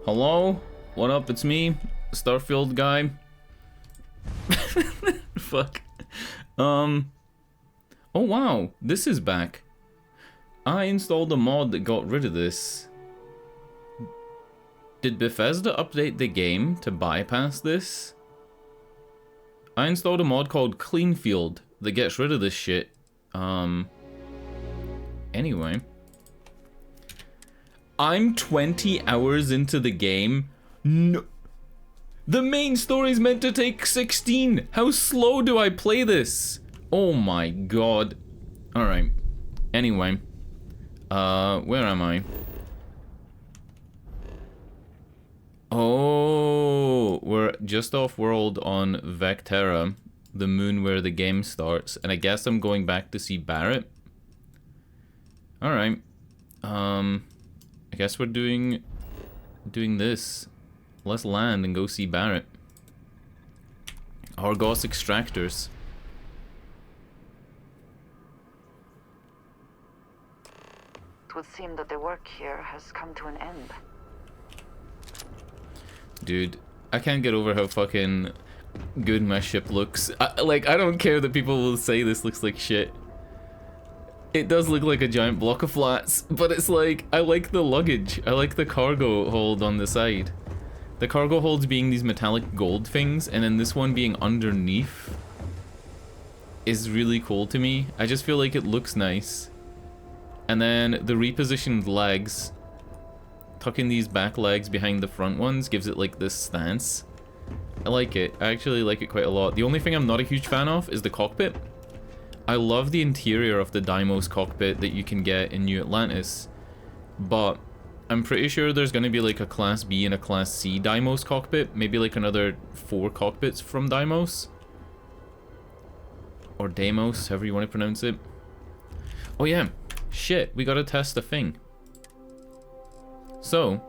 Hello? What up? It's me, Starfield guy. Fuck. Oh wow, this is back. I installed a mod that got rid of this. Did Bethesda update the game to bypass this? I installed a mod called Cleanfield that gets rid of this shit. Anyway. I'm 20 hours into the game. No. The main story's meant to take 16. How slow do I play this? Oh my god. Alright. Anyway. Where am I? Oh, we're just off world on Vectera, the moon where the game starts, and I guess I'm going back to see Barrett. Alright. I guess we're doing this. Let's land and go see Barrett. Argos extractors. It would seem that the work here has come to an end. Dude, I can't get over how fucking good my ship looks. I don't care that people will say this looks like shit. It does look like a giant block of flats, but it's like, I like the luggage. I like the cargo hold on the side. The cargo holds being these metallic gold things, and then this one being underneath is really cool to me. I just feel like it looks nice. And then the repositioned legs, tucking these back legs behind the front ones, gives it like this stance. I like it. I actually like it quite a lot. The only thing I'm not a huge fan of is the cockpit. I love the interior of the Deimos cockpit that you can get in New Atlantis, but I'm pretty sure there's going to be like a Class B and a Class C Deimos cockpit, maybe like another 4 cockpits from Deimos. Or Deimos, however you want to pronounce it. Oh yeah, shit, we gotta test a thing. So,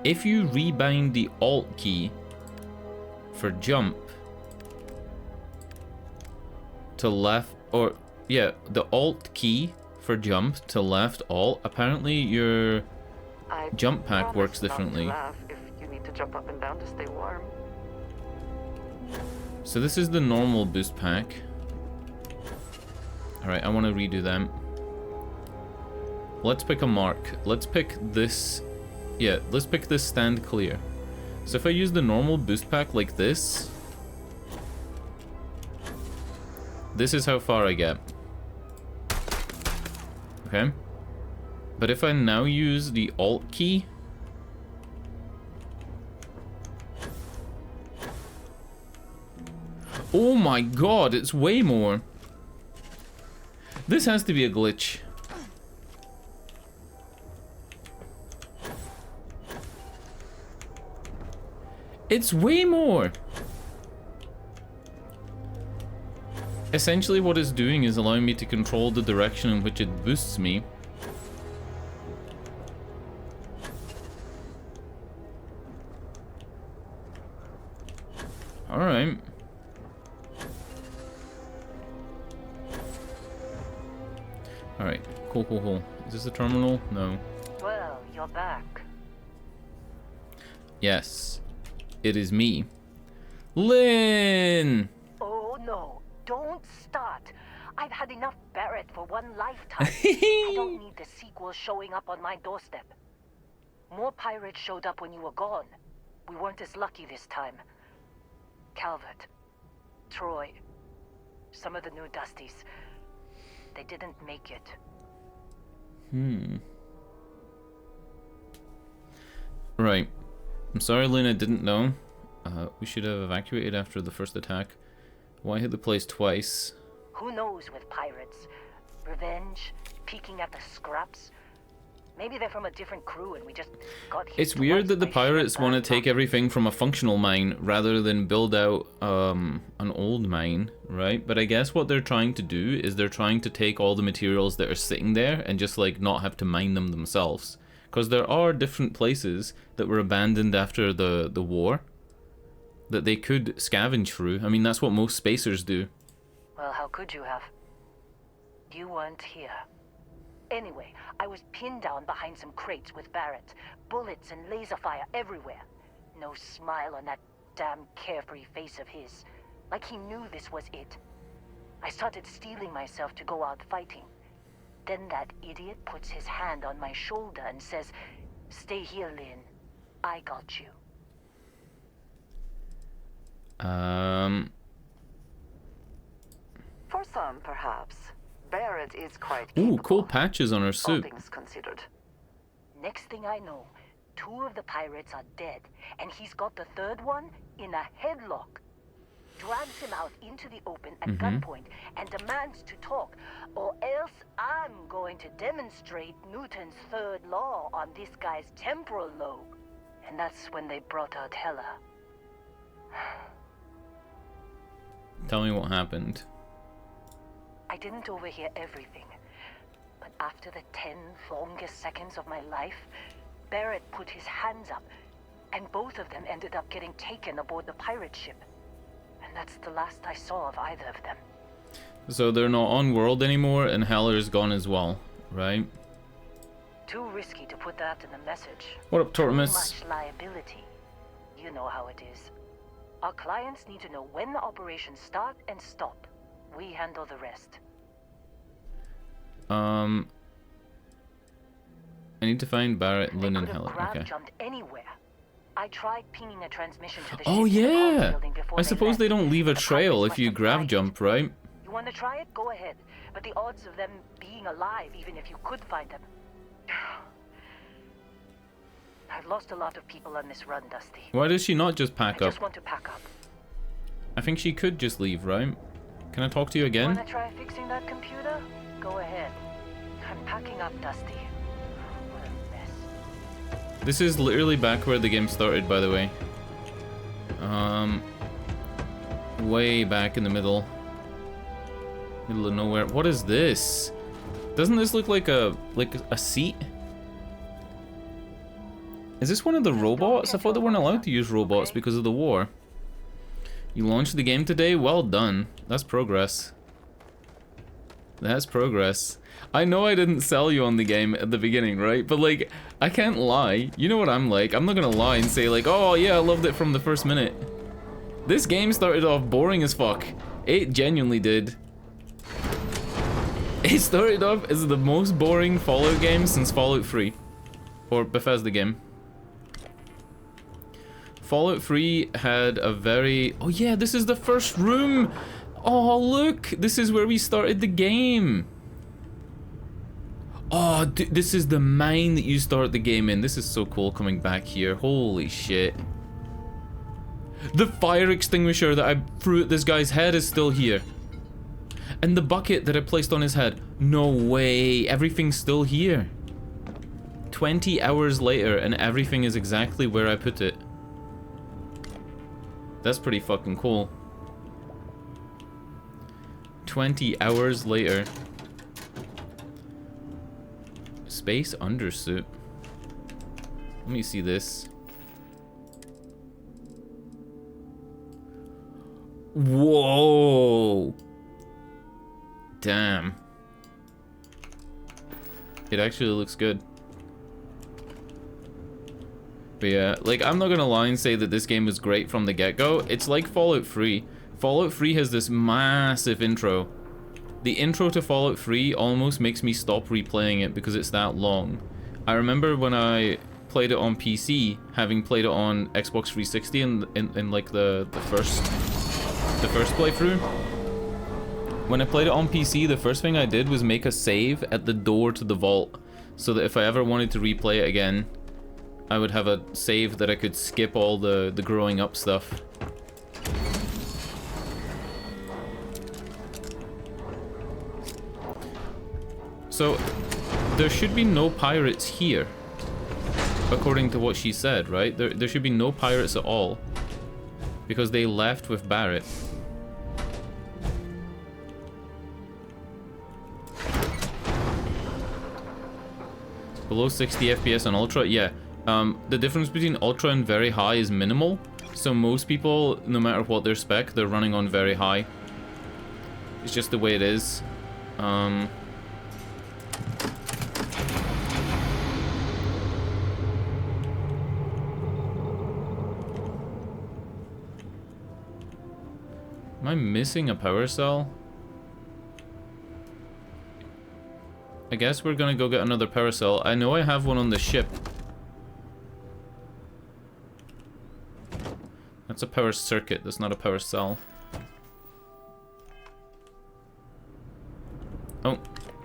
if you rebind the Alt key for jump to left, or yeah, the Alt key for jump to left Alt, apparently your jump pack works differently. Laugh if you need to jump up and down to stay warm. So this is the normal boost pack. Alright, I want to redo them. Let's pick a mark. Let's pick this. Yeah, let's pick this stand clear. So if I use the normal boost pack like this, this is how far I get. Okay. But if I now use the Alt key, oh my god, it's way more. This has to be a glitch. It's way more. Essentially what it's doing is allowing me to control the direction in which it boosts me. Alright. Alright, cool. Is this the terminal? No. Well, you're back. Yes. It is me. Lynn! Oh no, don't start. I've had enough Barrett for one lifetime. I don't need the sequel showing up on my doorstep. More pirates showed up when you were gone. We weren't as lucky this time. Calvert, Troy, some of the new Dusties. They didn't make it. Right. I'm sorry, Lynn, I didn't know. We should have evacuated after the first attack. Why hit the place twice? Who knows with pirates? Revenge? Peeking at the scraps? Maybe they're from a different crew and we just got hit. It's weird that the pirates want to take everything from a functional mine rather than build out an old mine, right? But I guess what they're trying to do is they're trying to take all the materials that are sitting there and just like not have to mine them themselves. Because there are different places that were abandoned after the war that they could scavenge through. I mean, that's what most spacers do. Well, how could you have? You weren't here. Anyway, I was pinned down behind some crates with Barrett. Bullets and laser fire everywhere. No smile on that damn carefree face of his. Like he knew this was it. I started steeling myself to go out fighting. Then that idiot puts his hand on my shoulder and says, "Stay here, Lynn. I got you." For some, perhaps. Barrett is quite Ooh, capable, cool patches on her all suit. things considered. Next thing I know, 2 of the pirates are dead, and he's got the 3rd one in a headlock. Drags him out into the open at gunpoint and demands to talk, or else I'm going to demonstrate Newton's 3rd law on this guy's temporal lobe. And that's when they brought out Hella. Tell me what happened. I didn't overhear everything, but after the 10 longest seconds of my life, Barrett put his hands up, and both of them ended up getting taken aboard the pirate ship. And that's the last I saw of either of them. So they're not on world anymore, and Heller's gone as well, right? Too risky to put that in the message. What up, Too Tortimus? much liability. You know how it is. Our clients need to know when the operations start and stop. We handle the rest. I need to find Barrett, Lynn, and They could Heller. have grav Okay. jumped anywhere. I tried pinging a transmission to the Oh ship in the comms yeah. building before I they suppose left. they don't leave a The trail pirates if must you have grav tried it. jump, right? You want to try it? Go ahead. But the odds of them being alive, even if you could find them. I've lost a lot of people on this run, Dusty. Why does she not just I pack up? just want to pack up. I think she could just leave, right? Can I talk to you again? Want to try fixing that computer? Go ahead. I'm packing up, Dusty. What a mess. This is literally back where the game started, by the way. Way back in the middle. Middle of nowhere. What is this? Doesn't this look like a seat? Is this one of the robots? I thought they weren't allowed to use robots because of the war. You launched the game today? Well done. That's progress. That's progress. I know I didn't sell you on the game at the beginning, right? But like, I can't lie. You know what I'm like. I'm not gonna lie and say like, oh yeah, I loved it from the first minute. This game started off boring as fuck. It genuinely did. It started off as the most boring Fallout game since Fallout 3. Or Bethesda game. Fallout 3 had a very... Oh yeah, this is the first room! Oh look! This is where we started the game! Oh, this is the mine that you start the game in. This is so cool coming back here. Holy shit. The fire extinguisher that I threw at this guy's head is still here. And the bucket that I placed on his head. No way. Everything's still here. 20 hours later and everything is exactly where I put it. That's pretty fucking cool. 20 hours later. Space undersuit. Let me see this. Whoa! Damn. It actually looks good. But yeah, like, I'm not gonna lie and say that this game was great from the get-go. It's like Fallout 3. Fallout 3 has this massive intro. The intro to Fallout 3 almost makes me stop replaying it because it's that long. I remember when I played it on PC, having played it on Xbox 360 in like the first playthrough. When I played it on PC, the first thing I did was make a save at the door to the vault, so that if I ever wanted to replay it again, I would have a save that I could skip all the growing up stuff. So, there should be no pirates here, according to what she said, right? There should be no pirates at all, because they left with Barrett. Below 60 FPS on Ultra? Yeah. The difference between Ultra and very high is minimal, so most people, no matter what their spec, they're running on very high. It's just the way it is. I missing a power cell? I guess we're gonna go get another power cell. I know I have one on the ship. That's a power circuit, that's not a power cell. Oh,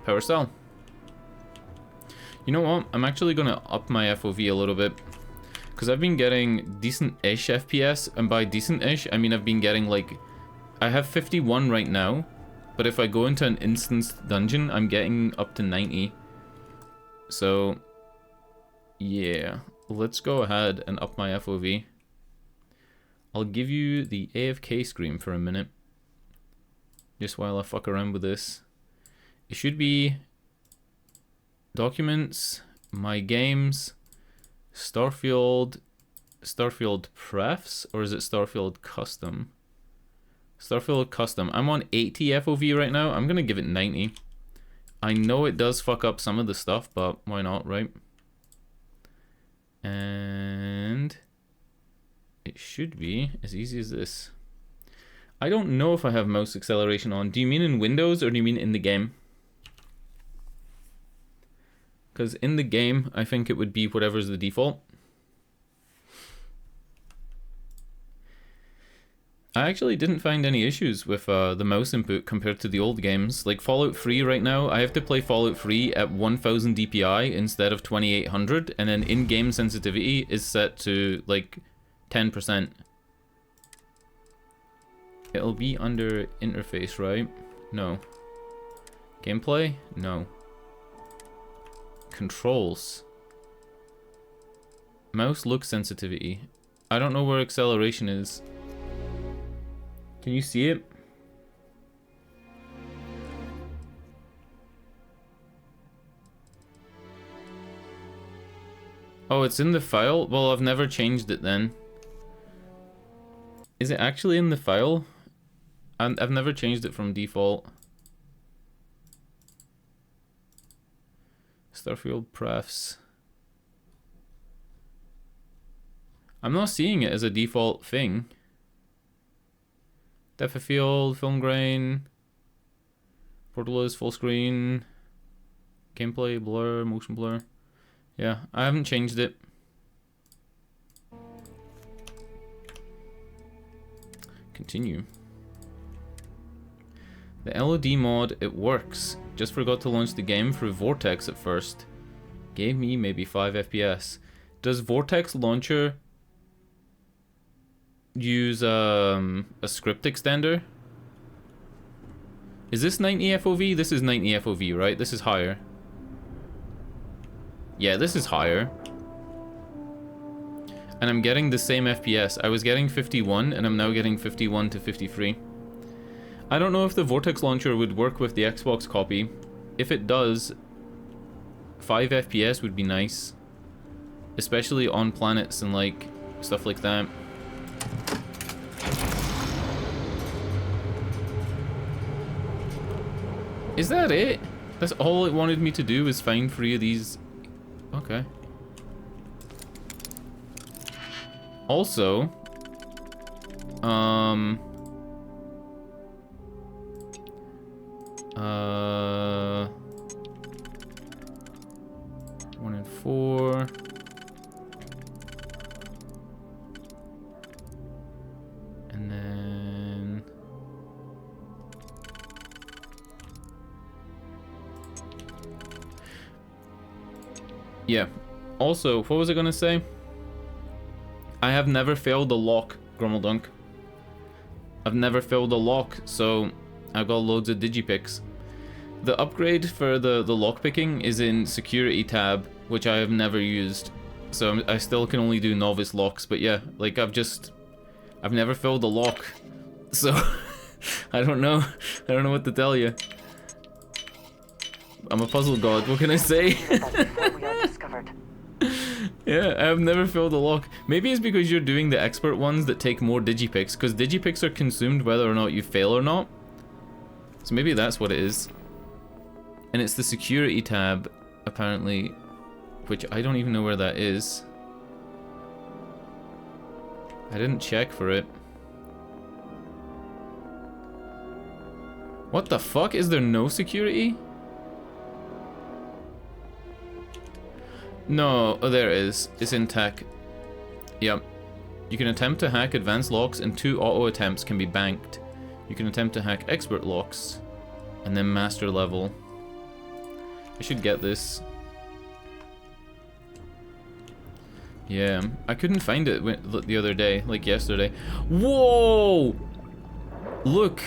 power cell. You know what? I'm actually gonna up my FOV a little bit. Because I've been getting decent-ish FPS, and by decent-ish, I mean I've been getting like... I have 51 right now, but if I go into an instanced dungeon, I'm getting up to 90. So, yeah. Let's go ahead and up my FOV. I'll give you the AFK screen for a minute. Just while I fuck around with this. It should be... Documents, My Games, Starfield Prefs, or is it Starfield Custom? Starfield Custom. I'm on 80 FOV right now. I'm gonna give it 90. I know it does fuck up some of the stuff, but why not, right? And it should be as easy as this. I don't know if I have mouse acceleration on. Do you mean in Windows or do you mean in the game? Because in the game, I think it would be whatever's the default. I actually didn't find any issues with the mouse input compared to the old games. Like Fallout 3 right now, I have to play Fallout 3 at 1000 DPI instead of 2800, and then in-game sensitivity is set to like 10%. It'll be under interface, right? No. Gameplay? No. Controls. Mouse look sensitivity. I don't know where acceleration is. Can you see it? Oh, it's in the file? Well, I've never changed it then. Is it actually in the file? I've never changed it from default. Starfield Prefs. I'm not seeing it as a default thing. Depth of field, film grain, portal is full screen, gameplay, blur, motion blur. Yeah, I haven't changed it. Continue. The LOD mod, it works. Just forgot to launch the game through Vortex at first. Gave me maybe 5 FPS. Does Vortex Launcher use a script extender? Is this 90 FOV? This is 90 FOV, right? This is higher. Yeah, this is higher. And I'm getting the same FPS. I was getting 51 and I'm now getting 51 to 53. I don't know if the Vortex Launcher would work with the Xbox copy. If it does, 5 FPS would be nice. Especially on planets and like stuff like that. Is that it? That's all it wanted me to do was find 3 of these. Okay. Also, 1 and 4. And then yeah. Also, what was I gonna say? I have never failed a lock, Grummeldunk. I've never failed a lock, so I've got loads of digipicks. The upgrade for the lockpicking is in security tab, which I have never used. So I still can only do novice locks, but yeah, like I've never failed a lock. So I don't know what to tell you. I'm a puzzle god, what can I say? Yeah, I've never failed a lock. Maybe it's because you're doing the expert ones that take more digipicks, because digipicks are consumed whether or not you fail or not. So maybe that's what it is. And it's the security tab, apparently, which I don't even know where that is. I didn't check for it. What the fuck? Is there no security? No, oh, there it is. It's in tech. Yep. You can attempt to hack advanced locks and 2 auto attempts can be banked. You can attempt to hack expert locks and then master level. I should get this. Yeah, I couldn't find it the other day, like yesterday. Whoa! Look!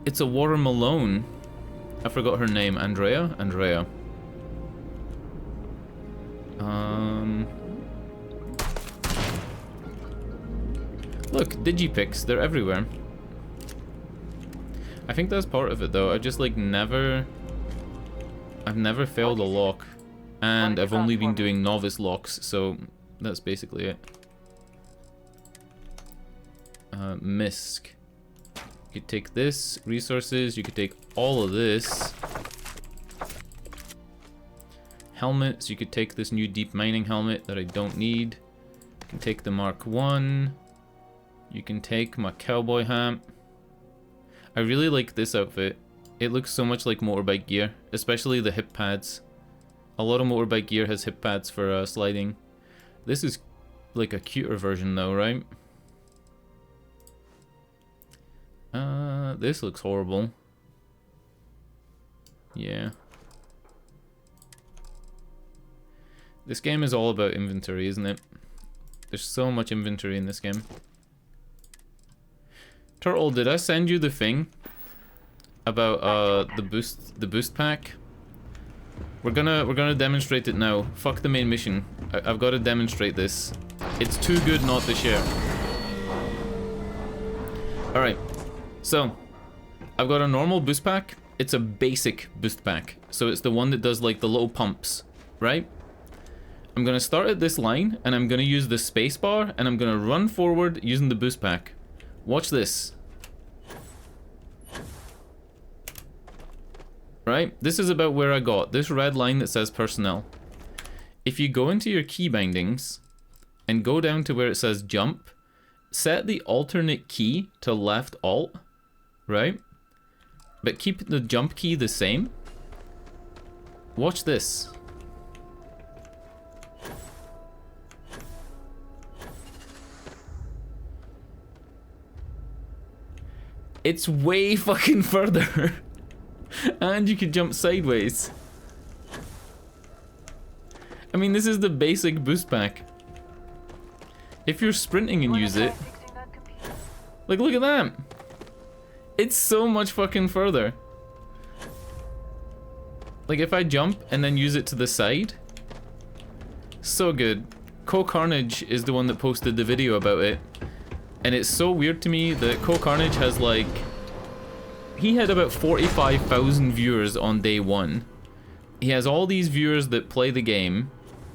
It's a watermelon. I forgot her name. Andrea? Andrea. Look, Digipics, they're everywhere. I think that's part of it though. I just like I've never failed a lock. And I've only been doing novice locks, so that's basically it. Misc. You could take this, resources, you could take all of this. Helmets, you could take this new deep mining helmet that I don't need. You can take the Mark 1. You can take my cowboy hat. I really like this outfit. It looks so much like motorbike gear, especially the hip pads. A lot of motorbike gear has hip pads for sliding. This is like a cuter version though, right? This looks horrible. Yeah. This game is all about inventory, isn't it? There's so much inventory in this game. Turtle, did I send you the thing about the boost pack? We're gonna demonstrate it now. Fuck the main mission. I've got to demonstrate this. It's too good not to share. All right. So, I've got a normal boost pack. It's a basic boost pack. So it's the one that does like the little pumps, right? I'm gonna start at this line and I'm gonna use the space bar and I'm gonna run forward using the boost pack. Watch this. Right? This is about where I got this red line that says personnel. If you go into your key bindings and go down to where it says jump, set the alternate key to left alt, right? But keep the jump key the same. Watch this. It's way fucking further. And you can jump sideways. I mean, this is the basic boost pack. If you're sprinting and use it, like, look at that. It's so much fucking further. Like, if I jump and then use it to the side, so good. Co-Carnage is the one that posted the video about it. And it's so weird to me that Co-Carnage has like... He had about 45,000 viewers on day 1. He has all these viewers that play the game,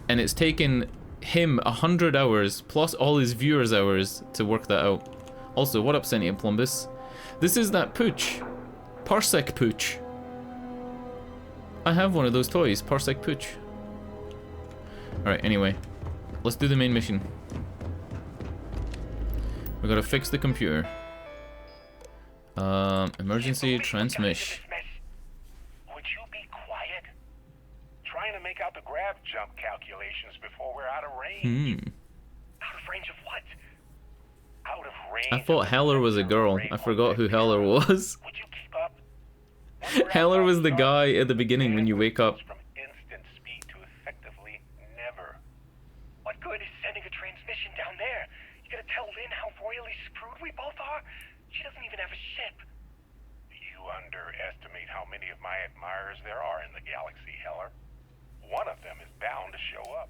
and it's taken him 100 hours plus all his viewers' hours to work that out. Also, what up, Sentient Plumbus? This is that pooch. Parsec pooch. I have one of those toys, Parsec pooch. Alright, anyway. Let's do the main mission. We gotta fix the computer. Emergency transmission. Would you be quiet? Trying to make out the grav jump calculations before we're out of range. Out of range of what? Out of range. I thought Heller was a girl. I forgot who Heller was. Would you keep up? Heller was the guy at the beginning when you wake up. From instant speed to effectively never. What good is sending a transmission down there? You gonna tell Lynn how royally screwed we both are? She doesn't even have a ship. You underestimate how many of my admirers there are in the galaxy, Heller. One of them is bound to show up,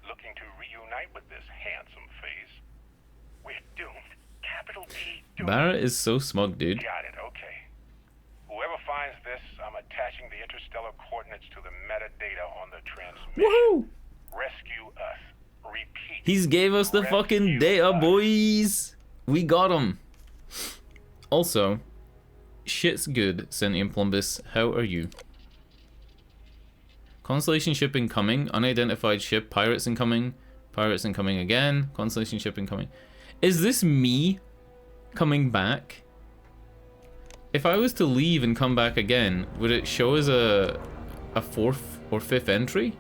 looking to reunite with this handsome face. We're doomed. Capital D, doomed. Barrett is so smug, dude. Got it, okay. Whoever finds this, I'm attaching the interstellar coordinates to the metadata on the transmission. Woohoo! Rescue us. Repeat. He's gave us the fucking data, boys. We got him. Also, shit's good, Sentient Plumbus. How are you? Constellation ship incoming. Unidentified ship. Pirates incoming. Pirates incoming again. Constellation ship incoming. Is this me coming back? If I was to leave and come back again, would it show as a fourth or fifth entry?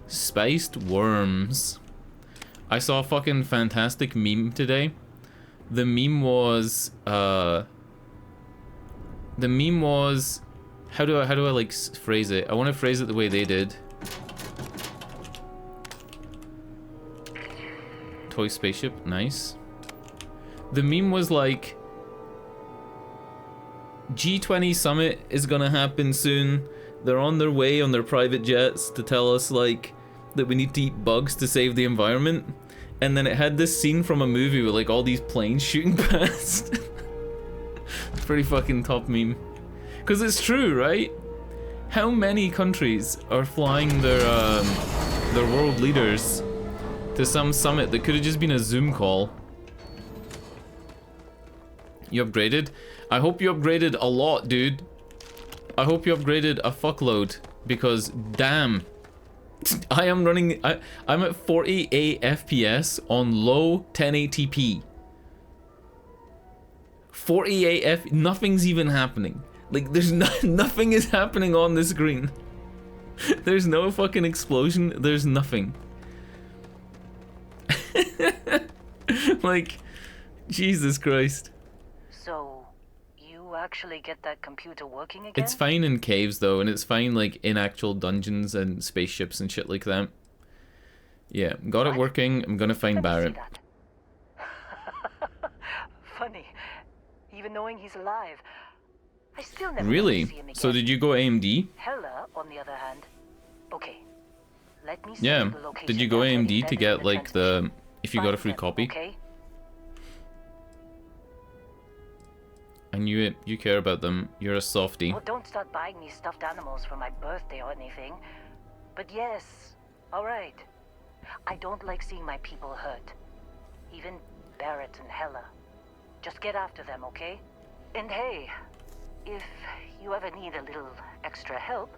Spiced worms. I saw a fucking fantastic meme today. The meme was how do I like phrase it? I want to phrase it the way they did. Toy spaceship, nice. The meme was like, G20 summit is gonna happen soon. They're on their way on their private jets to tell us like that we need to eat bugs to save the environment. And then it had this scene from a movie with like all these planes shooting past. Pretty fucking top meme. Cause it's true, right? How many countries are flying their world leaders to some summit that could have just been a Zoom call? You upgraded? I hope you upgraded a lot, dude. I hope you upgraded a fuckload, because damn, I am running. I'm at 48 FPS on low 1080p. 48 nothing's even happening. Like there's nothing is happening on the screen. There's no fucking explosion. There's nothing. Like, Jesus Christ. So, you actually get that computer working again? It's fine in caves though, and it's fine like in actual dungeons and spaceships and shit like that. Yeah, got it working. I'm gonna find Barrett. Funny. Even knowing he's alive, I still never Really? see him again. So did you go AMD? Hella, on the other hand. Okay. Let me Yeah. the location Did you go down where AMD he to fed get the like the if you got a free Find them, copy? Okay? I knew it. You care about them. You're a softie. Well, don't start buying me stuffed animals for my birthday or anything. But yes, alright. I don't like seeing my people hurt. Even Barrett and Hella. Just get after them, okay? And hey, if you ever need a little extra help,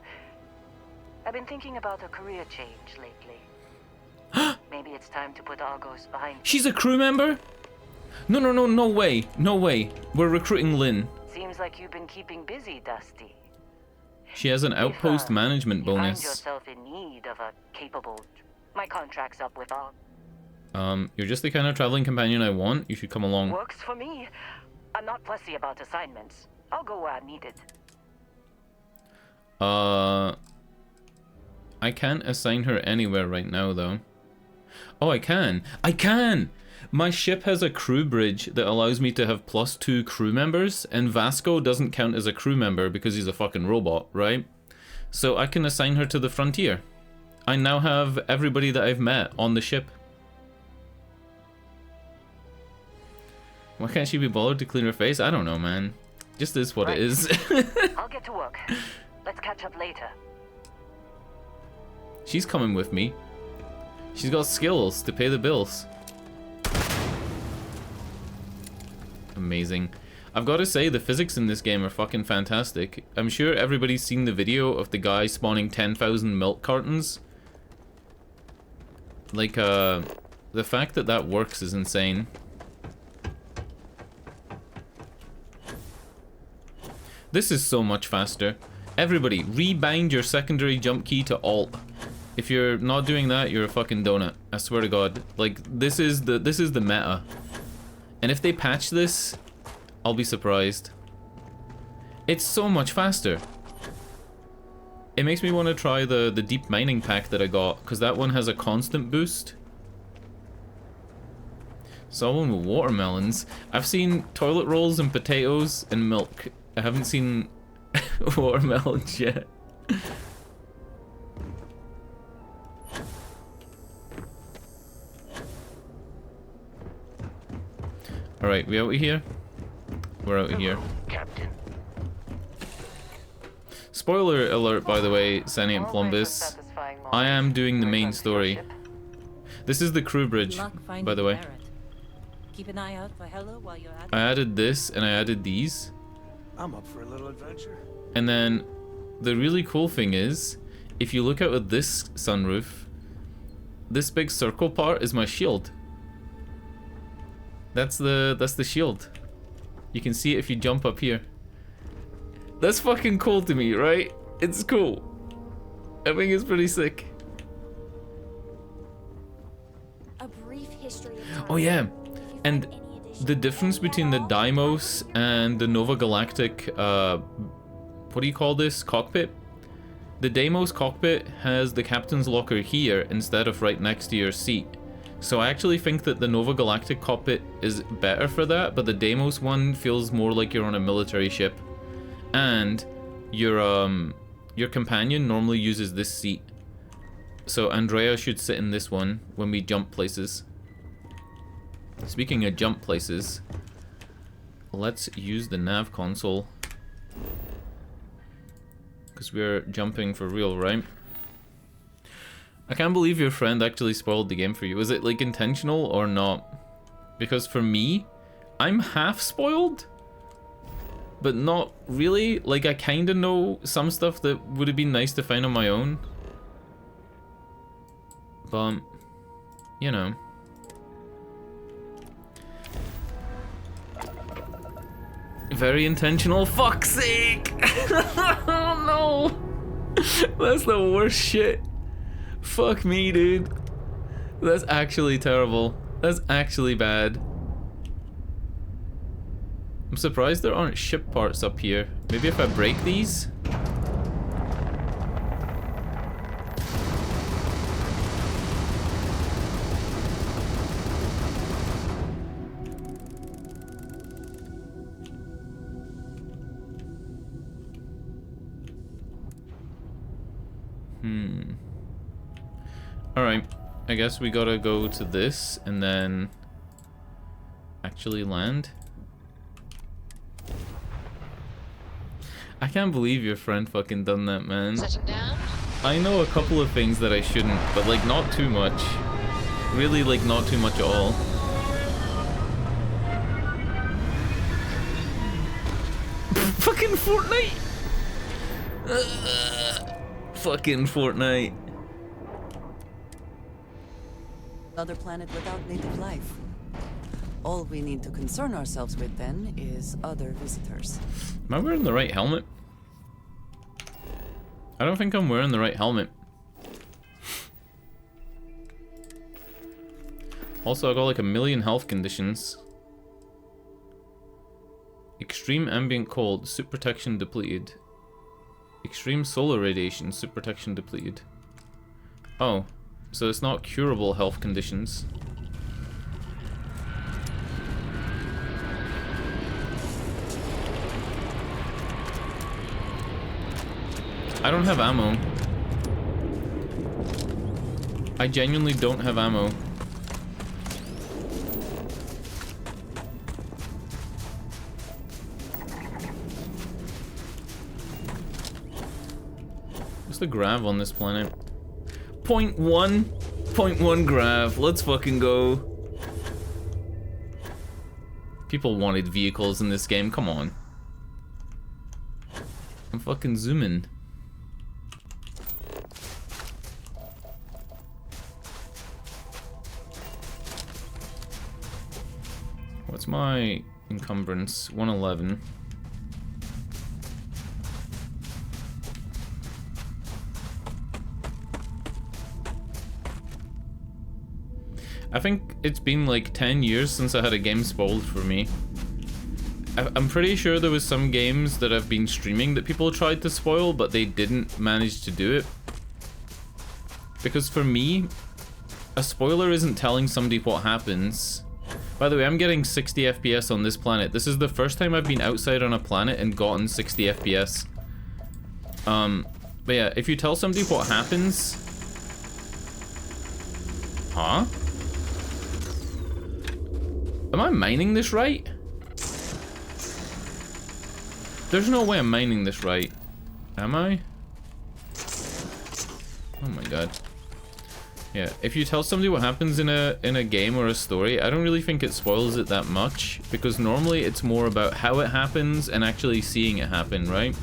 I've been thinking about a career change lately. Maybe it's time to put Argos behind. She's a crew member? No way. No way. We're recruiting Lynn. Seems like you've been keeping busy, Dusty. She has an outpost management You find bonus. yourself in need of a capable... My contract's up with all... You're just the kind of traveling companion I want. You should come along. Works for me. I'm not fussy about assignments. I'll go where I'm needed. I can't assign her anywhere right now, though. Oh, I can! I can! My ship has a crew bridge that allows me to have +2 crew members, and Vasco doesn't count as a crew member because he's a fucking robot, right? So I can assign her to the frontier. I now have everybody that I've met on the ship. Why can't she be bothered to clean her face? I don't know, man. Just is what it is. I'll get to work. Let's catch up later. She's coming with me. She's got skills to pay the bills. Amazing. I've got to say, the physics in this game are fucking fantastic. I'm sure everybody's seen the video of the guy spawning 10,000 milk cartons. Like, the fact that that works is insane. This is so much faster. Everybody, rebind your secondary jump key to Alt. If you're not doing that, you're a fucking donut. I swear to God. Like, this is the meta. And if they patch this, I'll be surprised. It's so much faster. It makes me want to try the deep mining pack that I got, because that one has a constant boost. Saw one with watermelons. I've seen toilet rolls and potatoes and milk. I haven't seen watermelons yet. Alright, we out of here? We're out of here. Captain. Spoiler alert, by the way, Sunny and Plumbus. I am doing the main story. This is the crew bridge, by the way. Keep an eye out for Hella while you're at I added this and I added these. I'm up for a little adventure. And then the really cool thing is, if you look out at this sunroof, this big circle part is my shield. That's the shield. You can see it if you jump up here. That's fucking cool to me, right? It's cool. I think it's pretty sick. A brief history of time. Oh yeah, If you find and any additional the difference between the Deimos and the Nova Galactic, what do you call this, cockpit? The Deimos cockpit has the captain's locker here instead of right next to your seat. So I actually think that the Nova Galactic cockpit is better for that, but the Deimos one feels more like you're on a military ship. And your companion normally uses this seat. So Andrea should sit in this one when we jump places. Speaking of jump places, let's use the nav console. Because we're jumping for real, right? I can't believe your friend actually spoiled the game for you. Was it like intentional or not? Because for me, I'm half spoiled, but not really. Like I kind of know some stuff that would have been nice to find on my own. But, you know. Very intentional. Fuck's sake! Oh no! That's the worst shit. Fuck me, dude. That's actually terrible. That's actually bad. I'm surprised there aren't ship parts up here. Maybe if I break these? Alright, I guess we gotta go to this and then actually land. I can't believe your friend fucking done that, man. Setting down. I know a couple of things that I shouldn't, but like not too much. Really, like not too much at all. Fucking Fortnite! Fucking Fortnite. Another planet without native life. All we need to concern ourselves with then is other visitors. Am I wearing the right helmet? I don't think I'm wearing the right helmet. Also, I got like 1,000,000 health conditions. Extreme ambient cold, suit protection depleted. Extreme solar radiation, suit protection depleted. Oh, so it's not curable health conditions. I don't have ammo. I genuinely don't have ammo. What's the grav on this planet? 0.1? 0.1 grav. Let's fucking go. People wanted vehicles in this game. Come on. I'm fucking zooming. What's my encumbrance? 111. I think it's been like 10 years since I had a game spoiled for me. I'm pretty sure there was some games that I've been streaming that people tried to spoil, but they didn't manage to do it. Because for me, a spoiler isn't telling somebody what happens. By the way, I'm getting 60 FPS on this planet. This is the first time I've been outside on a planet and gotten 60 FPS. But yeah, if you tell somebody what happens... Huh? Am I mining this right? There's no way I'm mining this right. Am I? Oh my god. Yeah, if you tell somebody what happens in a game or a story, I don't really think it spoils it that much, because normally it's more about how it happens and actually seeing it happen, right?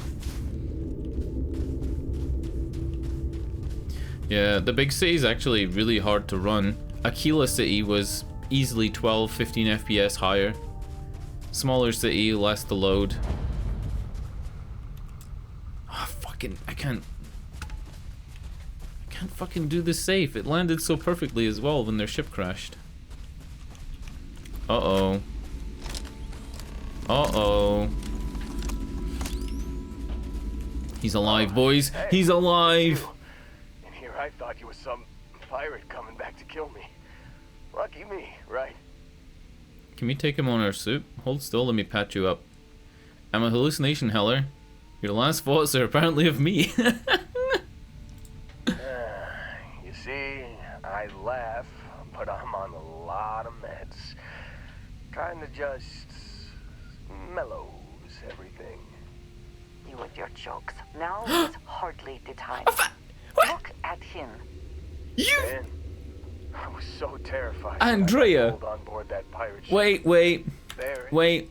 Yeah, the big city is actually really hard to run. Aquila City was easily 12, 15 FPS higher. Smaller city, less to load. Oh, fucking, I can't fucking do this safe. It landed so perfectly as well when their ship crashed. Uh-oh. Uh-oh. He's alive, boys. Hey, He's alive. In here, I thought you was some pirate coming back to kill me. Lucky me, right? Can we take him on our suit? Hold still, let me patch you up. I'm a hallucination, Heller. Your last thoughts are apparently of me. You see, I laugh, but I'm on a lot of meds. Trying to just mellows everything. You and your jokes. Now is hardly the time. Look at him. You... Man, I was so terrified. Andrea. I got pulled on board that pirate ship. Wait. There. Wait,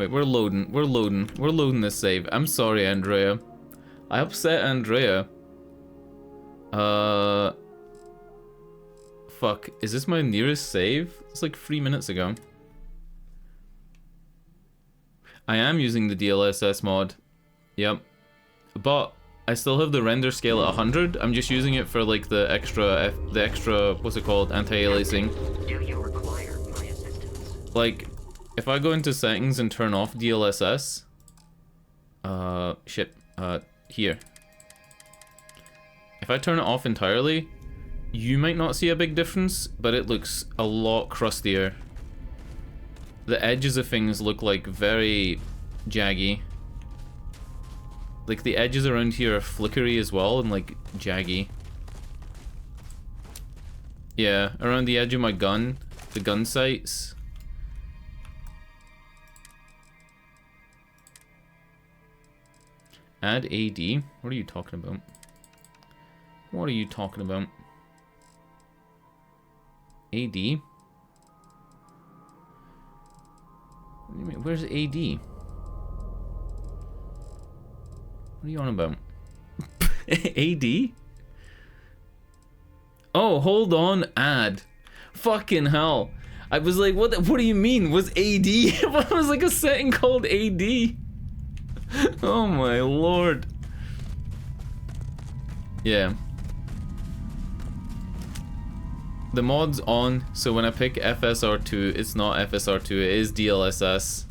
we're loading this save. I'm sorry, Andrea. I upset Andrea. Fuck, is this my nearest save? It's like 3 minutes ago. I am using the DLSS mod. Yep. But I still have the render scale at 100. I'm just using it for like the extra, what's it called? Anti-aliasing. Do you require my assistance? Like, if I go into settings and turn off DLSS, here. If I turn it off entirely, you might not see a big difference, but it looks a lot crustier. The edges of things look like very jaggy. Like the edges around here are flickery as well and like jaggy. Yeah, around the edge of my gun, the gun sights. Add AD? What are you talking about? What are you talking about? AD? What do you mean? Where's AD? What are you on about? AD? Oh, hold on, add. Fucking hell. I was like, what do you mean? Was AD? What was like a setting called AD? Oh my lord. Yeah. The mod's on, so when I pick FSR2, it's not FSR2, it is DLSS.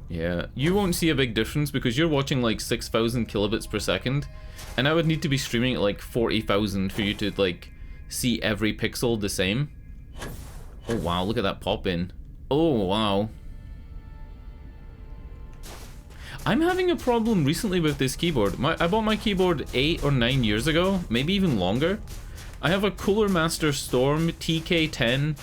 Yeah, you won't see a big difference because you're watching like 6,000 kilobits per second, and I would need to be streaming at like 40,000 for you to like see every pixel the same. Oh wow, look at that pop in. Oh wow. I'm having a problem recently with this keyboard. I bought my keyboard 8 or 9 years ago, maybe even longer. I have a Cooler Master Storm TK10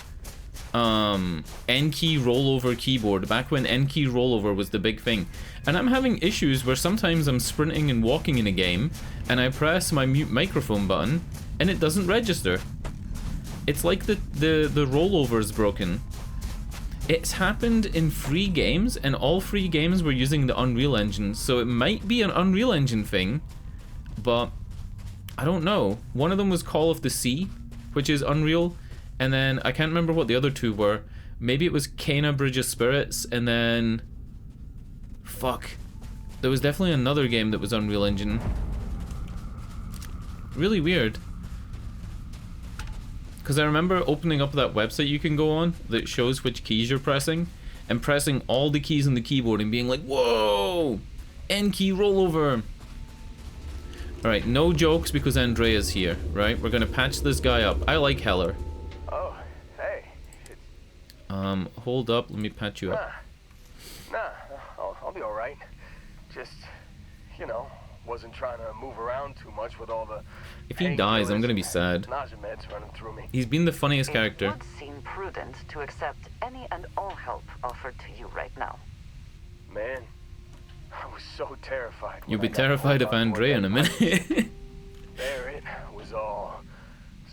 N-key rollover keyboard, back when N-key rollover was the big thing. And I'm having issues where sometimes I'm sprinting and walking in a game, and I press my mute microphone button, and it doesn't register. It's like the rollover is broken. It's happened in 3 games, and all 3 games were using the Unreal Engine, so it might be an Unreal Engine thing, but I don't know. One of them was Call of the Sea, which is Unreal, and then I can't remember what the other 2 were. Maybe it was Kena Bridge of Spirits, and then... Fuck. There was definitely another game that was Unreal Engine. Really weird. Because I remember opening up that website you can go on that shows which keys you're pressing, and pressing all the keys on the keyboard and being like, whoa! N-key rollover! Alright, no jokes because Andrea's here, right? We're gonna patch this guy up. I like Heller. Oh, hey. Hold up, let me patch you up. Nah, I'll be alright. Just, you know, wasn't trying to move around too much with all the... If he dies, I'm gonna be sad. Nausea meds running through me. He's been the funniest character. It would seem prudent to accept any and all help offered to you right now. Man, I was so terrified. You'll be terrified of Andrea in a minute. There it was all.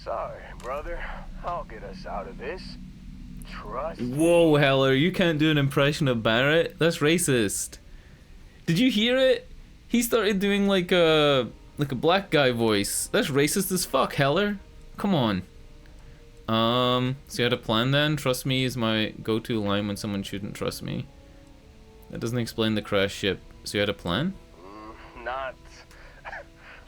Sorry, brother. I'll get us out of this. Trust. Whoa, Heller, you can't do an impression of Barrett? That's racist. Did you hear it? He started doing like a Like a black guy voice. That's racist as fuck, Heller. Come on. So you had a plan then? Trust me is my go-to line when someone shouldn't trust me. That doesn't explain the crash ship. So you had a plan? Not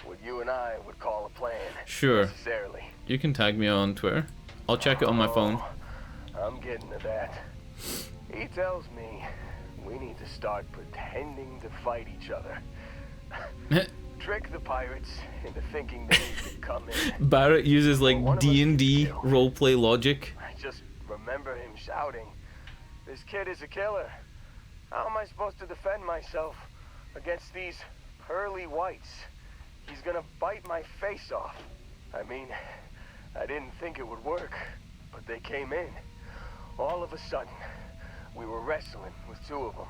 what you and I would call a plan. Sure. Necessarily. You can tag me on Twitter. I'll check it on my phone. I'm getting to that. He tells me we need to start pretending to fight each other. Trick the pirates into thinking they need to come in. Barrett uses like D&D roleplay logic. I just remember him shouting, "This kid is a killer. How am I supposed to defend myself against these pearly whites? He's gonna bite my face off." I mean, I didn't think it would work, but they came in. All of a sudden, we were wrestling with two of them.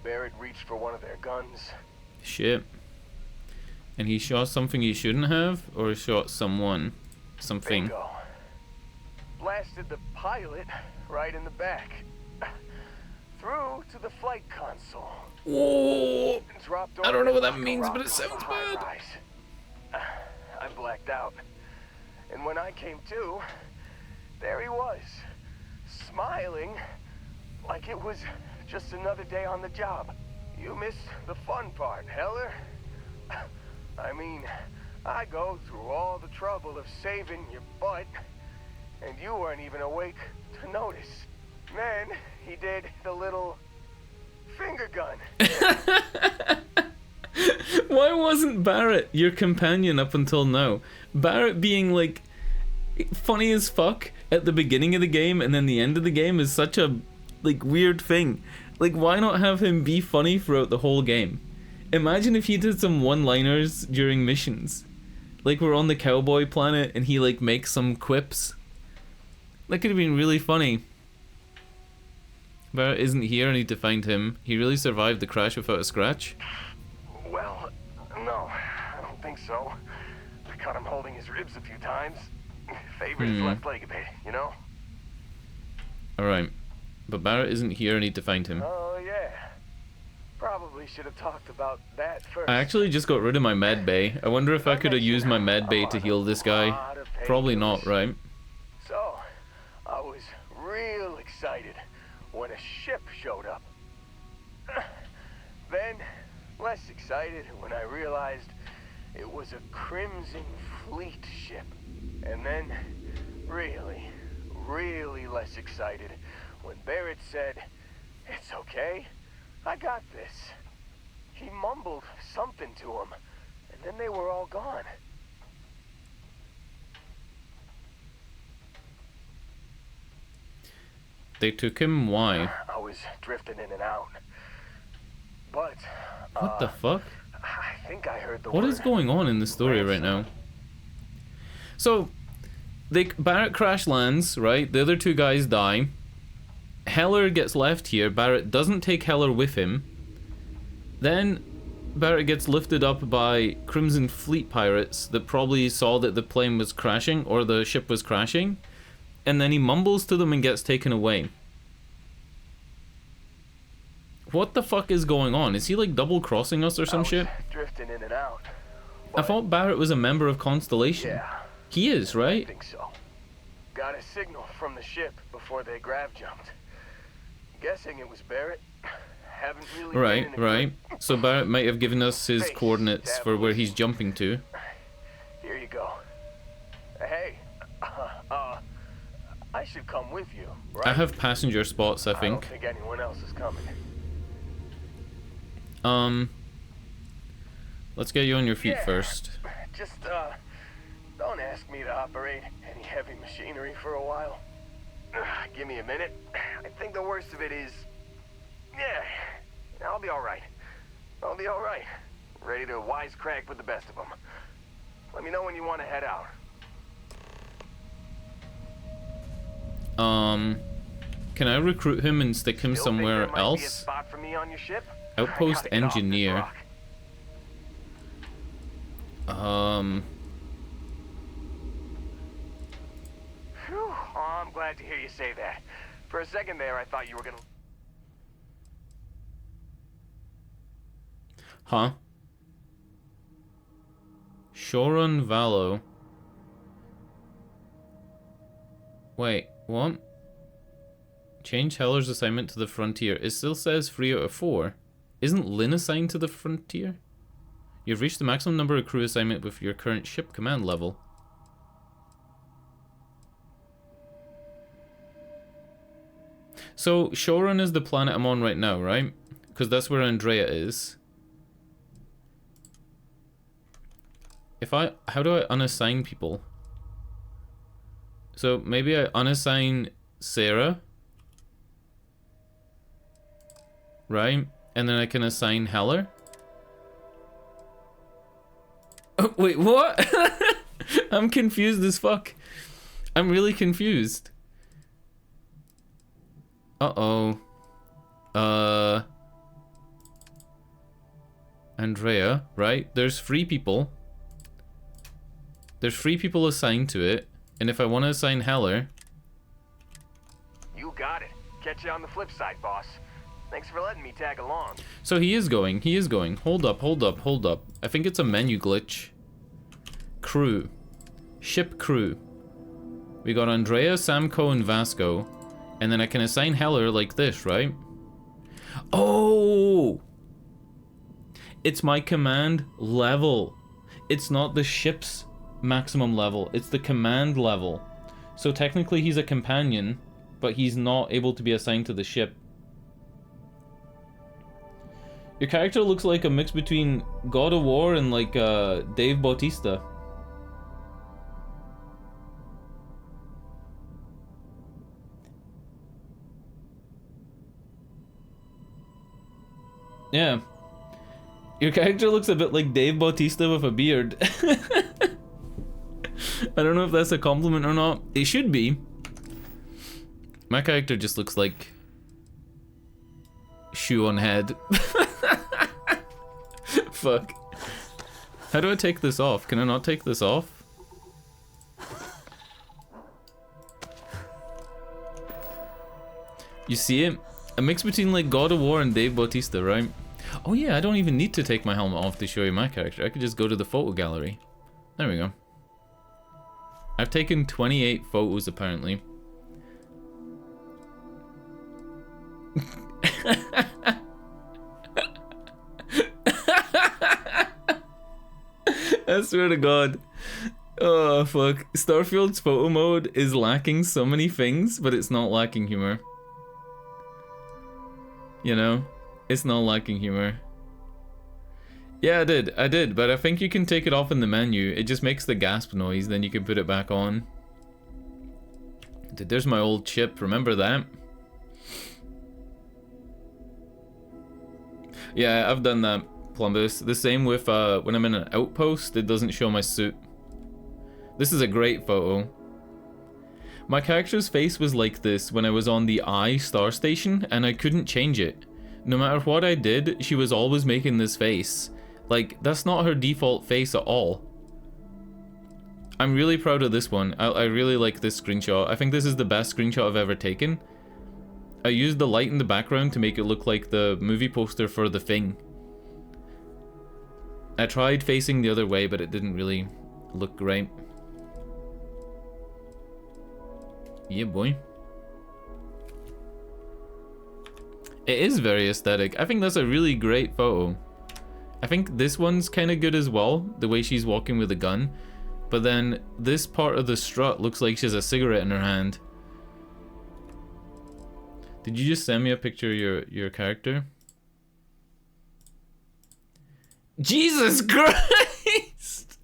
Barrett reached for one of their guns. Shit. And he shot something he shouldn't have, or shot someone? Something. Bingo. Blasted the pilot right in the back. Through to the flight console. Whoa! Dropped I don't know what that like a means, rock but it from sounds a bad. high-rise. I blacked out. And when I came to, there he was, smiling like it was just another day on the job. You missed the fun part, Heller. I mean, I go through all the trouble of saving your butt, and you weren't even awake to notice. Then he did the little finger gun. Why wasn't Barrett your companion up until now? Barrett being like funny as fuck at the beginning of the game and then the end of the game is such a like weird thing. Like, why not have him be funny throughout the whole game? Imagine if he did some one-liners during missions. Like, we're on the cowboy planet and he like makes some quips. That could have been really funny. Barrett isn't here, I need to find him. He really survived the crash without a scratch? Well, no, I don't think so. I caught him holding his ribs a few times. Favored his left leg a bit, you know? Alright. But Barrett isn't here, I need to find him. Oh, yeah. Probably should have talked about that first. I actually just got rid of my med bay. I wonder if I could have used my med bay to heal this guy. Probably not, right? So, I was real excited when a ship showed up. Then, less excited when I realized it was a Crimson Fleet ship. And then, really less excited when Barrett said, "It's okay, I got this." He mumbled something to him, and then they were all gone. They took him? Why? I was drifting in and out. But, What the fuck? I think I heard the What word is going on in the story right now? So, Barrett crash lands, right? The other two guys die. Heller gets left here. Barrett doesn't take Heller with him. Then Barrett gets lifted up by Crimson Fleet pirates that probably saw that the plane was crashing or the ship was crashing. And then he mumbles to them and gets taken away. What the fuck is going on? Is he like double crossing us or some shit? Drifting in and out. I thought Barrett was a member of Constellation. Yeah, He is, I right? think so. Got a signal from the ship before they grav jumped. Guessing it was Barrett. Haven't really Right, been in a right. So Barrett might have given us his Space coordinates for where he's jumping to. Here you go. Hey, I should come with you, right? I have passenger spots, I I don't think. think anyone else is coming. Let's get you on your feet Yeah. first. Just, don't ask me to operate any heavy machinery for a while. Give me a minute. I think the worst of it is... Yeah, I'll be alright. I'll be alright. Ready to wisecrack with the best of them. Let me know when you want to head out. Can I recruit him and stick him Still think somewhere there might be a else? spot for me on your ship? Outpost I gotta get off this engineer. rock. Phew. Oh, I'm glad to hear you say that. For a second there, I thought you were gonna... Huh? Shorun Valo. Wait, what? Change Heller's assignment to the Frontier. It still says 3 out of 4. Isn't Lynn assigned to the Frontier? You've reached the maximum number of crew assignment with your current ship command level. So, Shorun is the planet I'm on right now, right? Because that's where Andrea is. How do I unassign people? So, maybe I unassign Sarah. Right? And then I can assign Heller. Oh, wait, what? I'm confused as fuck. I'm really confused. Uh-oh. Andrea, right? There's 3 people. There's 3 people assigned to it. And if I want to assign Heller... You got it. Catch you on the flip side, boss. Thanks for letting me tag along. So he is going. He is going. Hold up, hold up, hold up. I think it's a menu glitch. Crew. Ship crew. We got Andrea, Samco, and Vasco. And then I can assign Heller like this, right? Oh! It's my command level. It's not the ship's maximum level. It's the command level. So technically he's a companion, but he's not able to be assigned to the ship. Your character looks like a mix between God of War and like Dave Bautista. Yeah. Your character looks a bit like Dave Bautista with a beard. I don't know if that's a compliment or not. It should be. My character just looks like shoe on head. Fuck. How do I take this off? Can I not take this off? You see it? A mix between like God of War and Dave Bautista, right? Oh yeah, I don't even need to take my helmet off to show you my character. I could just go to the photo gallery. There we go. I've taken 28 photos apparently. I swear to God. Oh fuck. Starfield's photo mode is lacking so many things, but it's not lacking humor. You know? It's not lacking humor. Yeah, I did, but I think you can take it off in the menu. It just makes the gasp noise, then you can put it back on. Dude, there's my old chip, remember that? Yeah, I've done that, Plumbus. The same with when I'm in an outpost, it doesn't show my suit. This is a great photo. My character's face was like this when I was on the I star station, and I couldn't change it. No matter what I did, she was always making this face. Like, that's not her default face at all. I'm really proud of this one. I really like this screenshot. I think this is the best screenshot I've ever taken. I used the light in the background to make it look like the movie poster for The Thing. I tried facing the other way, but it didn't really look great. Yeah, boy. It is very aesthetic. I think that's a really great photo. I think this one's kind of good as well, the way she's walking with a gun. But then this part of the strut looks like she has a cigarette in her hand. Did you just send me a picture of your character? Jesus Christ!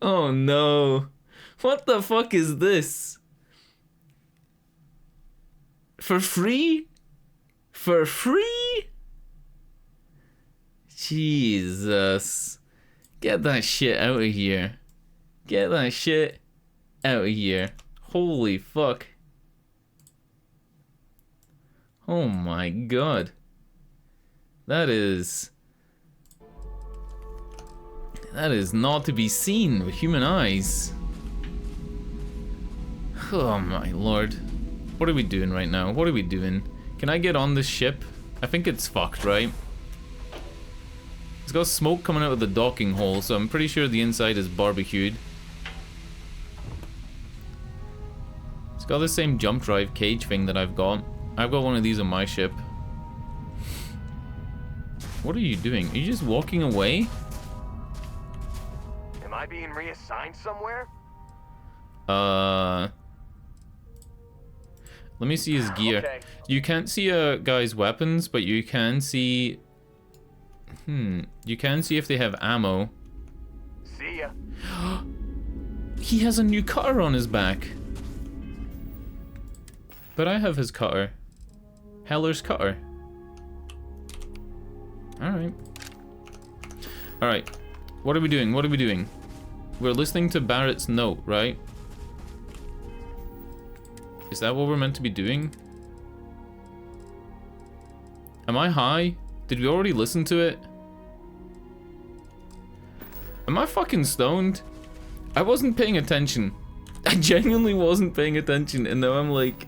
Oh no. What the fuck is this? For free? For free? Jesus. Get that shit out of here. Get that shit out of here. Holy fuck. Oh my god. That is not to be seen with human eyes. Oh my lord. What are we doing right now? What are we doing? Can I get on this ship? I think it's fucked, right? It's got smoke coming out of the docking hole, so I'm pretty sure the inside is barbecued. It's got the same jump drive cage thing that I've got. I've got one of these on my ship. What are you doing? Are you just walking away? Am I being reassigned somewhere? Let me see his gear. Okay. You can't see a guy's weapons, but you can see... You can see if they have ammo. See ya. He has a new cutter on his back. But I have his cutter. Heller's cutter. Alright. Alright. What are we doing? What are we doing? We're listening to Barrett's note, right? Is that what we're meant to be doing? Am I high? Did we already listen to it? Am I fucking stoned? I wasn't paying attention. I genuinely wasn't paying attention, and now I'm like...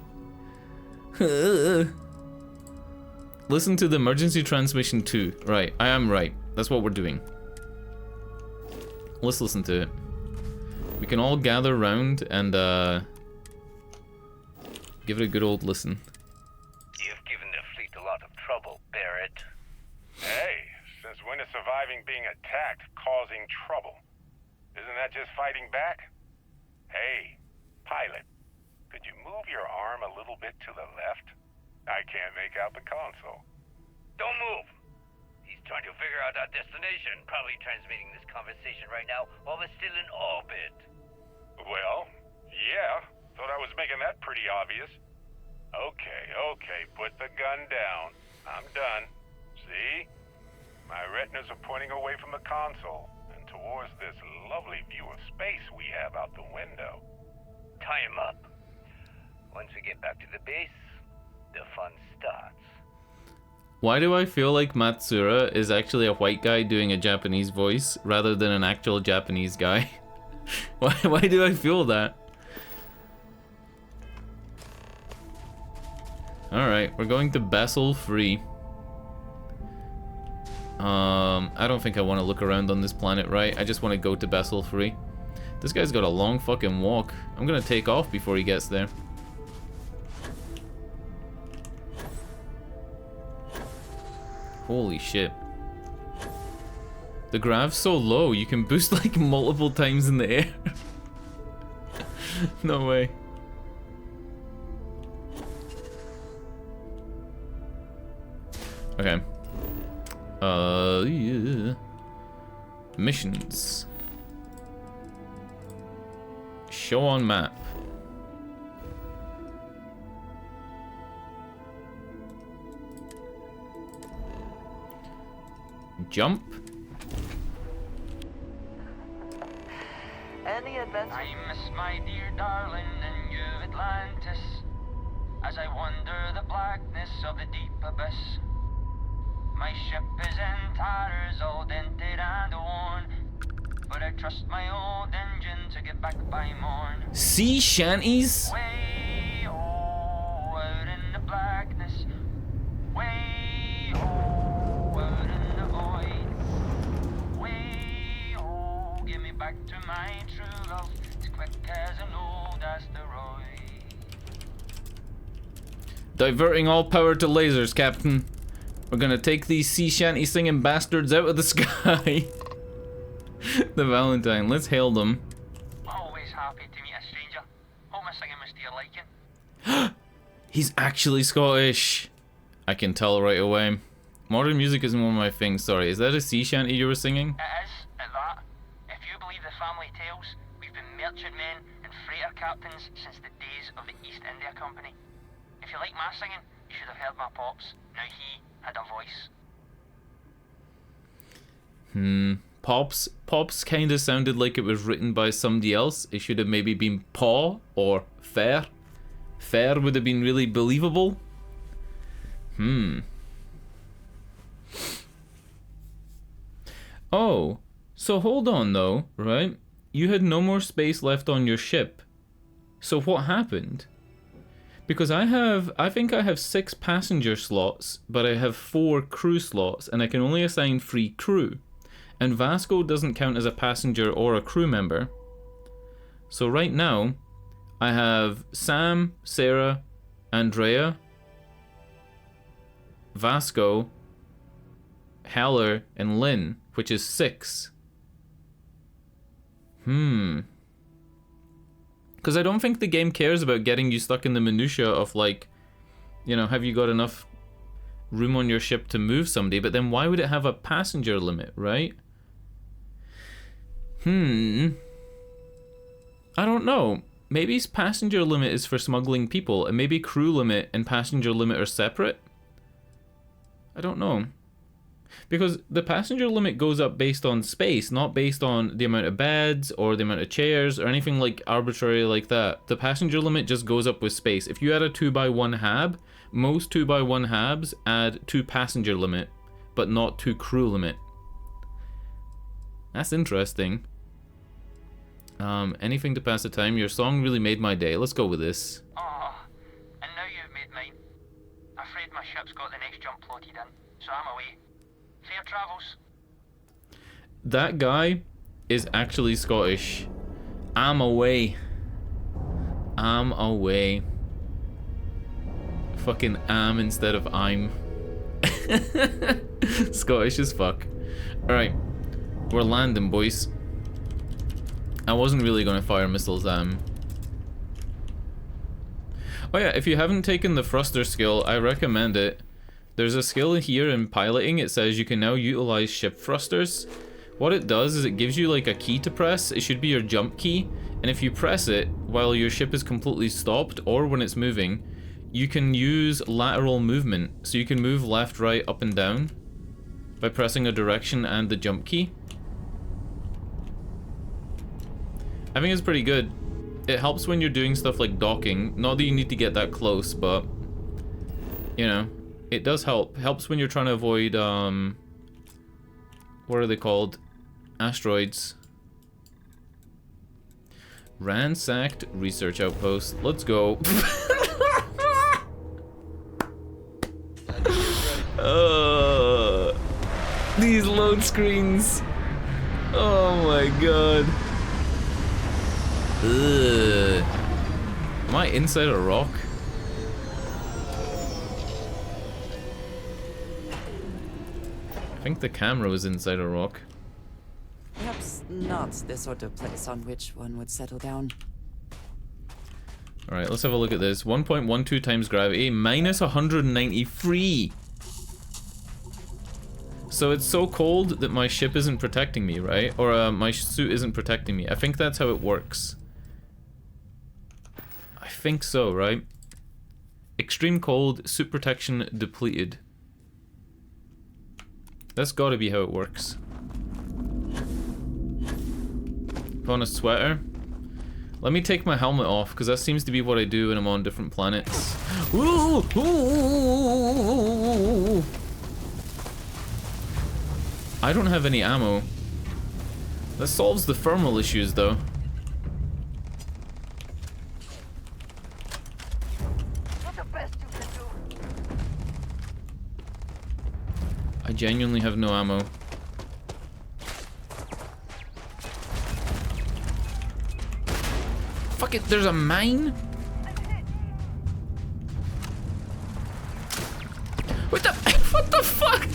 Listen to the emergency transmission 2. Right, I am right. That's what we're doing. Let's listen to it. We can all gather round and give it a good old listen. You've given the fleet a lot of trouble, Barrett. Hey, since when is surviving being attacked causing trouble? Isn't that just fighting back? Hey, pilot, could you move your arm a little bit to the left? I can't make out the console. Don't move! He's trying to figure out our destination. Probably transmitting this conversation right now while we're still in orbit. Well, yeah. Thought I was making that pretty obvious. Okay, put the gun down. I'm done. See? My retinas are pointing away from the console and towards this lovely view of space we have out the window. Tie him up. Once we get back to the base, the fun starts. Why do I feel like Matsura is actually a white guy doing a Japanese voice rather than an actual Japanese guy? Why do I feel that? Alright, we're going to Bessel Free. I don't think I want to look around on this planet, right? I just want to go to Bessel Free. This guy's got a long fucking walk. I'm gonna take off before he gets there. Holy shit. The grav's so low, you can boost like multiple times in the air. No way. Okay. Yeah. Missions. Show on map. Jump. Any adventures? I miss my dear darling and you Atlantis, as I wander the blackness of the deep abyss. My ship is in tatters, all dented and worn, but I trust my old engine to get back by morn. Sea shanties? Way out in the blackness, way out in the void, way give me back to my true love, as quick as an old asteroid. Diverting all power to lasers, Captain. We're gonna take these sea shanty singing bastards out of the sky. The Valentine, let's hail them. Always happy to meet a stranger. Hope my singing was to your liking. He's actually Scottish. I can tell right away. Modern music isn't one of my things, sorry. Is that a sea shanty you were singing? It is, at that. If you believe the family tales, we've been merchantmen and freighter captains since the days of the East India Company. If you like my singing, you should have heard my pops. Now he had a voice. Pops kind of sounded like it was written by somebody else. It should have maybe been Paw or Fair. Fair would have been really believable. Oh, so hold on though, right? You had no more space left on your ship. So what happened? Because I think I have 6 passenger slots, but I have 4 crew slots, and I can only assign 3 crew. And Vasco doesn't count as a passenger or a crew member. So right now, I have Sam, Sarah, Andrea, Vasco, Heller, and Lynn, which is 6. Because I don't think the game cares about getting you stuck in the minutia of, like, you know, have you got enough room on your ship to move somebody? But then why would it have a passenger limit, right? I don't know. Maybe passenger limit is for smuggling people, and maybe crew limit and passenger limit are separate? I don't know. Because the passenger limit goes up based on space, not based on the amount of beds or the amount of chairs or anything like arbitrary like that. The passenger limit just goes up with space. If you add a 2x1 hab, most 2x1 habs add 2 passenger limit, but not 2 crew limit. That's interesting. Anything to pass the time. Your song really made my day. Let's go with this. Oh, and now you've made mine. Afraid my ship's got the next jump plotted in, so I'm away. Fair travels. That guy is actually Scottish. I'm away. I'm away. Fucking am instead of I'm. Scottish as fuck. Alright. We're landing, boys. I wasn't really going to fire missiles at him. Oh yeah, if you haven't taken the thruster skill, I recommend it. There's a skill here in piloting. It says you can now utilize ship thrusters. What it does is it gives you like a key to press. It should be your jump key. And if you press it while your ship is completely stopped or when it's moving, you can use lateral movement. So you can move left, right, up and down by pressing a direction and the jump key. I think it's pretty good. It helps when you're doing stuff like docking. Not that you need to get that close, but you know, it does help. Helps when you're trying to avoid what are they called? Asteroids. Ransacked research outpost. Let's go. These load screens. Oh my god. Ugh. Am I inside a rock? I think the camera was inside a rock. Perhaps not the sort of place on which one would settle down. Alright, let's have a look at this. 1.12 times gravity, minus 193. So it's so cold that my ship isn't protecting me, right? Or my suit isn't protecting me. I think that's how it works. I think so, right? Extreme cold, suit protection depleted. That's gotta be how it works. Put on a sweater. Let me take my helmet off, because that seems to be what I do when I'm on different planets. Ooh, ooh, ooh. I don't have any ammo. That solves the thermal issues, though. I genuinely have no ammo. Fuck it, there's a mine? What the what the fuck?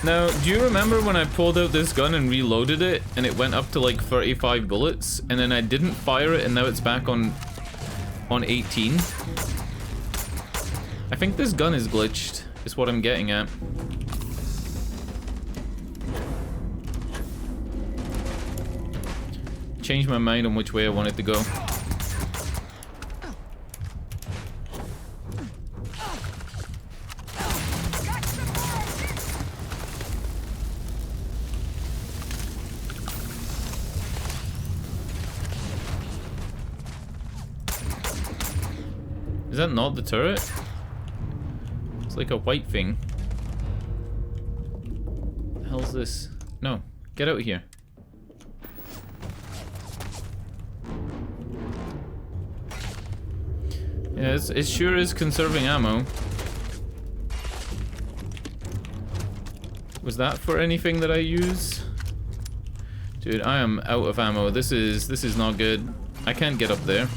Now, do you remember when I pulled out this gun and reloaded it and it went up to like 35 bullets and then I didn't fire it and now it's back on 18? I think this gun is glitched, is what I'm getting at. Changed my mind on which way I wanted to go. Is that not the turret? It's like a white thing. What the hell's this? No, get out of here. Yeah, it sure is conserving ammo. Was that for anything that I use? Dude, I am out of ammo. This is not good. I can't get up there.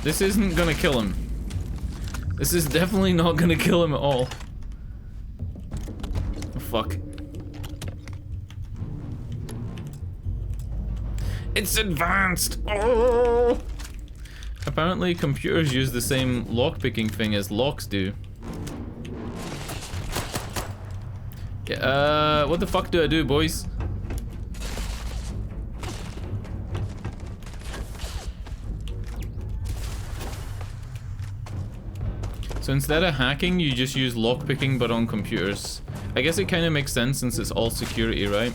This isn't gonna kill him. This is definitely not gonna kill him at all. Oh, fuck. It's advanced! Oh! Apparently computers use the same lockpicking thing as locks do. Yeah, what the fuck do I do, boys? So instead of hacking, you just use lockpicking, but on computers. I guess it kind of makes sense since it's all security, right?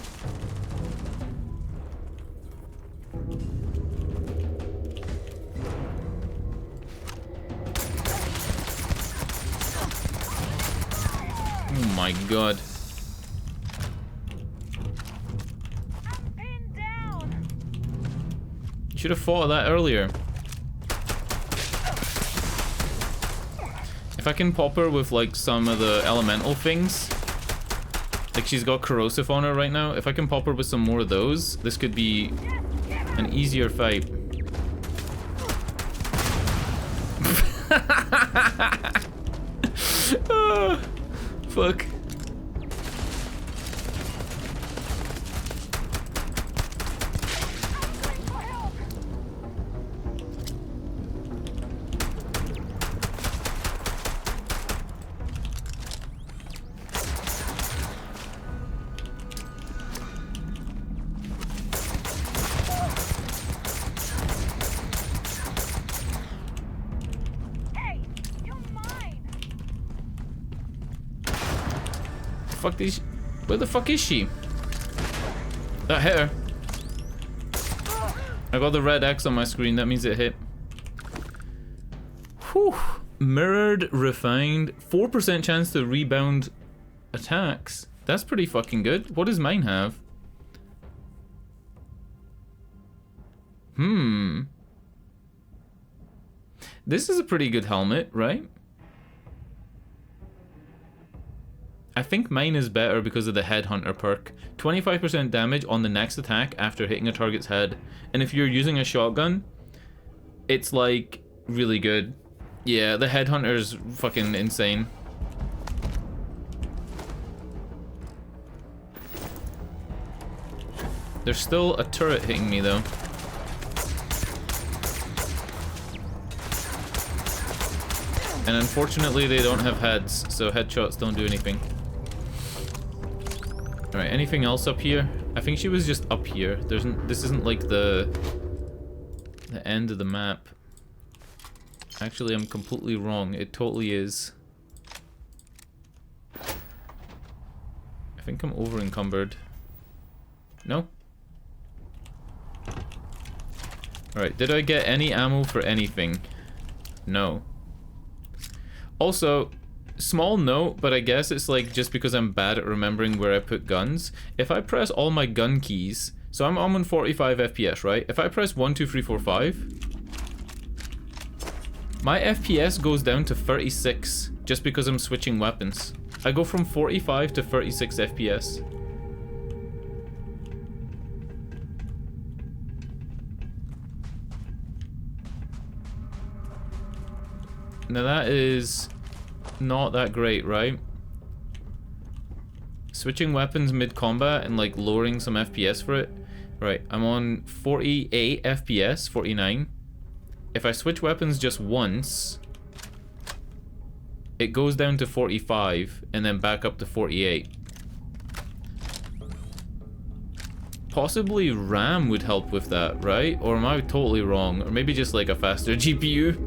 Oh my god. You should have thought of that earlier. If I can pop her with like some of the elemental things, like she's got corrosive on her right now, if I can pop her with some more of those, this could be an easier fight. Oh, fuck. Where the fuck is she? That hit her. I got the red X on my screen, that means it hit. Whew. Mirrored, refined, 4% chance to rebound attacks. That's pretty fucking good. What does mine have? This is a pretty good helmet, right? I think mine is better because of the Headhunter perk. 25% damage on the next attack after hitting a target's head. And if you're using a shotgun, it's like really good. Yeah, the Headhunter's fucking insane. There's still a turret hitting me though. And unfortunately they don't have heads, so headshots don't do anything. Alright, anything else up here? I think she was just up here. This isn't like the end of the map. Actually, I'm completely wrong. It totally is. I think I'm over encumbered. No? Alright, did I get any ammo for anything? No. Also, small note, but I guess it's like just because I'm bad at remembering where I put guns. If I press all my gun keys, so I'm on 45 FPS, right? If I press 1, 2, 3, 4, 5, my FPS goes down to 36 just because I'm switching weapons. I go from 45 to 36 FPS. Now that is not that great, right? Switching weapons mid-combat and like lowering some FPS for it. Right, I'm on 48 FPS, 49. If I switch weapons just once, it goes down to 45 and then back up to 48. possibly RAM would help with that, right? Or am I totally wrong? Or maybe just like a faster GPU?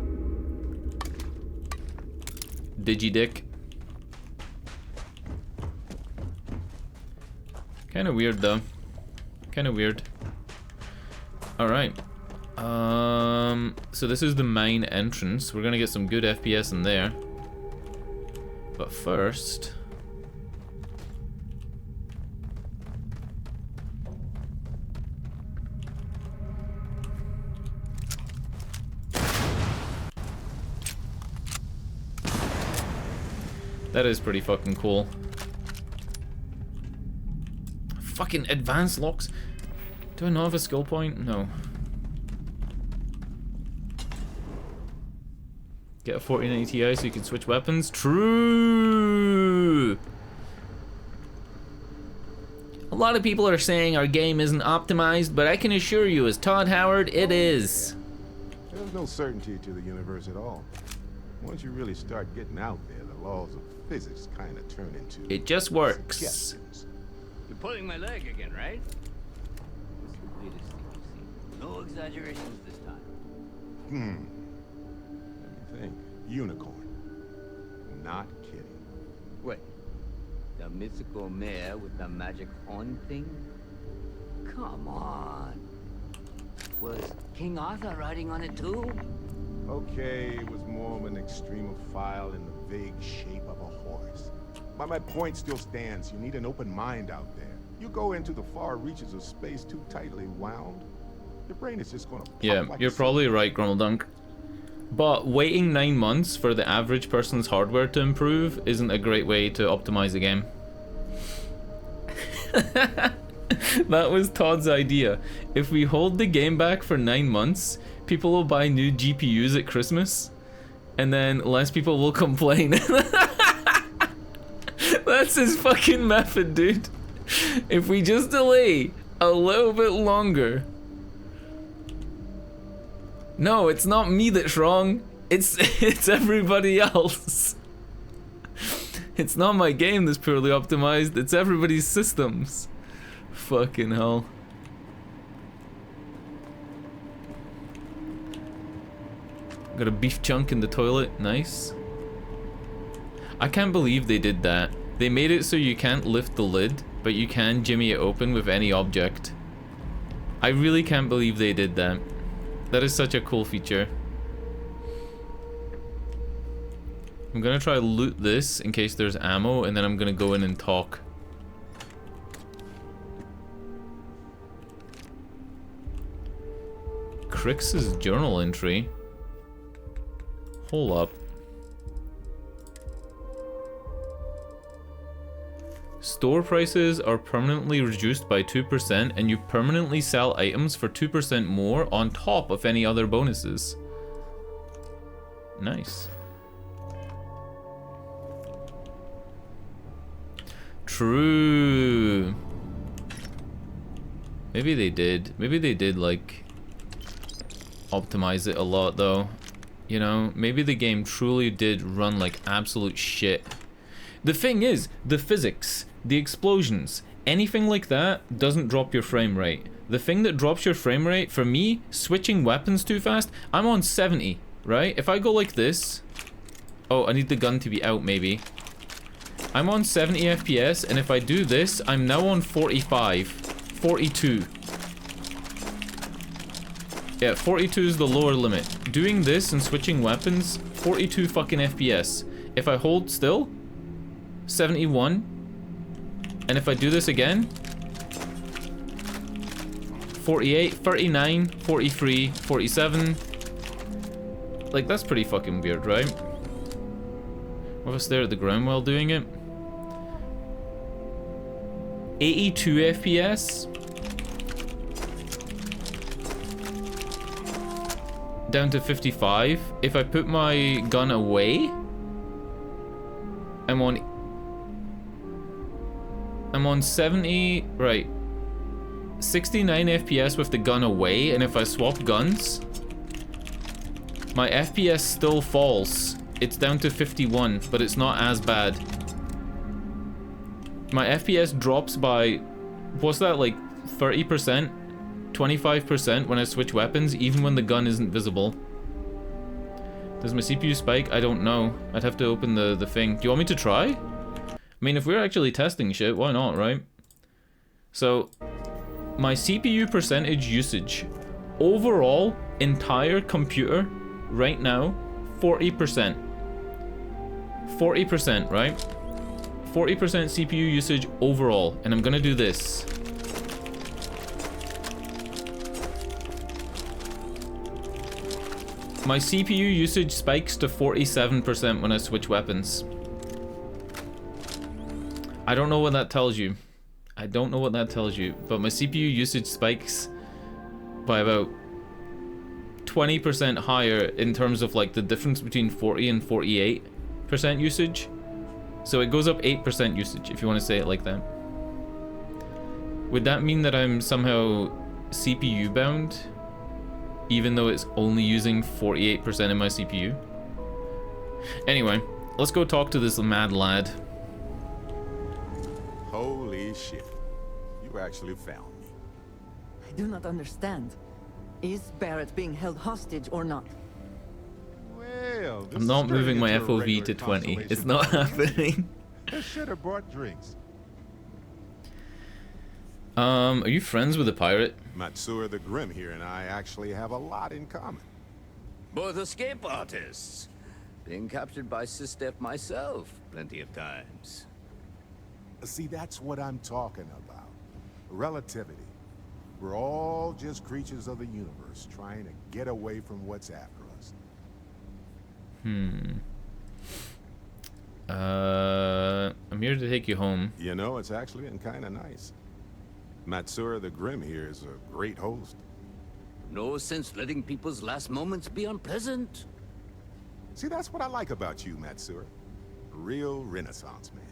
Digidick. Kinda weird though. Kinda weird. Alright. So this is the main entrance. We're gonna get some good FPS in there. But first... That is pretty fucking cool. Fucking advanced locks. Do I not have a skill point? No. Get a 4090 Ti so you can switch weapons? True! A lot of people are saying our game isn't optimized, but I can assure you, as Todd Howard, it is. There's no certainty to the universe at all. Once you really start getting out there, the laws of physics kind of turn into... It just works. suggestions. You're pulling my leg again, right? It's the weirdest thing you've seen. No exaggerations this time. Let me think. Unicorn. Not kidding. Wait, the mythical mare with the magic horn thing? Come on. Was King Arthur riding on it too? Okay, it was more of an extremophile in the vague shape of a horse. But my point still stands. You need an open mind out there. You go into the far reaches of space too tightly wound, your brain is just gonna pop. Yeah, like you're probably right, Grummeldunk. But waiting 9 months for the average person's hardware to improve isn't a great way to optimize a game. That was Todd's idea. If we hold the game back for 9 months, people will buy new GPUs at Christmas, and then less people will complain. That's his fucking method, dude. If we just delay a little bit longer. No, it's not me that's wrong. It's everybody else. It's not my game that's poorly optimized, it's everybody's systems. Fucking hell. Got a beef chunk in the toilet, nice. I can't believe they did that. They made it so you can't lift the lid, but you can jimmy it open with any object. I really can't believe they did that. That is such a cool feature. I'm gonna try to loot this in case there's ammo, and then I'm gonna go in and talk. Crix's journal entry. Hold up. Store prices are permanently reduced by 2%, and you permanently sell items for 2% more on top of any other bonuses. Nice. True. Maybe they did. Maybe they did, like, optimize it a lot, though. You know, maybe the game truly did run like absolute shit. The thing is, the physics, the explosions, anything like that doesn't drop your frame rate. The thing that drops your frame rate, for me, switching weapons too fast, I'm on 70, right? If I go like this... Oh, I need the gun to be out, maybe. I'm on 70 FPS, and if I do this, I'm now on 45. 42. Yeah, 42 is the lower limit. Doing this and switching weapons, 42 fucking FPS. If I hold still, 71. And if I do this again, 48, 39, 43, 47. Like, that's pretty fucking weird, right? What if I stare at the ground while doing it? 82 FPS. Down to 55. If I put my gun away, I'm on 70, right, 69 FPS with the gun away, and if I swap guns, my FPS still falls. It's down to 51, but it's not as bad. My FPS drops by, what's that, like 30%, 25% when I switch weapons, even when the gun isn't visible. Does my CPU spike? I don't know. I'd have to open the thing. Do you want me to try? I mean, if we're actually testing shit, why not, right? So, my CPU percentage usage. Overall, entire computer, right now, 40%. 40%, right? 40% CPU usage overall. And I'm gonna do this. My CPU usage spikes to 47% when I switch weapons. I don't know what that tells you. I don't know what that tells you, but my CPU usage spikes by about 20% higher in terms of like the difference between 40 and 48% usage. So it goes up 8% usage, if you want to say it like that. Would that mean that I'm somehow CPU bound? Even though it's only using 48% of my CPU? Anyway, let's go talk to this mad lad. Holy shit. You actually found me. I do not understand. Is Barrett being held hostage or not? Well, this I'm not is moving my turning into a FOV regular to 20. It's consolation not prize. happening. I should have brought drinks. Are you friends with a pirate? Matsura the Grim here and I actually have a lot in common. Both escape artists. Being captured by Sistef myself plenty of times. See, that's what I'm talking about. Relativity. We're all just creatures of the universe trying to get away from what's after us. I'm here to take you home. You know, it's actually been kind of nice. Matsura the Grim here is a great host. No sense letting people's last moments be unpleasant. See, that's what I like about you, Matsura. A real Renaissance man.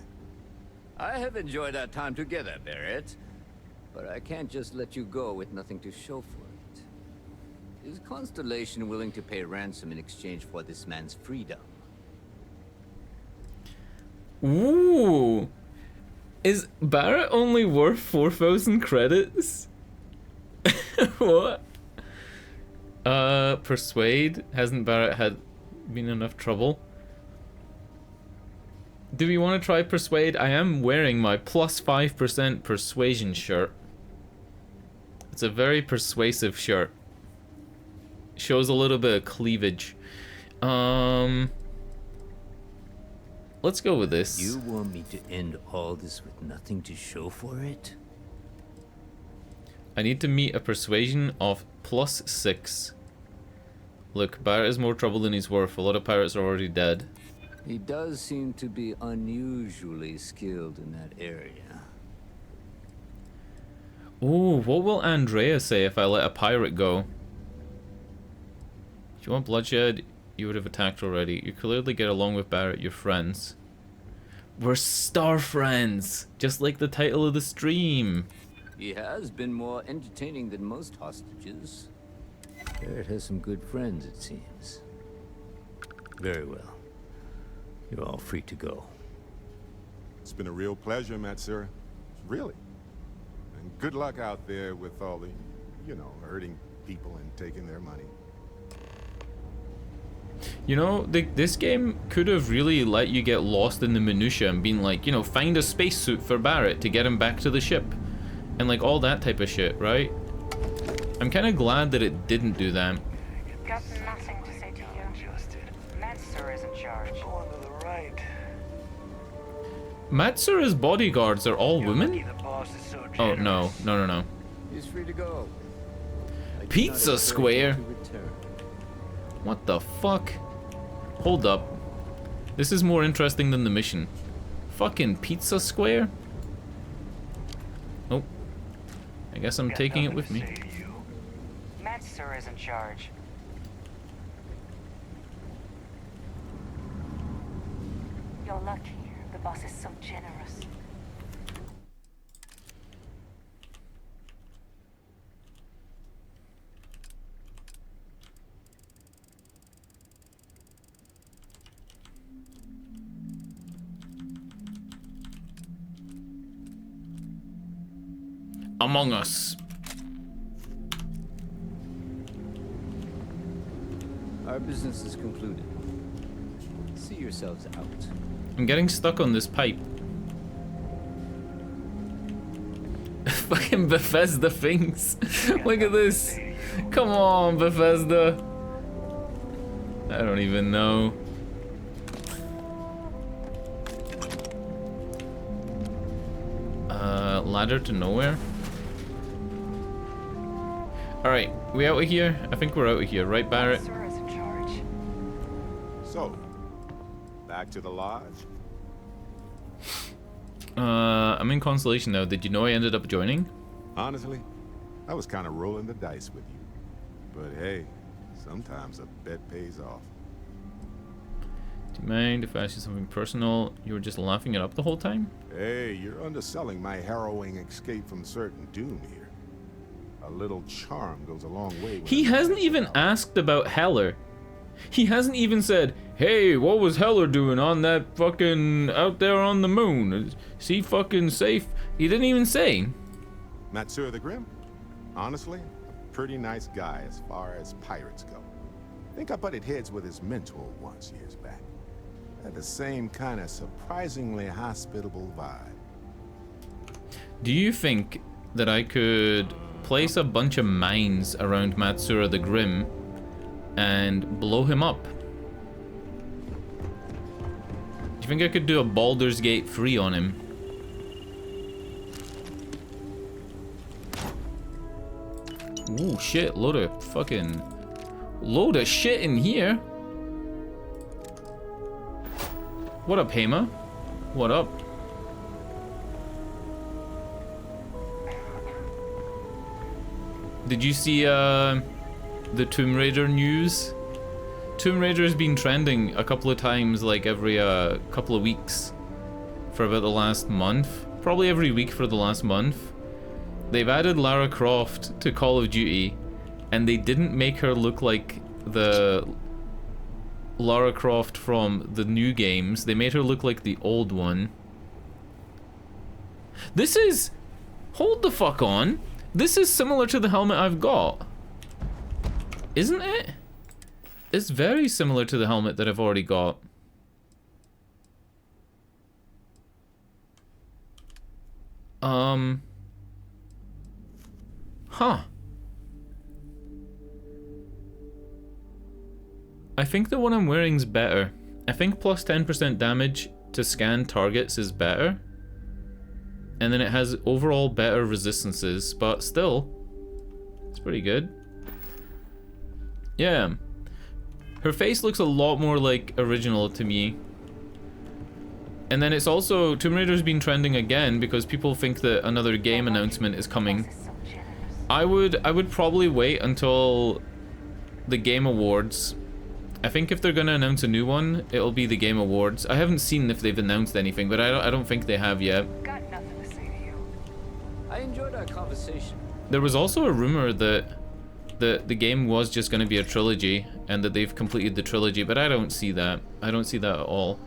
I have enjoyed our time together, Barrett. But I can't just let you go with nothing to show for it. Is Constellation willing to pay ransom in exchange for this man's freedom? Ooh! Is Barrett only worth 4,000 credits? What? Persuade? Hasn't Barrett had been enough trouble? Do we want to try Persuade? I am wearing my plus 5% Persuasion shirt. It's a very persuasive shirt. Shows a little bit of cleavage. Let's go with this. You want me to end all this with nothing to show for it? I need to meet a persuasion of plus 6. Look, Barrett is more trouble than he's worth. A lot of pirates are already dead. He does seem to be unusually skilled in that area. Ooh, what will Andrea say if I let a pirate go? If you want bloodshed, you would have attacked already. You clearly get along with Barrett, you're friends. We're star friends, just like the title of the stream. He has been more entertaining than most hostages. Barrett has some good friends, it seems. Very well. You're all free to go. It's been a real pleasure, Matsura. Really. And good luck out there with all the, you know, hurting people and taking their money. You know, this game could have really let you get lost in the minutia and been like, you know, find a spacesuit for Barrett to get him back to the ship. And like all that type of shit, right? I'm kind of glad that it didn't do that. Got nothing to say to you. Matsura is in charge. Go on to the right. Matsura's bodyguards are all You're women? lucky the boss is so Oh, generous. no. He's free to go. I do Pizza not encourage Square? him to return. What the fuck? Hold up. This is more interesting than the mission. Fucking Pizza Square? Oh. I guess I'm Got taking it nothing with to me. say to you. Matsura is in charge. You're lucky. The boss is so generous. Among Us. Our business is concluded. See yourselves out. I'm getting stuck on this pipe. Fucking Bethesda things. Look at this. Come on, Bethesda. I don't even know. Ladder to nowhere. Alright, we out of here? I think we're out of here, right, Barrett? So, back to the lodge? I'm in Constellation now. Did you know I ended up joining? Honestly, I was kind of rolling the dice with you. But hey, sometimes a bet pays off. Do you mind if I ask you something personal? You were just laughing it up the whole time? Hey, you're underselling my harrowing escape from certain doom here. A little charm goes a long way. He hasn't even asked about Heller. He hasn't even said, hey, what was Heller doing on that fucking out there on the moon? Is he fucking safe? He didn't even say. Matsura the Grim? Honestly, a pretty nice guy as far as pirates go. Think I butted heads with his mentor once years back. Had the same kind of surprisingly hospitable vibe. Do you think that I could place a bunch of mines around Matsura the Grim and blow him up? Do you think I could do a Baldur's Gate 3 on him? Ooh, shit, load of shit in here. What up, Hema? What up? Did you see the Tomb Raider news? Tomb Raider has been trending a couple of times, like every couple of weeks for about the last month. Probably every week for the last month. They've added Lara Croft to Call of Duty, and they didn't make her look like the Lara Croft from the new games. They made her look like the old one. This is... Hold the fuck on. This is similar to the helmet I've got. Isn't it? It's very similar to the helmet that I've already got. Huh. I think the one I'm wearing's better. I think plus 10% damage to scan targets is better. And then it has overall better resistances, but still, it's pretty good. Yeah. Her face looks a lot more like original to me. And then it's also, Tomb Raider's been trending again because people think that another game announcement is coming. I would probably wait until the Game Awards. I think if they're gonna announce a new one, it'll be the Game Awards. I haven't seen if they've announced anything, but I don't think they have yet. Got nothing to say to you. I enjoyed our conversation. There was also a rumor that the game was just gonna be a trilogy and that they've completed the trilogy, but I don't see that. I don't see that at all.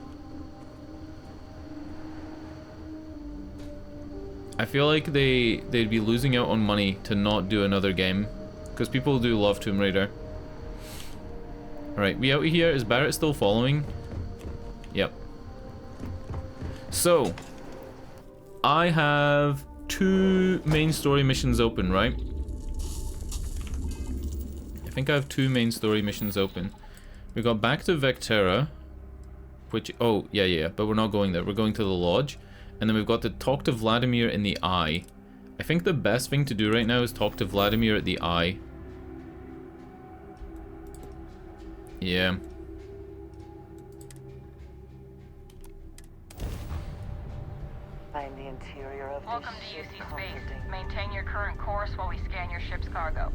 I feel like they'd be losing out on money to not do another game, because people do love Tomb Raider. Alright, we out of here. Is Barrett still following? Yep. So, I have 2 main story missions open, right? I think I have 2 main story missions open. We got back to Vectera, which, oh, yeah, but we're not going there. We're going to the lodge. And then we've got to talk to Vladimir in the Eye. I think the best thing to do right now is talk to Vladimir at the Eye. Yeah. I'm the interior of Welcome this to ship UC Space. comforting. Maintain your current course while we scan your ship's cargo.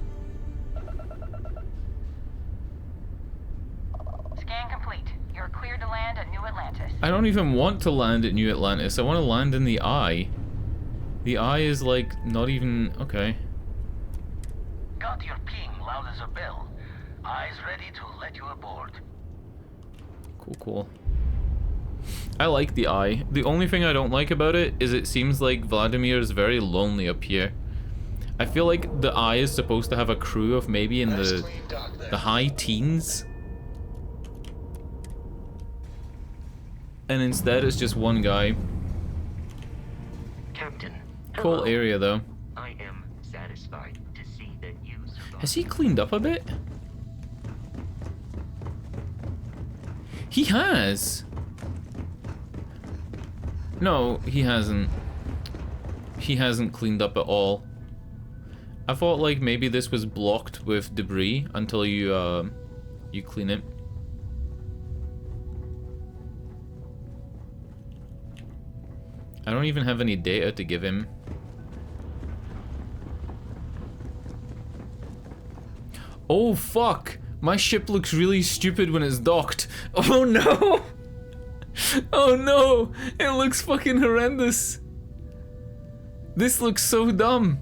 Scan complete. You're cleared to land at New Atlantis. I don't even want to land at New Atlantis. I want to land in the Eye. The Eye is like not even... okay. Got your ping loud as a bell. Eyes ready to let you aboard. Cool. I like the Eye. The only thing I don't like about it is it seems like Vladimir is very lonely up here. I feel like the Eye is supposed to have a crew of maybe in the high teens. And instead it's just one guy. Captain. Cool Hello. area though. I am satisfied to see that you survived. Has he cleaned up a bit? He has. No, he hasn't. He hasn't cleaned up at all. I thought like maybe this was blocked with debris until you you clean it. I don't even have any data to give him. Oh fuck! My ship looks really stupid when it's docked. Oh no! Oh no! It looks fucking horrendous. This looks so dumb.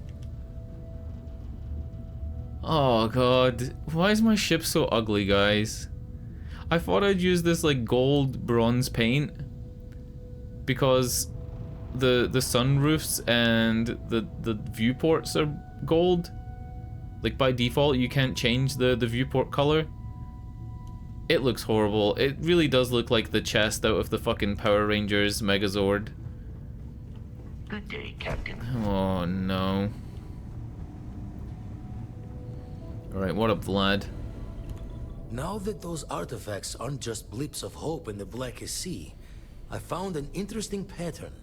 Oh god. Why is my ship so ugly, guys? I thought I'd use this like gold bronze paint because the sunroofs and the viewports are gold. Like by default you can't change the viewport color. It looks horrible. It really does look like the chest out of the fucking Power Rangers Megazord. Good day, Captain. Oh no. Alright, what up, Vlad? Now that those artifacts aren't just blips of hope in the blackest sea, I found an interesting pattern.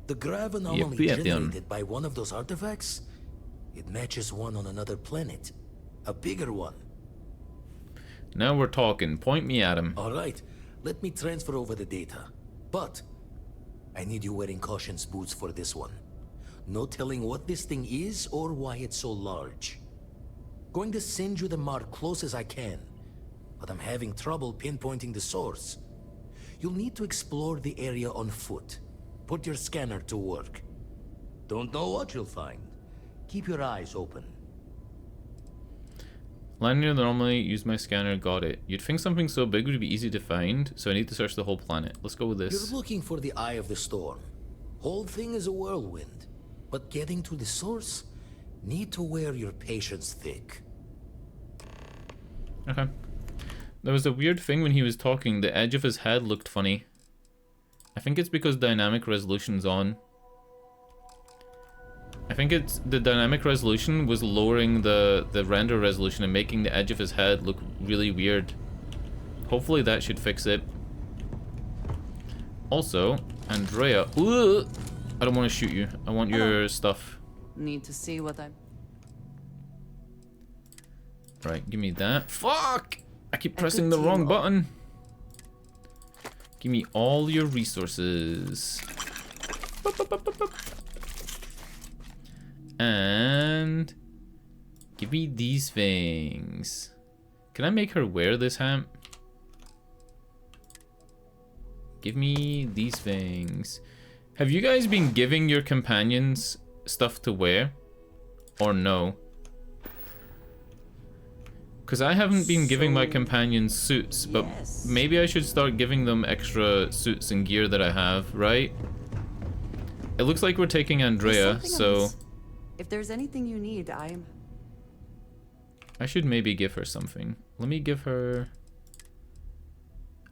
The grav anomaly generated by one of those artifacts, it matches one on another planet. A bigger one. Now we're talking. Point me at him. Alright, let me transfer over the data. But I need you wearing caution's boots for this one. No telling what this thing is or why it's so large. Going to send you the mark close as I can, but I'm having trouble pinpointing the source. You'll need to explore the area on foot. Put your scanner to work. Don't know what you'll find. Keep your eyes open. Land near the anomaly, use my scanner, got it. You'd think something so big would be easy to find, so I need to search the whole planet. Let's go with this. You're looking for the eye of the storm. Whole thing is a whirlwind. But getting to the source, need to wear your patience thick. Okay. There was a weird thing when he was talking, the edge of his head looked funny. I think it's because dynamic resolution's on. I think it's the dynamic resolution was lowering the render resolution and making the edge of his head look really weird. Hopefully that should fix it. Also, Andrea, I don't want to shoot you. I want your stuff. Need to see what I'm... Right, give me that. Fuck! I keep pressing the wrong button. Give me all your resources. And give me these things. Can I make her wear this hat? Give me these things. Have you guys been giving your companions stuff to wear? Or no? Because I haven't been giving my companions suits, but maybe I should start giving them extra suits and gear that I have, right? It looks like we're taking Andrea, so... If there's anything you need, I should maybe give her something. Let me give her...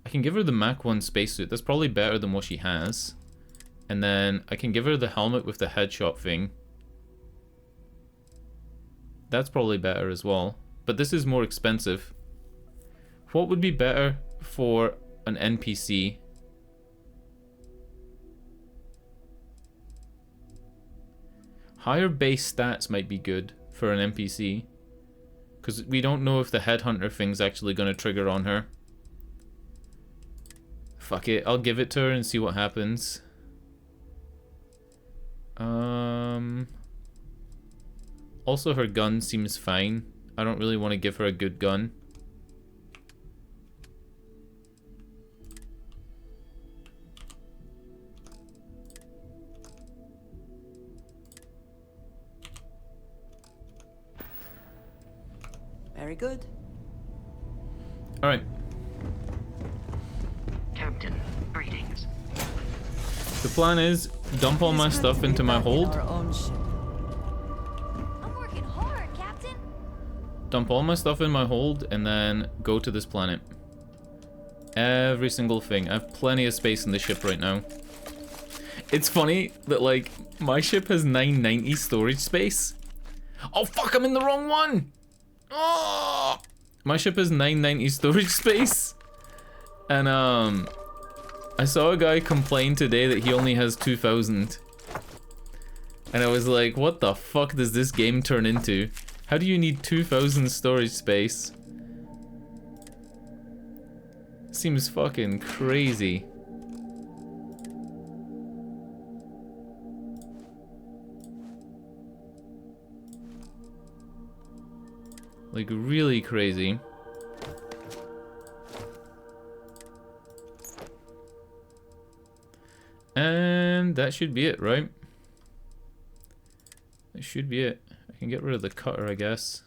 I can give her the Mach 1 spacesuit. That's probably better than what she has. And then I can give her the helmet with the headshot thing. That's probably better as well. But this is more expensive. What would be better for an NPC? Higher base stats might be good for an NPC. Because we don't know if the headhunter thing's actually going to trigger on her. Fuck it, I'll give it to her and see what happens. Also, her gun seems fine. I don't really want to give her a good gun. Very good. All right. Captain, greetings. The plan is dump all my stuff into my hold. dump all my stuff in my hold, and then go to this planet. Every single thing. I have plenty of space in the ship right now. It's funny that, like, my ship has 990 storage space. Oh, fuck, I'm in the wrong one! Oh! My ship has 990 storage space. And, I saw a guy complain today that he only has 2,000. And I was like, what the fuck does this game turn into? How do you need 2,000 storage space? Seems fucking crazy. Like, really crazy. And that should be it, right? That should be it. I can get rid of the cutter, I guess.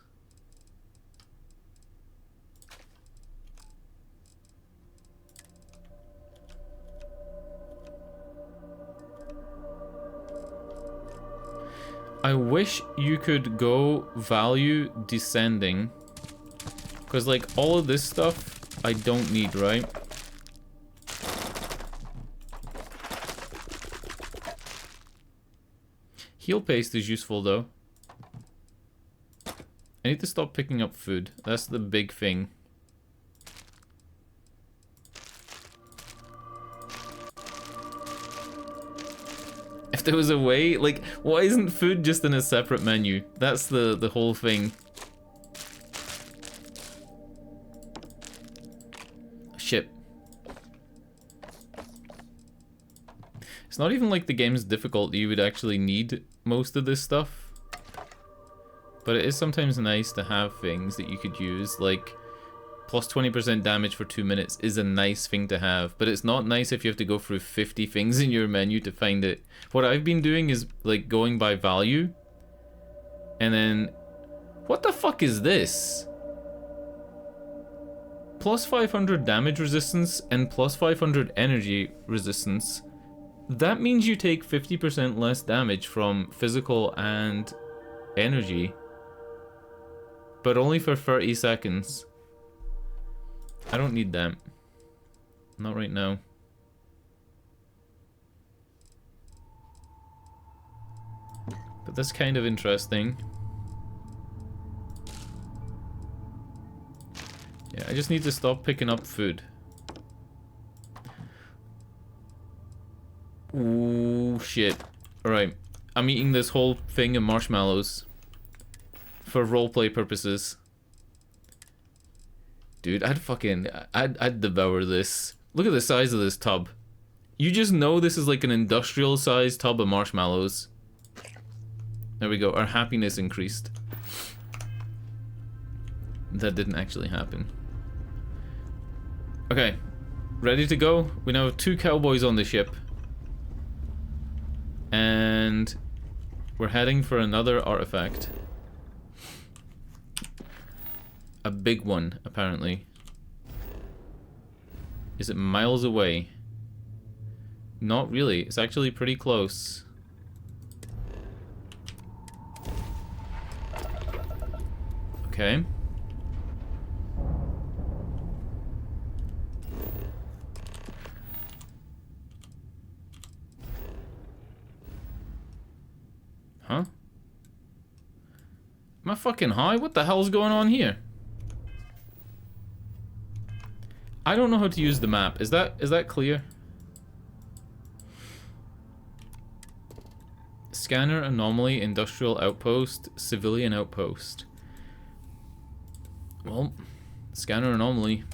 I wish you could go value descending. Because, like, all of this stuff I don't need, right? Heal paste is useful, though. I need to stop picking up food. That's the big thing. If there was a way, like, why isn't food just in a separate menu? That's the whole thing. Shit. It's not even like the game's difficult. You would actually need most of this stuff. But it is sometimes nice to have things that you could use, like plus 20% damage for 2 minutes is a nice thing to have, but it's not nice if you have to go through 50 things in your menu to find it. What I've been doing is like going by value, and then what the fuck is this? Plus 500 damage resistance and plus 500 energy resistance. That means you take 50% less damage from physical and energy, but only for 30 seconds. I don't need that. Not right now. But that's kind of interesting. Yeah, I just need to stop picking up food. Ooh, shit. Alright. I'm eating this whole thing of marshmallows. For roleplay purposes. Dude, I'd devour this. Look at the size of this tub. You just know this is like an industrial sized tub of marshmallows. There we go, our happiness increased. That didn't actually happen. Okay, ready to go? We now have 2 cowboys on the ship. And we're heading for another artifact. A big one, apparently. Is it miles away? Not really. It's actually pretty close. Okay. Huh? Am I fucking high? What the hell's going on here? I don't know how to use the map. Is that clear? Scanner anomaly, industrial outpost, civilian outpost. Well, scanner anomaly.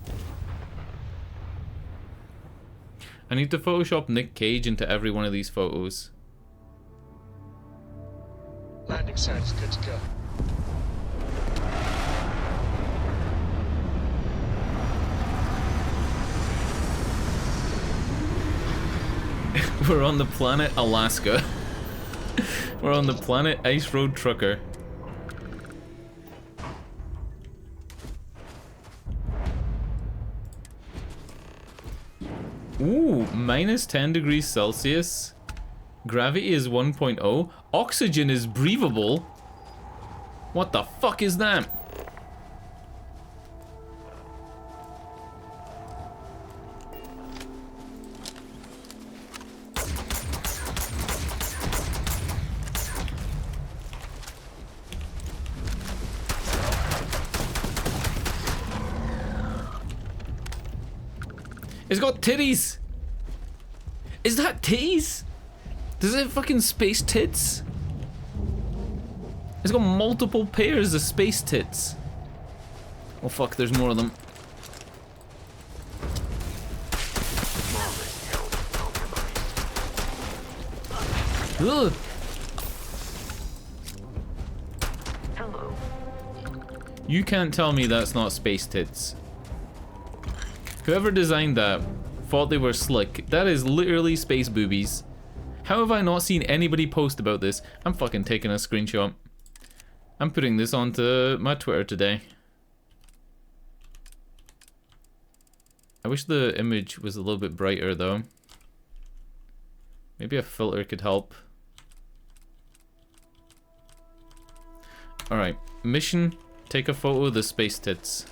I need to Photoshop Nick Cage into every one of these photos. Landing sounds good to go. We're on the planet Alaska. We're on the planet Ice Road Trucker. Ooh, minus 10 degrees Celsius. Gravity is 1.0. Oxygen is breathable. What the fuck is that? It's got titties! Is that titties? Does it have fucking space tits? It's got multiple pairs of space tits. Oh fuck, there's more of them. Ugh. Hello. You can't tell me that's not space tits. Whoever designed that thought they were slick. That is literally space boobies. How have I not seen anybody post about this? I'm fucking taking a screenshot. I'm putting this onto my Twitter today. I wish the image was a little bit brighter though. Maybe a filter could help. Alright, mission, take a photo of the space tits.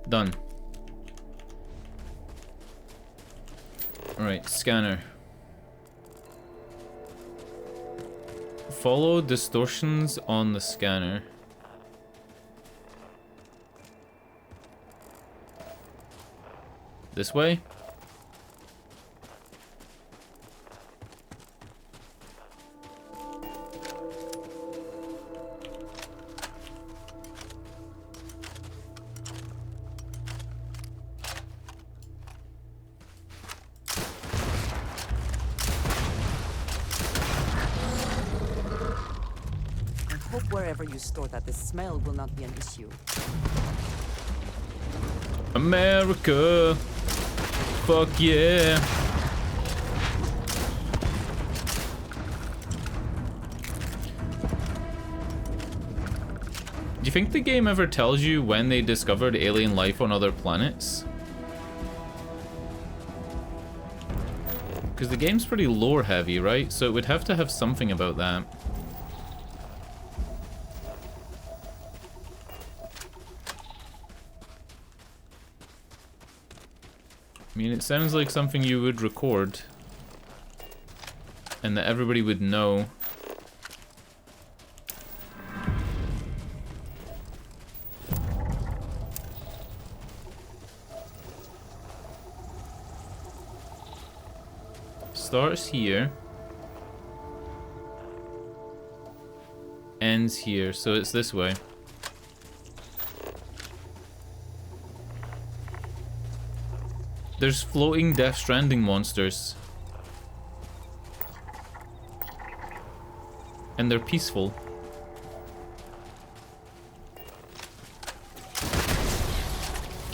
Done. Alright, scanner. Follow distortions on the scanner. This way? Wherever you store that, the smell will not be an issue. America! Fuck yeah! Do you think the game ever tells you when they discovered alien life on other planets? Because the game's pretty lore heavy, right? So it would have to have something about that. I mean, it sounds like something you would record and that everybody would know. Starts here, ends here, so it's this way. There's floating Death Stranding monsters. And they're peaceful.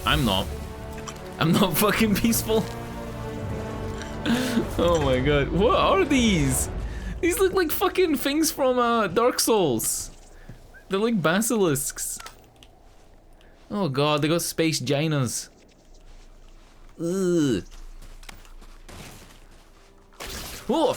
I'm not. I'm not fucking peaceful. Oh my god. What are these? These look like fucking things from Dark Souls. They're like basilisks. Oh god, they got space ginas. Ugh. Whoa.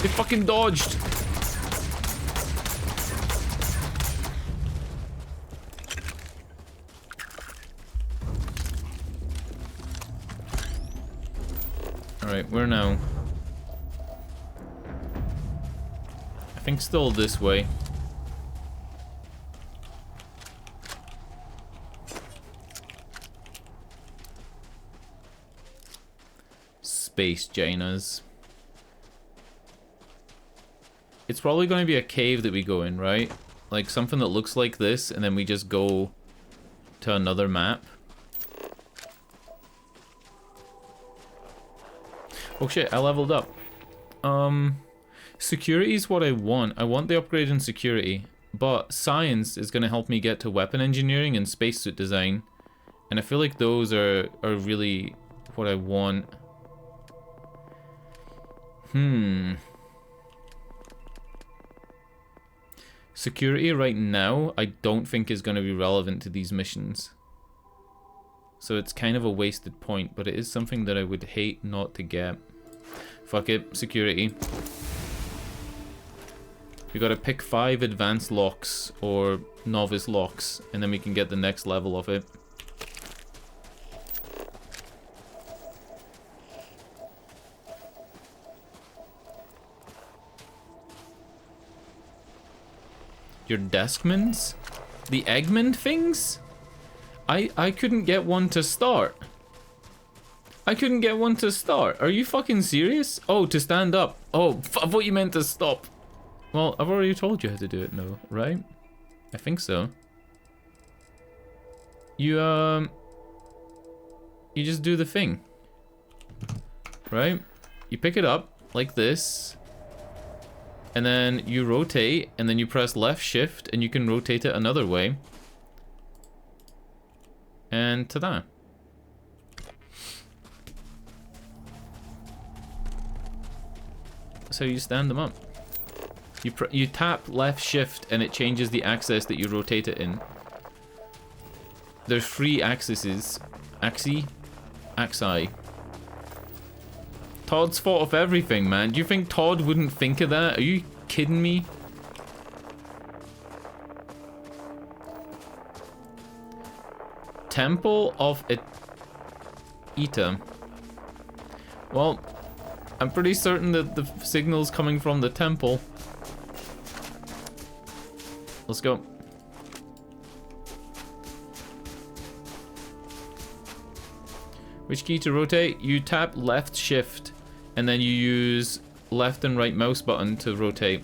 They fucking dodged. Alright, where now? I think still this way. Space Ginas. It's probably going to be a cave that we go in, right? Like something that looks like this, and then we just go to another map. Oh shit, I leveled up. Security is what I want. I want the upgrade in security. But science is going to help me get to weapon engineering and spacesuit design. And I feel like those are really what I want. Security right now, I don't think is going to be relevant to these missions. So it's kind of a wasted point, but it is something that I would hate not to get. Fuck it, security. We gotta pick 5 advanced locks or novice locks, and then we can get the next level of it. Your Deskmans? The Eggman things? I couldn't get one to start. I couldn't get one to start. Are you fucking serious? Oh, to stand up. Oh, I thought you meant to stop. Well, I've already told you how to do it, no, right? I think so. You just do the thing. Right? You pick it up like this. And then you rotate, and then you press left shift, and you can rotate it another way. And ta-da. So you stand them up. You tap left shift and it changes the axis that you rotate it in. There's 3 axes. Axi. Todd's thought of everything, man. Do you think Todd wouldn't think of that? Are you kidding me? Temple of Ita. Well, I'm pretty certain that the signal's coming from the temple. Let's go. Which key to rotate? You tap left shift and then you use left and right mouse button to rotate.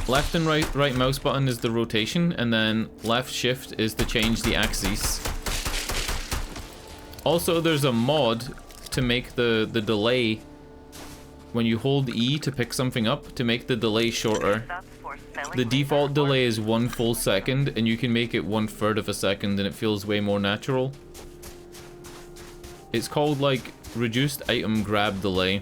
Left and right mouse button is the rotation, and then left shift is to change the axes. Also, there's a mod to make the delay when you hold E to pick something up, to make the delay shorter. The default delay is 1 full second, and you can make it 1/3 of a second, and it feels way more natural. It's called, like, reduced item grab delay.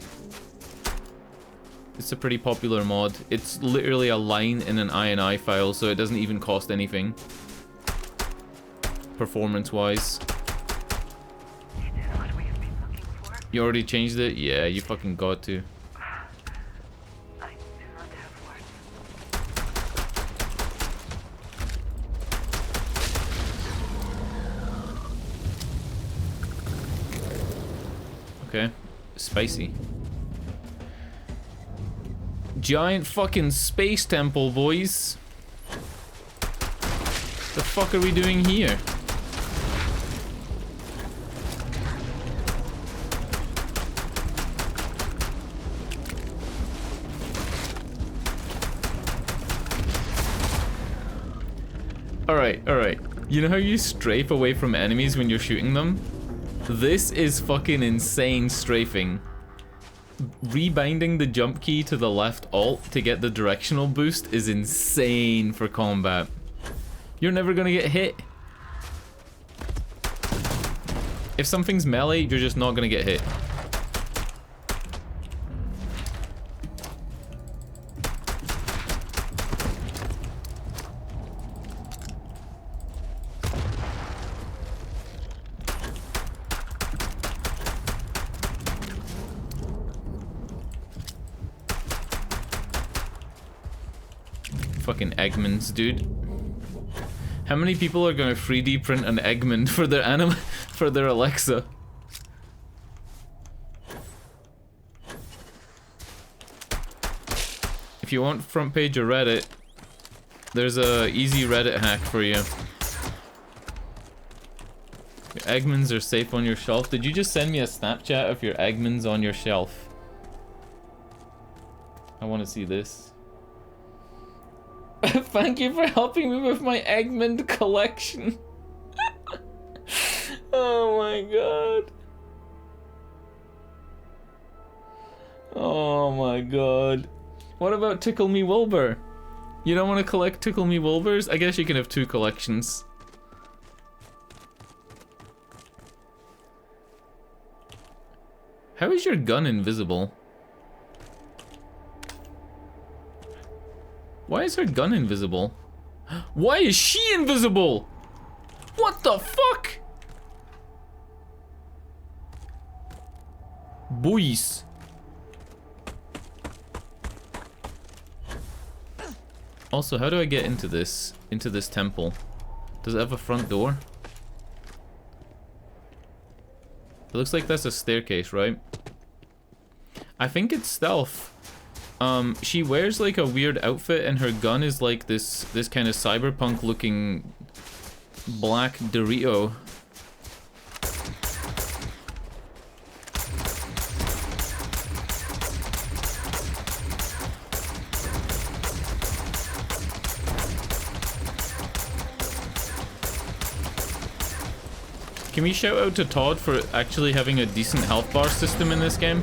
It's a pretty popular mod. It's literally a line in an INI file, so it doesn't even cost anything. Performance-wise. You already changed it? Yeah, you fucking got to. Okay. Spicy. Giant fucking space temple, boys. The fuck are we doing here? Alright. You know how you strafe away from enemies when you're shooting them? This is fucking insane strafing. Rebinding the jump key to the left alt to get the directional boost is insane for combat. You're never gonna get hit. If something's melee, you're just not gonna get hit. Fucking Eggmans, dude. How many people are gonna 3D print an Eggman for their for their Alexa? If you want front page of Reddit, there's a easy Reddit hack for you. Your Eggmans are safe on your shelf. Did you just send me a Snapchat of your Eggmans on your shelf? I want to see this. Thank you for helping me with my Eggman collection. Oh my god. Oh my god. What about Tickle Me Wilbur? You don't want to collect Tickle Me Wilburs? I guess you can have 2 collections. How is your gun invisible? Why is her gun invisible? Why is she invisible? What the fuck? Boys. Also, how do I get into this temple? Does it have a front door? It looks like that's a staircase, right? I think it's stealth. She wears like a weird outfit and her gun is like this kind of cyberpunk looking black Dorito. Can we shout out to Todd for actually having a decent health bar system in this game?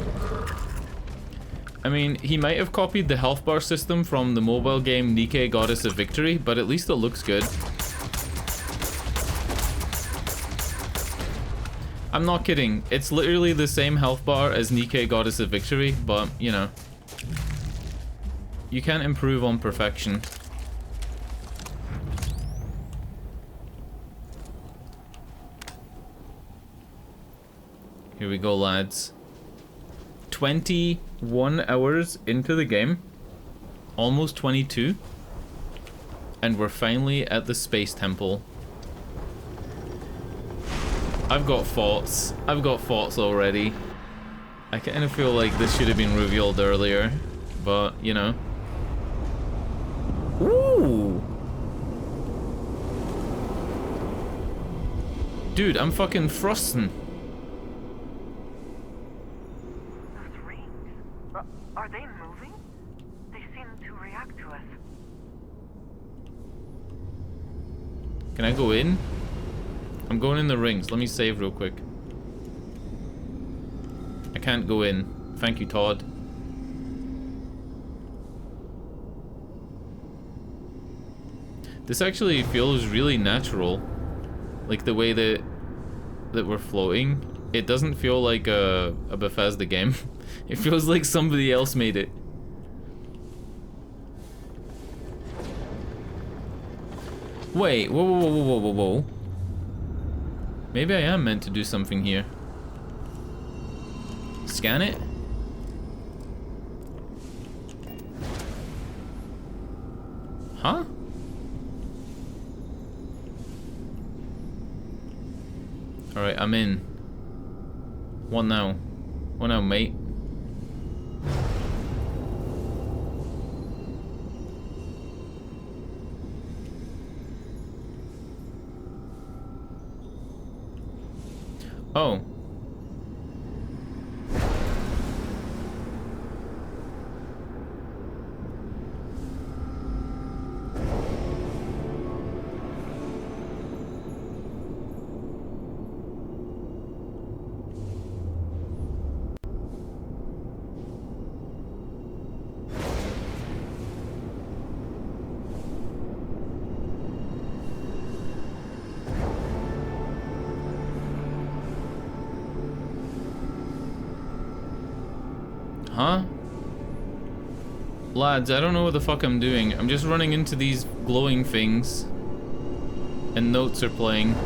I mean, he might have copied the health bar system from the mobile game Nike Goddess of Victory, but at least it looks good. I'm not kidding. It's literally the same health bar as Nike Goddess of Victory, but, you know. You can't improve on perfection. Here we go, lads. 21 hours into the game. Almost 22. And we're finally at the Space Temple. I've got thoughts. I've got thoughts already. I kind of feel like this should have been revealed earlier. But, you know. Ooh! Dude, I'm fucking frosting. Are they moving? They seem to react to us. Can I go in? I'm going in the rings. Let me save real quick. I can't go in. Thank you, Todd. This actually feels really natural. Like the way that we're floating. It doesn't feel like a Bethesda game. It feels like somebody else made it. Wait, whoa, whoa, whoa, whoa, whoa, whoa. Maybe I am meant to do something here. Scan it? Huh? Alright, I'm in. What now? What now, mate? Oh. Huh? Lads, I don't know what the fuck I'm doing. I'm just running into these glowing things. And notes are playing.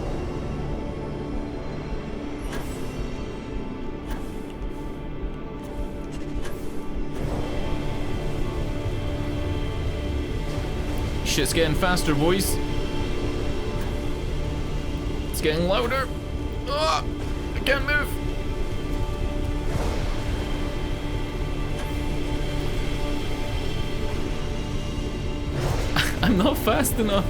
Shit's getting faster, boys. It's getting louder. Ah, I can't move. I'm not fast enough.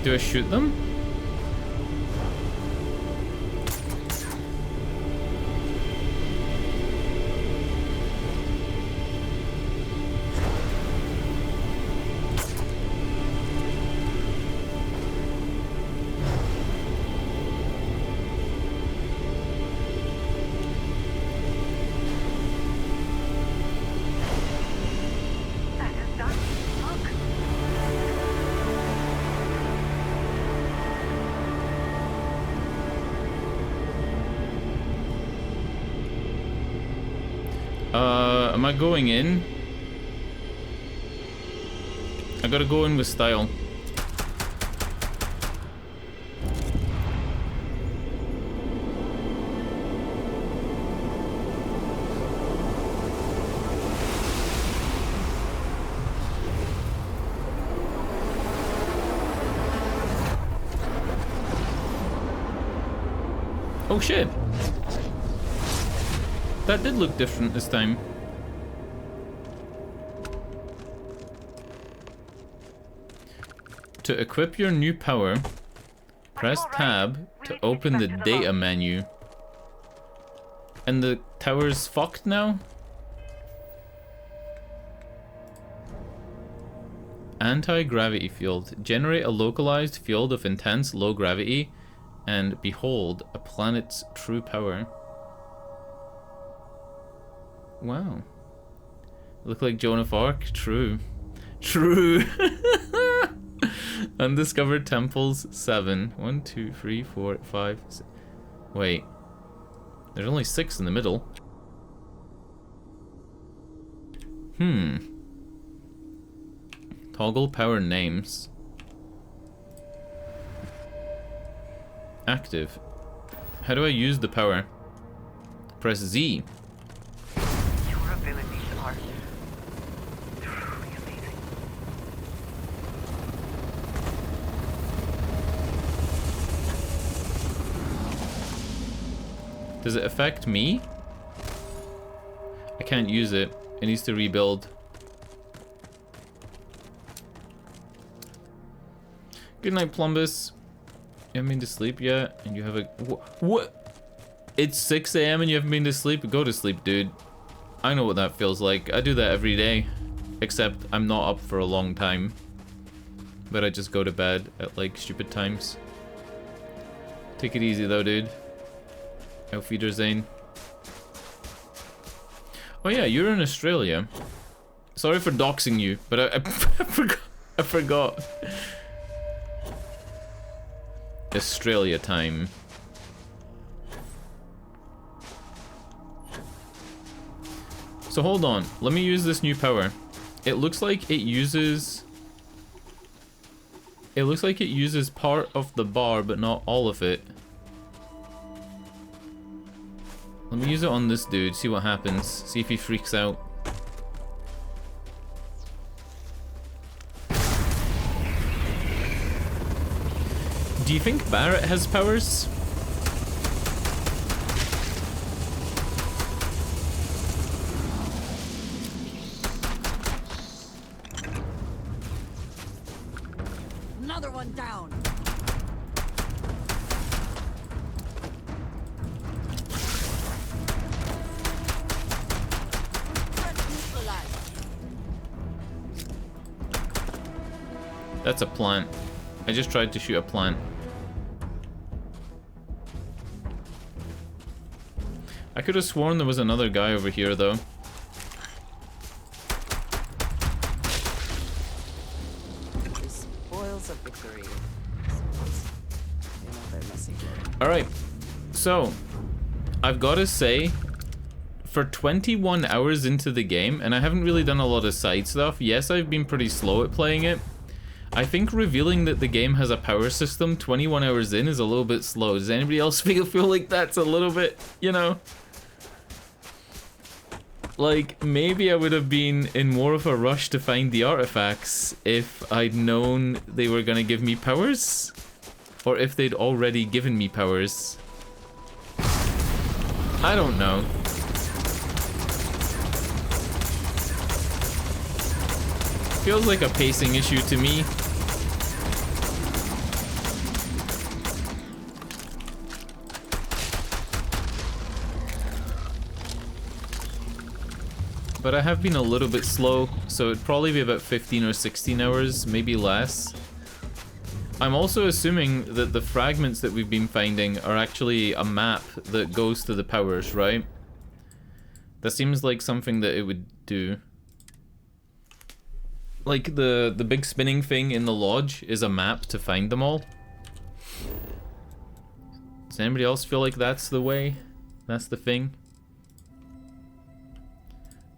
Do I shoot them? Am I going in? I gotta go in with style. Oh shit! That did look different this time. To equip your new power, press tab to open the data menu. And the tower's fucked now? Anti-gravity field. Generate a localized field of intense low gravity and behold a planet's true power. Wow. Look like Joan of Arc? True. True. Undiscovered temples 7. 1, 2, 3, 4, 5, 6. Wait. There's only 6 in the middle. Toggle power names. Active. How do I use the power? Press Z. Your abilities are truly amazing. Does it affect me? I can't use it. It needs to rebuild. Good night, Plumbus. You haven't been to sleep yet, and you have a... What? It's 6 AM and you haven't been to sleep? Go to sleep, dude. I know what that feels like. I do that every day. Except I'm not up for a long time. But I just go to bed at, like, stupid times. Take it easy, though, dude. Auf Wiedersehen. Oh yeah, you're in Australia. Sorry for doxing you, but I forgot. Australia time. So hold on, let me use this new power. It looks like it uses... It looks like it uses part of the bar, but not all of it. Let me use it on this dude, see what happens. See if he freaks out. Do you think Barrett has powers? Another one down. That's a plant. I just tried to shoot a plant. I could have sworn there was another guy over here, though. The spoils of victory. You know they're messy. Alright, so I've got to say, for 21 hours into the game, and I haven't really done a lot of side stuff. Yes, I've been pretty slow at playing it. I think revealing that the game has a power system 21 hours in is a little bit slow. Does anybody else feel like that's a little bit, you know? Like, maybe I would have been in more of a rush to find the artifacts if I'd known they were gonna give me powers? Or if they'd already given me powers. I don't know. Feels like a pacing issue to me. But I have been a little bit slow, so it'd probably be about 15 or 16 hours, maybe less. I'm also assuming that the fragments that we've been finding are actually a map that goes to the powers, right? That seems like something that it would do. Like the big spinning thing in the lodge is a map to find them all. Does anybody else feel like that's the way? That's the thing?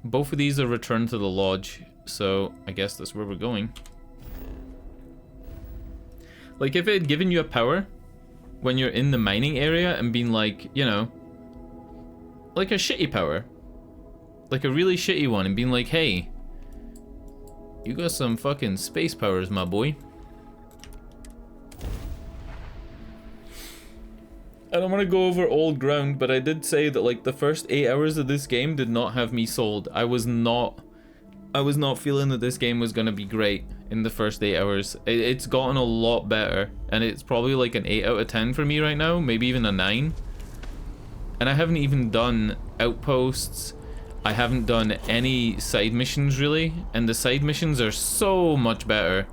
Both of these are return to the lodge, so I guess that's where we're going. Like, if it had given you a power when you're in the mining area and been like, you know, like a shitty power, like a really shitty one, and being like, hey, you got some fucking space powers, my boy. I don't want to go over old ground, but I did say that like the first 8 hours of this game did not have me sold. I was not feeling that this game was gonna be great in the first 8 hours. It's gotten a lot better, and it's probably like an 8 out of 10 for me right now, maybe even a 9. And I haven't even done outposts. I haven't done any side missions really, and the side missions are so much better.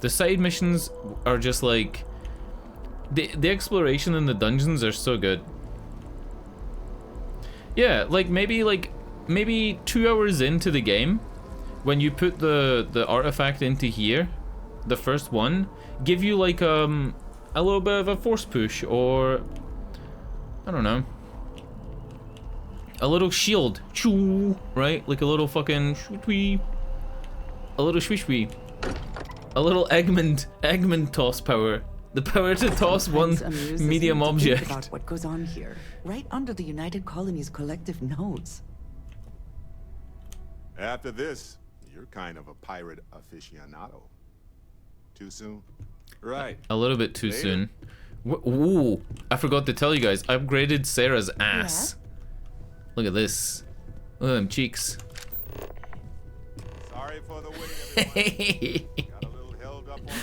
The side missions are just like the exploration in the dungeons are so good. Yeah, like maybe 2 hours into the game, when you put the artifact into here, the first one, give you like a little bit of a force push, or I don't know, a little shield, choo, right? Like a little fucking shwee, a little shwee, a little Eggman toss power. The power to toss one medium object. About what goes on here, right under the United Colony's collective nose. After this, you're kind of a pirate aficionado. Too soon? Right. A little bit too soon. Ooh, I forgot to tell you guys, I upgraded Sarah's ass. Yeah. Look at this. Look at them cheeks. Sorry for the wait, everyone.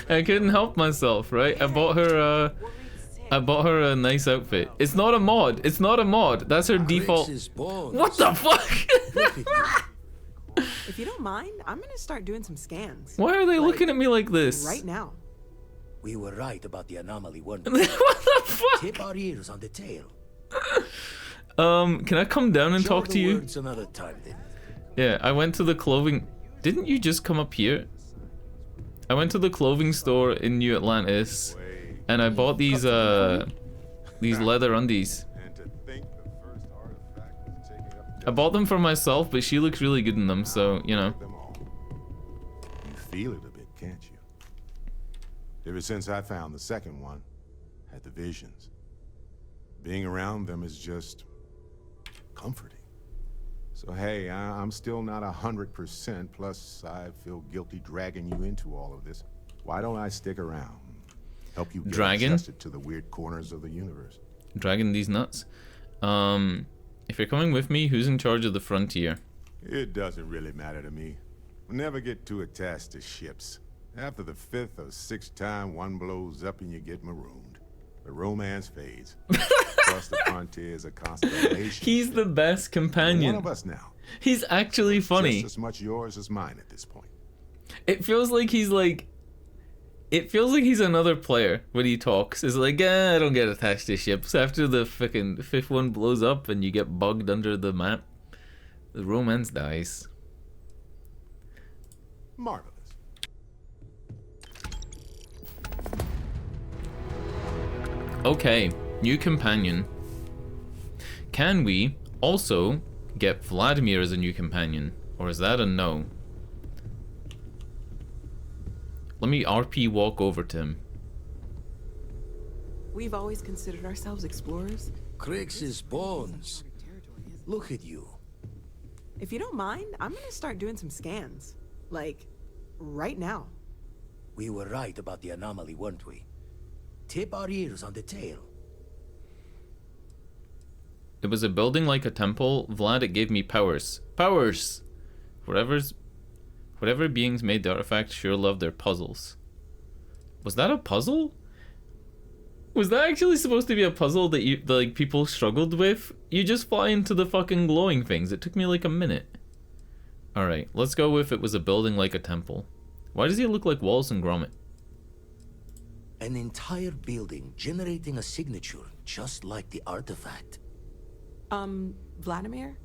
I couldn't help myself, right? I bought her a nice outfit. It's not a mod. It's not a mod. That's her default. What the fuck? If you don't mind, I'm gonna start doing some scans. Why are they looking at me like this? Right now. We were right about the anomaly one. What the fuck? Tip our ears on the tail. Can I come down and talk to you? Another time, then. Yeah, I went to the clothing. Didn't you just come up here? I went to the clothing store in New Atlantis, and I bought these leather undies. I bought them for myself, but she looks really good in them, so, you know. You feel it a bit, can't you? Ever since I found the second one, had the visions. Being around them is just comforting. So hey, I'm still not 100%, plus I feel guilty dragging you into all of this. Why don't I stick around? Help you get adjusted to the weird corners of the universe. Dragging these nuts? If you're coming with me, who's in charge of the frontier? It doesn't really matter to me. Never get too attached to ships. After the 5th or 6th time one blows up and you get marooned, the romance fades. Plus the frontier is a constellation. He's the best companion. One of us now. He's actually funny. Just as much yours as mine at this point. It feels like he's another player when he talks. It's like, I don't get attached to ships. After the fucking 5th one blows up and you get bugged under the map, the romance dies. Marvelous. Okay, new companion. Can we also get Vladimir as a new companion? Or is that a no? Let me RP walk over to him. We've always considered ourselves explorers. Crix's bones. Look at you. If you don't mind, I'm gonna start doing some scans. Like, right now. We were right about the anomaly, weren't we? Tip our ears on the tail. It was a building like a temple. Vlad, it gave me powers. Powers! Whatever beings made the artifact sure love their puzzles. Was that a puzzle? Was that actually supposed to be a puzzle that like people struggled with? You just fly into the fucking glowing things. It took me like a minute. Alright, let's go with it was a building like a temple. Why does he look like Wallace and Gromit? An entire building generating a signature just like the artifact. Vladimir,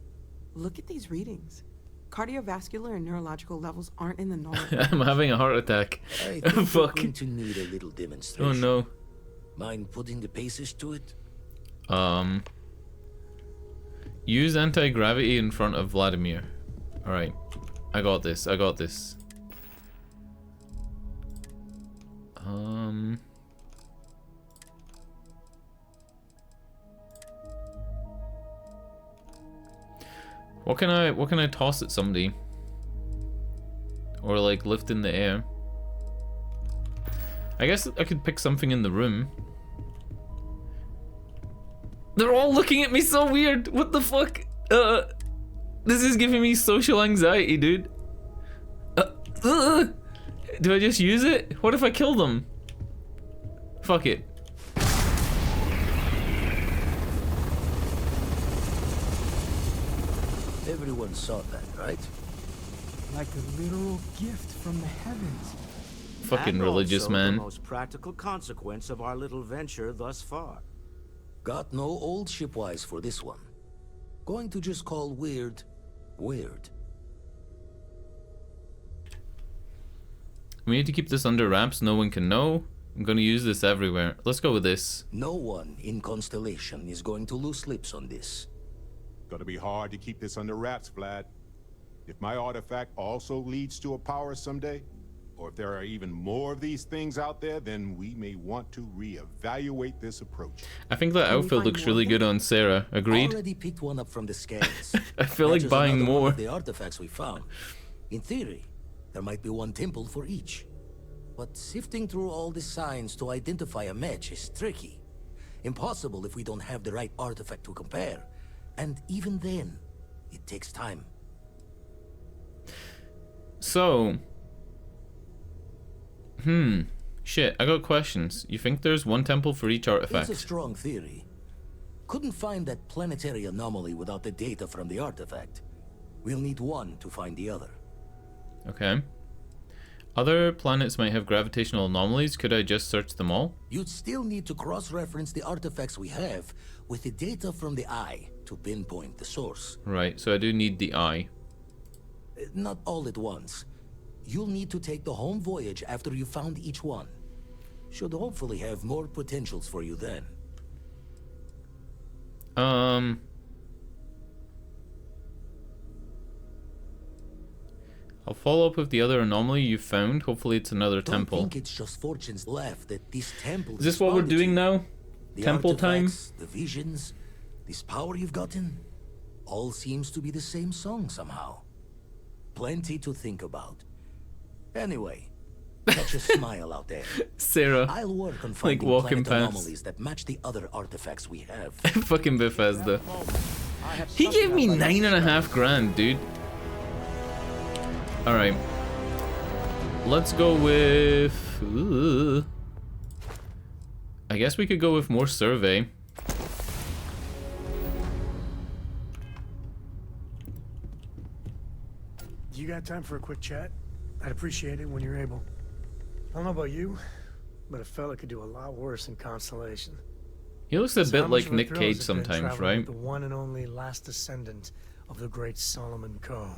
look at these readings. Cardiovascular and neurological levels aren't in the normal. I'm having a heart attack. I think we're going to need a little demonstration. Oh no. Mind putting the paces to it? Use anti-gravity in front of Vladimir. Alright. I got this. I got this. What can I toss at somebody? Or like lift in the air? I guess I could pick something in the room. They're all looking at me so weird. What the fuck? This is giving me social anxiety, dude. Do I just use it? What if I kill them? Fuck it. Everyone saw that, right? Like a literal gift from the heavens. Fucking And religious also man. The most practical consequence of our little venture thus far. Got no old shipwise for this one. Going to just call weird, weird. We need to keep this under wraps. No one can know. I'm gonna use this everywhere. Let's go with this. No one in Constellation is going to lose lips on this. Gonna be hard to keep this under wraps, Vlad. If my artifact also leads to a power someday, or if there are even more of these things out there, then we may want to reevaluate this approach. I think that outfit looks really good on Sarah. Agreed? Already picked one up from the scans. I feel like Matches buying another one more. of the artifacts we found. In theory, there might be one temple for each. But sifting through all the signs to identify a match is tricky. Impossible if we don't have the right artifact to compare. And even then, it takes time. So... Shit, I got questions. You think there's one temple for each artifact? It's a strong theory. Couldn't find that planetary anomaly without the data from the artifact. We'll need one to find the other. Okay. Other planets might have gravitational anomalies. Could I just search them all? You'd still need to cross-reference the artifacts we have with the data from the eye to pinpoint the source. Right, so I do need the eye. Not all at once. You'll need to take the home voyage after you found each one. Should hopefully have more potentials for you then. I'll follow up with the other anomaly you found. Hopefully it's another temple. I think it's just fortunes left that this temple. Is this what we're doing now? The Temple time? artifacts, the visions, this power you've gotten, all seems to be the same song somehow. Plenty to think about. Anyway, catch a smile out there. Sarah, I'll work on like finding walking planet past. anomalies that match the other artifacts we have. Fucking Bethesda. He gave me 9.5 grand, dude. Alright. Let's go with... I guess we could go with more survey. You got time for a quick chat? I'd appreciate it when you're able. I don't know about you, but a fella could do a lot worse in Constellation. He looks a So bit how much like of a Nick thrill Cage has it been sometimes, traveling right? with the one and only last descendant of the great Solomon Coe.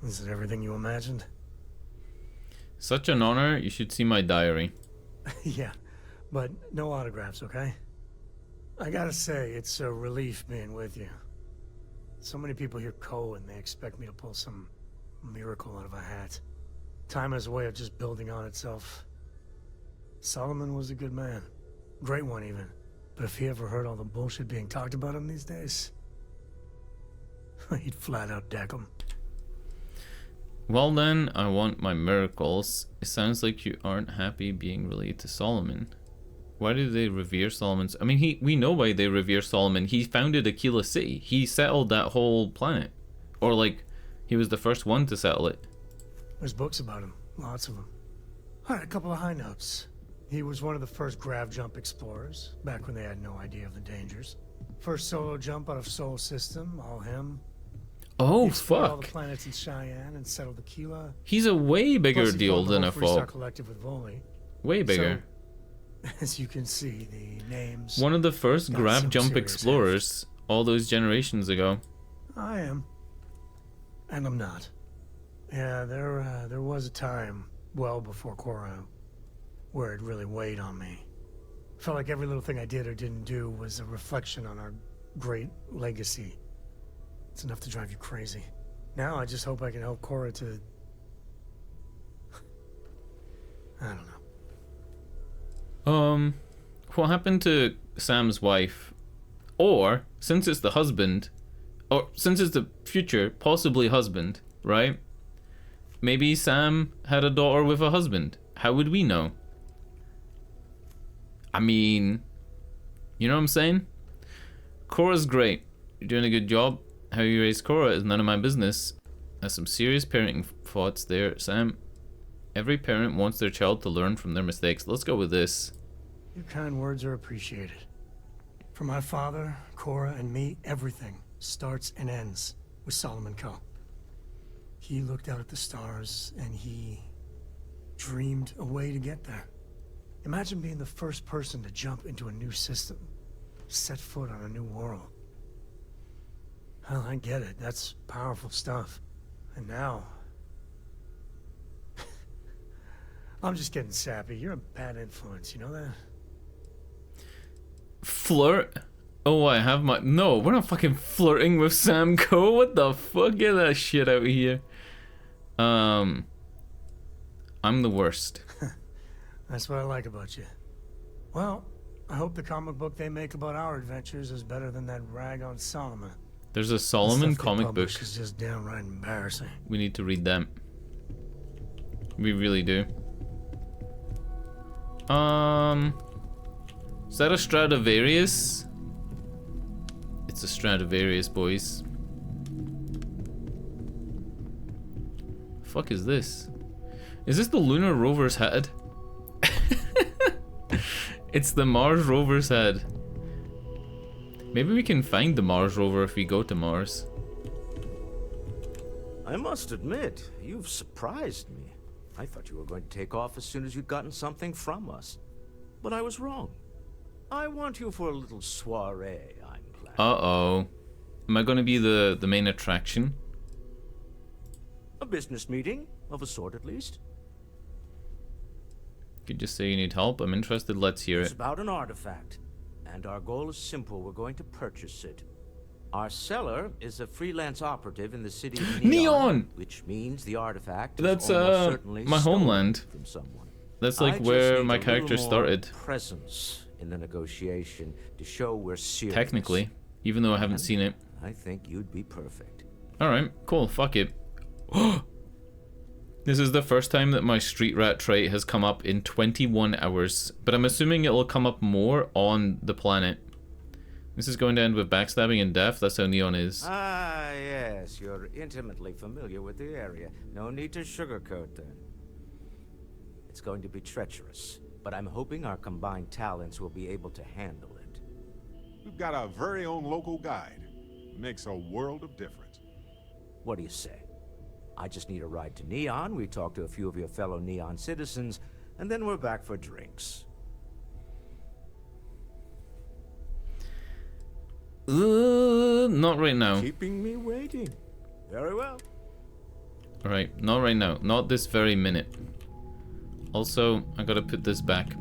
Is it everything you imagined? Such an honor. You should see my diary. Yeah, but no autographs, okay? I gotta say, it's a relief being with you. So many people hear Coe and they expect me to pull some miracle out of a hat. Time has a way of just building on itself. Solomon was a good man. Great one, even. But if he ever heard all the bullshit being talked about him these days, he'd flat out deck him. Well then, I want my miracles. It sounds like you aren't happy being related to Solomon. Why do they revere Solomon's? I mean, we know why they revere Solomon. He founded Aquila City. He settled that whole planet. Or like, he was the first one to settle it. There's books about him. Lots of them. All right, a couple of high notes. He was one of the first grav jump explorers, back when they had no idea of the dangers. First solo jump out of Sol System, all him. Oh, He explored all the fuck. planets in Cheyenne and settled Aquila. He's a way bigger Plus he deal formed the than whole I Freestar thought. Collective with Voli. Way bigger. So, as you can see, the names. One of the first got grav some jump serious explorers all those generations ago. I am. And I'm not. Yeah, there was a time, well before Korra, where it really weighed on me. Felt like every little thing I did or didn't do was a reflection on our great legacy. It's enough to drive you crazy. Now I just hope I can help Cora to... I don't know. What happened to Sam's wife? Or, since it's the husband, or since it's the future, possibly husband, right? Maybe Sam had a daughter with a husband. How would we know? I mean, you know what I'm saying? Cora's great. You're doing a good job. How you raise Cora is none of my business. That's some serious parenting thoughts there, Sam. Every parent wants their child to learn from their mistakes. Let's go with this. Your kind words are appreciated. For my father, Cora, and me, everything starts and ends with Solomon Coe. He looked out at the stars, and he dreamed a way to get there. Imagine being the first person to jump into a new system, set foot on a new world. Hell, I get it. That's powerful stuff. And now... I'm just getting sappy. You're a bad influence, you know that? Flirt? Oh, I have my... No, we're not fucking flirting with Sam Coe. What the fuck? Get that shit out of here. I'm the worst. That's what I like about you. Well, I hope the comic book they make about our adventures is better than that rag on Solomon. There's a Solomon The stuff they comic book. publish is just downright embarrassing. We need to read them. We really do. Is that a Stradivarius? It's a Stradivarius, boys. Fuck is this? Is this the Lunar Rover's head? It's the Mars Rover's head. Maybe we can find the Mars Rover if we go to Mars. I must admit, you've surprised me. I thought you were going to take off as soon as you'd gotten something from us. But I was wrong. I want you for a little soiree, I'm planning. Uh-oh. Am I going to be the main attraction? A business meeting, of a sort at least. You could just say you need help. I'm interested. Let's hear It's it. about an artifact. And our goal is simple. We're going to purchase it. Our seller is a freelance operative in the city of Neon! Which means the artifact That's is almost certainly my stolen homeland. from someone. That's I like just where need my a character little more started. Presence in the negotiation to show we're serious. Technically, even though I haven't And seen it. I think you'd be perfect. Alright, cool, fuck it. This is the first time that my street rat trait has come up in 21 hours, but I'm assuming it'll come up more on the planet. This is going to end with backstabbing and death. That's how Neon is. Ah, yes, you're intimately familiar with the area. No need to sugarcoat then. It's going to be treacherous, but I'm hoping our combined talents will be able to handle it. We've got our very own local guide. Makes a world of difference. What do you say? I just need a ride to Neon, we talk to a few of your fellow Neon citizens, and then we're back for drinks. Not right now. Keeping me waiting. Very well. Alright, not right now. Not this very minute. Also, I gotta put this back.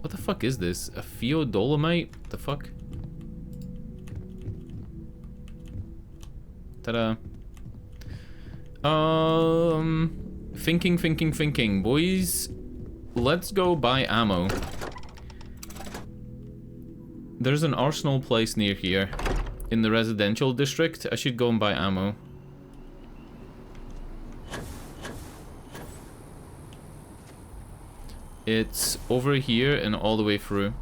What the fuck is this? A Theodolomite? The fuck? Ta-da. Thinking, boys. Let's go buy ammo. There's an arsenal place near here. In the residential district. I should go and buy ammo. It's over here and all the way through.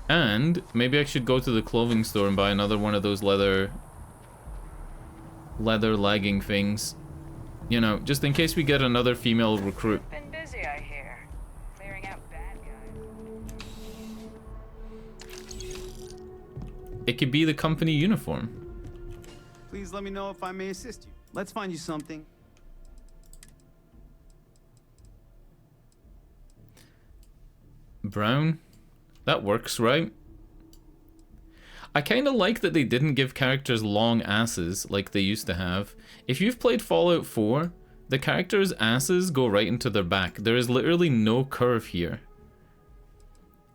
And maybe I should go to the clothing store and buy another one of those leather legging things. You know, just in case we get another female recruit. Been busy, I hear. Clearing out bad guys. It could be the company uniform. Please let me know if I may assist you. Let's find you something. Brown? That works, right? I kind of like that they didn't give characters long asses like they used to have. If you've played Fallout 4, the characters' asses go right into their back. There is literally no curve here.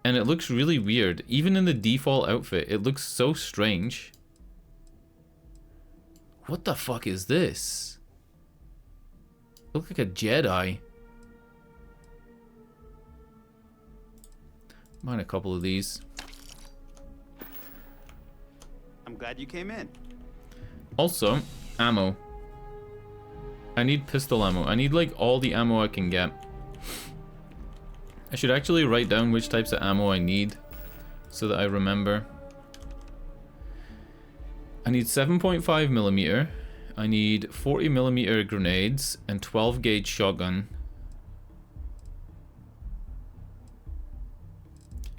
And it looks really weird. Even in the default outfit, it looks so strange. What the fuck is this? Look like a Jedi. Mine a couple of these. I'm glad you came in. Also, ammo. I need pistol ammo. I need like all the ammo I can get. I should actually write down which types of ammo I need so that I remember. I need 7.5mm. I need 40mm grenades and 12 gauge shotgun.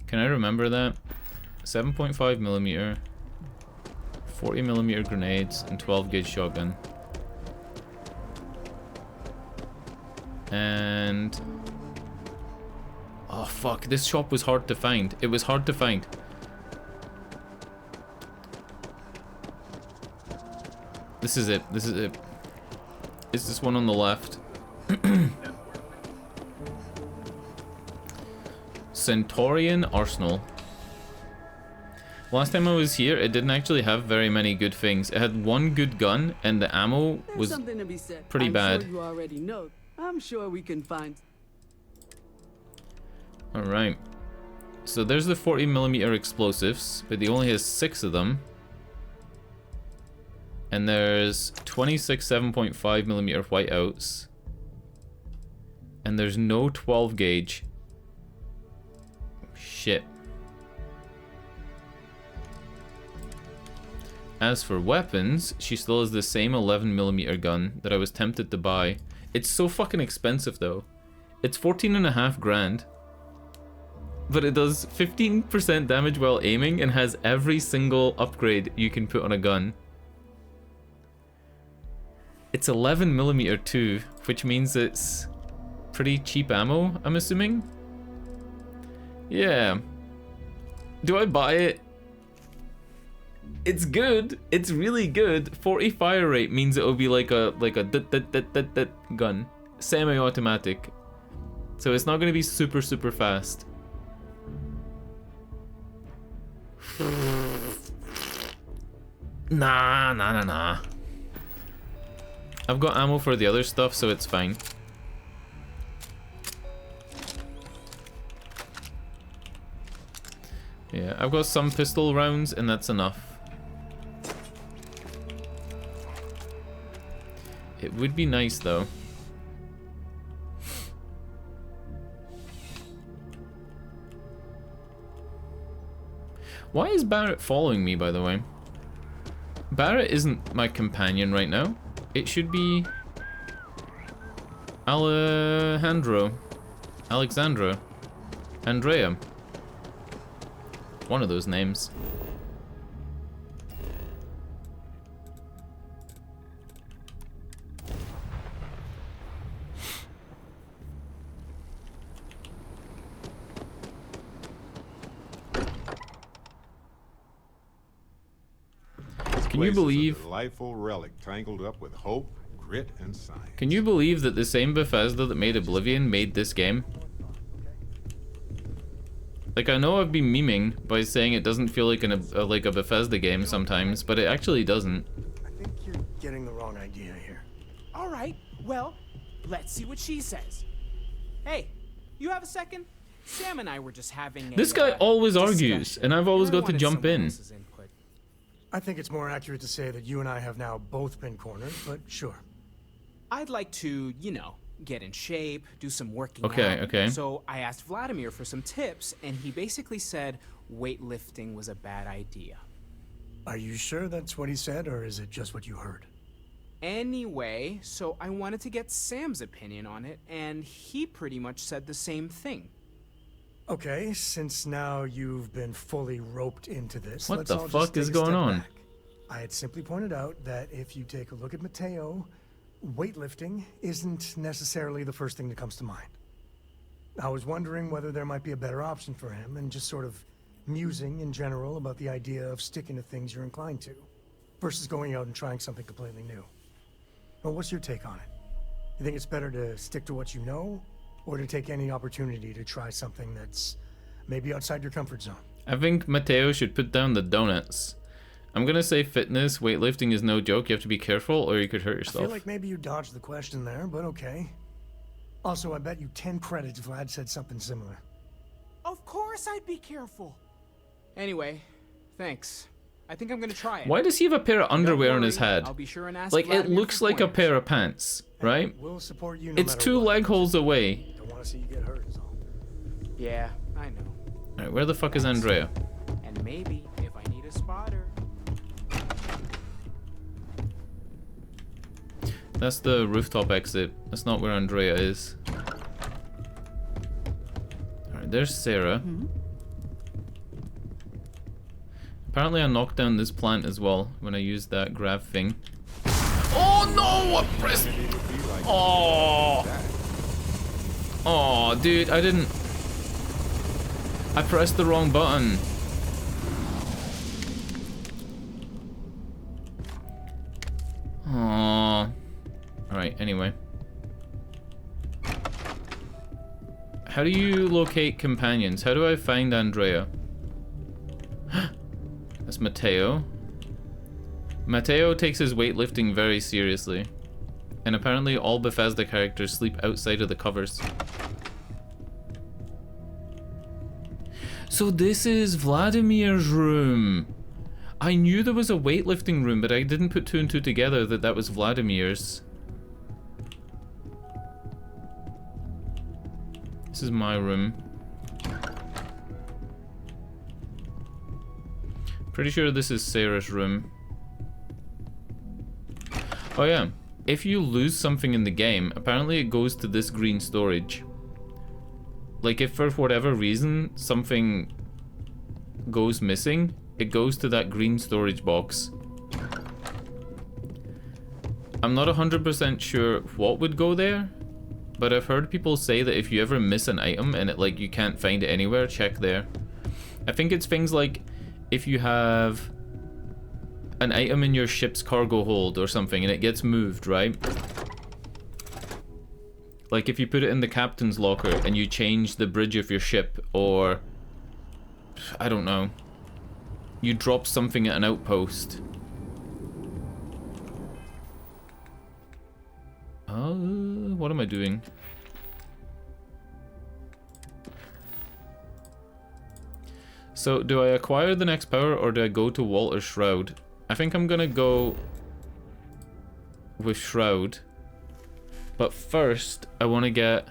Can I remember that? 7.5mm, 40mm grenades and 12 gauge shotgun. And oh fuck, this shop was hard to find. It was hard to find. This is it. This is it. It's this one on the left. Centaurian Arsenal. Last time I was here, it didn't actually have very many good things. It had one good gun, and the ammo was something to be said. pretty bad. Sure you already know. I'm sure we can find. Alright. So there's the 40mm explosives, but he only has 6 of them. And there's 26 7.5mm whiteouts. And there's no 12 gauge. Shit. As for weapons, she still has the same 11mm gun that I was tempted to buy. It's so fucking expensive though. It's 14.5 grand. But it does 15% damage while aiming and has every single upgrade you can put on a gun. It's 11mm too, which means it's pretty cheap ammo, I'm assuming? Yeah. Do I buy it? It's good. It's really good. 40 fire rate means it'll be like a gun. Semi-automatic. So it's not going to be super fast. Nah. I've got ammo for the other stuff, so it's fine. Yeah, I've got some pistol rounds, and that's enough. It would be nice, though. Why is Barrett following me, by the way? Barrett isn't my companion right now. It should be Alejandra, Andrea. One of those names. Can you believe? A delightful relic tangled up with hope, grit, and science. Can you believe that the same Bethesda that made Oblivion made this game? Like, I know I've been memeing by saying it doesn't feel like like a Bethesda game sometimes, but it actually doesn't. I think you're getting the wrong idea here. All right, well, let's see what she says. Hey, you have a second? Sam and I were just having a This guy always argues, and I've always got to jump in. I think it's more accurate to say that you and I have now both been cornered, but sure. I'd like to, you know, get in shape, do some working out. Okay. So I asked Vladimir for some tips, and he basically said weightlifting was a bad idea. Are you sure that's what he said, or is it just what you heard? Anyway, so I wanted to get Sam's opinion on it, and he pretty much said the same thing. Okay, since now you've been fully roped into this, What let's the all fuck just take is a going step on? back. I had simply pointed out that if you take a look at Mateo, weightlifting isn't necessarily the first thing that comes to mind. I was wondering whether there might be a better option for him, and just sort of musing in general about the idea of sticking to things you're inclined to, versus going out and trying something completely new. Well, what's your take on it? You think it's better to stick to what you know, or to take any opportunity to try something that's maybe outside your comfort zone? I think Mateo should put down the donuts. I'm gonna say fitness, weightlifting is no joke. You have to be careful or you could hurt I yourself. feel like maybe you dodged the question there, but okay. Also, I bet you 10 credits if Vlad said something similar. Of course I'd be careful. Anyway, thanks. I think I'm gonna try it. Why does he have a pair of underwear on his head? I'll be sure and ask Like, it Vladimir looks for like a pointers. pair of pants, right? We'll support you no It's matter 2 what. leg holes away. Don't want to see you get hurt is all. Yeah, I know. Alright, where the fuck is Andrea? And maybe if I need a spotter. That's the rooftop exit. That's not where Andrea is. Alright, there's Sarah. Apparently I knocked down this plant as well when I used that grab thing. Oh no! I pressed... Oh! Oh, dude, I didn't... I pressed the wrong button. Oh. Alright, anyway. How do you locate companions? How do I find Andrea? That's Mateo. Mateo takes his weightlifting very seriously. And apparently all Bethesda characters sleep outside of the covers. So this is Vladimir's room. I knew there was a weightlifting room, but I didn't put 2 and 2 together that that was Vladimir's. This is my room. Pretty sure this is Sarah's room. Oh yeah, if you lose something in the game, apparently it goes to this green storage. Like if for whatever reason something goes missing, it goes to that green storage box. I'm not 100% sure what would go there, but I've heard people say that if you ever miss an item and it like you can't find it anywhere, check there. I think it's things like if you have an item in your ship's cargo hold or something and it gets moved, right? Like if you put it in the captain's locker and you change the bridge of your ship, or I don't know, you drop something at an outpost. What am I doing? So, do I acquire the next power or do I go to Walter's Shroud? I think I'm gonna go with Shroud. But first, I want to get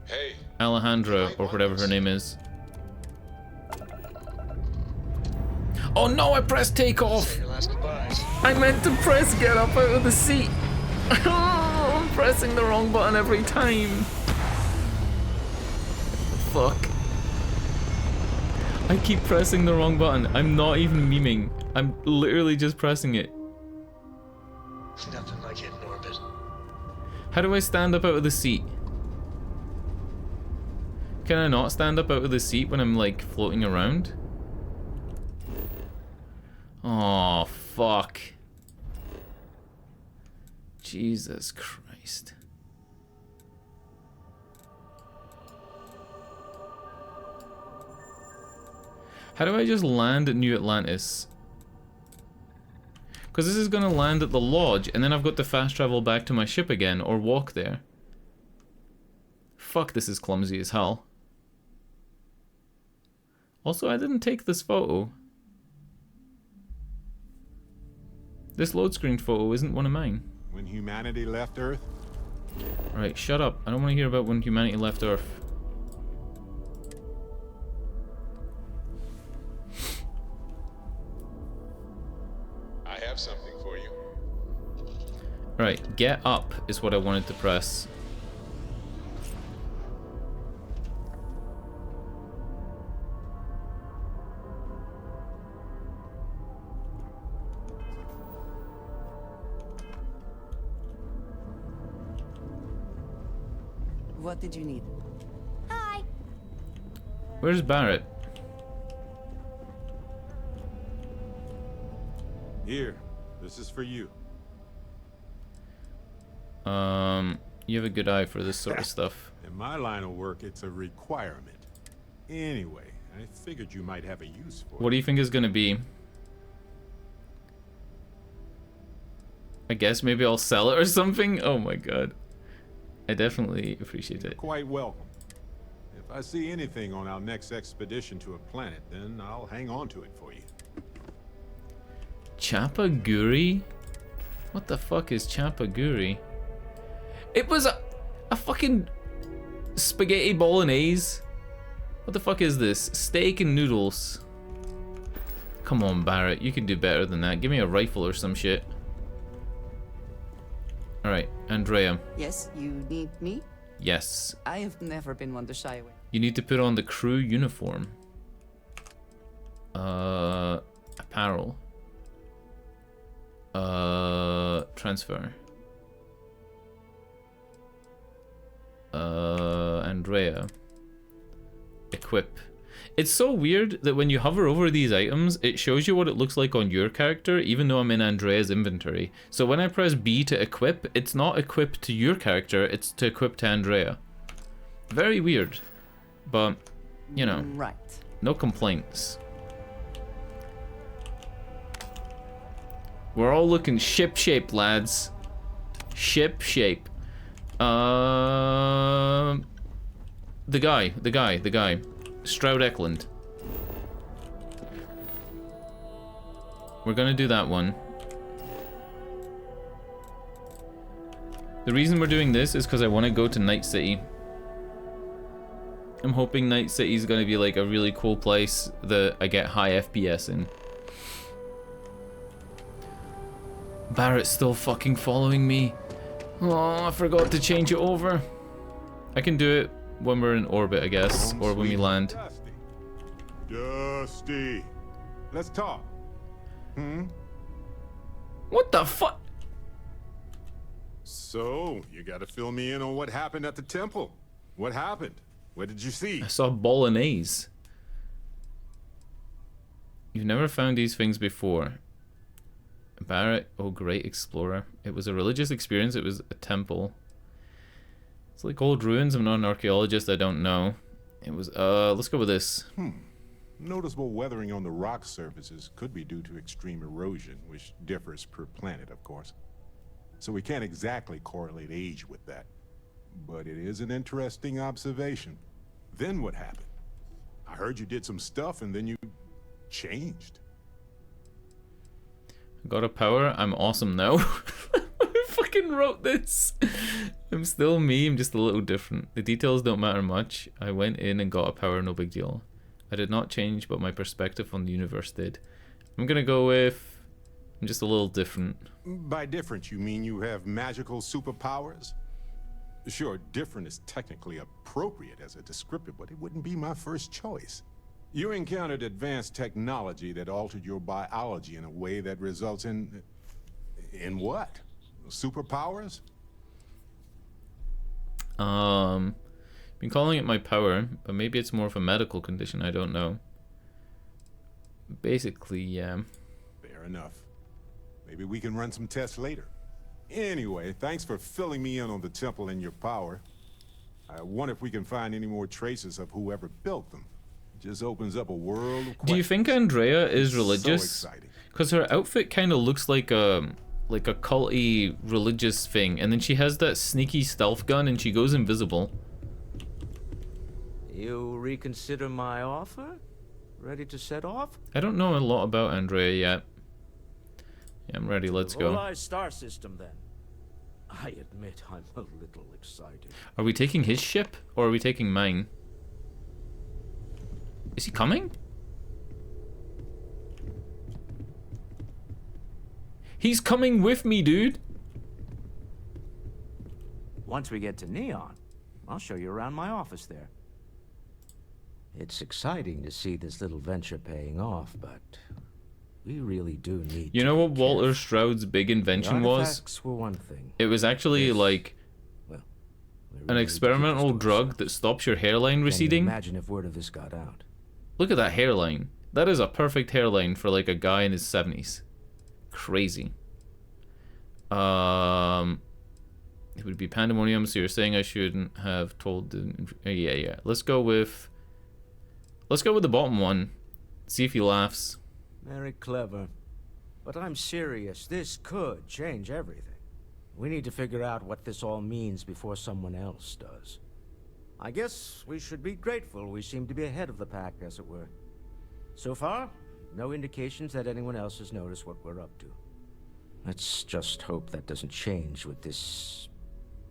Hey, Alejandra, or whatever her name is. Oh no, I pressed takeoff! I meant to press get up out of the seat. I'm pressing the wrong button every time. Fuck. I keep pressing the wrong button. I'm not even memeing. I'm literally just pressing it. Nothing like hitting orbit. How do I stand up out of the seat? Can I not stand up out of the seat when I'm like floating around? Oh, fuck. Jesus Christ. How do I just land at New Atlantis? Because this is going to land at the lodge, and then I've got to fast travel back to my ship again, or walk there. Fuck, this is clumsy as hell. Also, I didn't take this photo. This load screen photo isn't one of mine. When humanity left Earth? Right, shut up. I don't want to hear about when humanity left Earth. I have something for you. Right, get up is what I wanted to press. What did you need? Hi. Where's Barrett? Here, this is for you. You have a good eye for this sort of stuff. In my line of work, it's a requirement. Anyway, I figured you might have a use for it. What do you think is gonna be? I guess maybe I'll sell it or something? Oh my god. I definitely appreciate it. Quite welcome. If I see anything on our next expedition to a planet, then I'll hang on to it for you. Chapaguri? What the fuck is Chapaguri? It was a fucking spaghetti bolognese. What the fuck is this? Steak and noodles. Come on, Barrett. You can do better than that. Give me a rifle or some shit. Alright, Andrea. Yes, you need me? Yes. I have never been one to shy away. You need to put on the crew uniform. Apparel. Transfer. Andrea. Equip. It's so weird that when you hover over these items, it shows you what it looks like on your character, even though I'm in Andrea's inventory. So when I press B to equip, it's not equipped to your character, it's to equip to Andrea. Very weird. But, you know, right. No complaints. We're all looking ship-shape, lads. Ship-shape. The guy. Stroud Eklund. We're gonna do that one. The reason we're doing this is because I want to go to Night City. I'm hoping Night City is gonna be like a really cool place that I get high FPS in. Barrett's still fucking following me. Oh, I forgot to change it over. I can do it when we're in orbit, I guess, or when we land. Dusty, let's talk. What the fuck? So, you gotta fill me in on what happened at the temple. What happened? What did you see? I saw bolognese. You've never found these things before. Barrett, oh great explorer. It was a religious experience, it was a temple. It's like old ruins, I'm not an archaeologist, I don't know. It was, let's go with this. Noticeable weathering on the rock surfaces could be due to extreme erosion, which differs per planet, of course. So we can't exactly correlate age with that. But it is an interesting observation. Then what happened? I heard you did some stuff and then you changed. Got a power, I'm awesome now. I fucking wrote this. I'm still me, I'm just a little different. The details don't matter much. I went in and got a power, no big deal. I did not change, but my perspective on the universe did. I'm gonna go with... I'm just a little different. By different, you mean you have magical superpowers? Sure, different is technically appropriate as a descriptor, but it wouldn't be my first choice. You encountered advanced technology that altered your biology in a way that results in... In what? Superpowers? Been calling it my power, but maybe it's more of a medical condition, I don't know. Basically, yeah. Fair enough. Maybe we can run some tests later. Anyway, thanks for filling me in on the temple and your power. I wonder if we can find any more traces of whoever built them. It just opens up a world of questions. Do you think Andrea is So religious? exciting. Because her outfit kind of looks like a culty religious thing, and then she has that sneaky stealth gun and she goes invisible. You reconsider my offer? Ready to set off? I don't know a lot about Andrea yet. Yeah, I'm ready, let's go. Volai's star system then. I admit I'm a little excited. Are we taking his ship, or are we taking mine? Is he coming? He's coming with me, dude! Once we get to Neon, I'll show you around my office there. It's exciting to see this little venture paying off, but we really do need You know what Walter Stroud's big invention was? artifacts were one thing. It was actually like an experimental drug that stops your hairline receding. Imagine if word of this got out. Look at that hairline. That is a perfect hairline for like a guy in his 70s. Crazy. It would be pandemonium, so you're saying I shouldn't have told the... Yeah. Let's go with Let's go with the bottom one. See if he laughs. Very clever. But I'm serious. This could change everything. We need to figure out what this all means before someone else does. I guess we should be grateful we seem to be ahead of the pack, as it were. So far, no indications that anyone else has noticed what we're up to. Let's just hope that doesn't change with this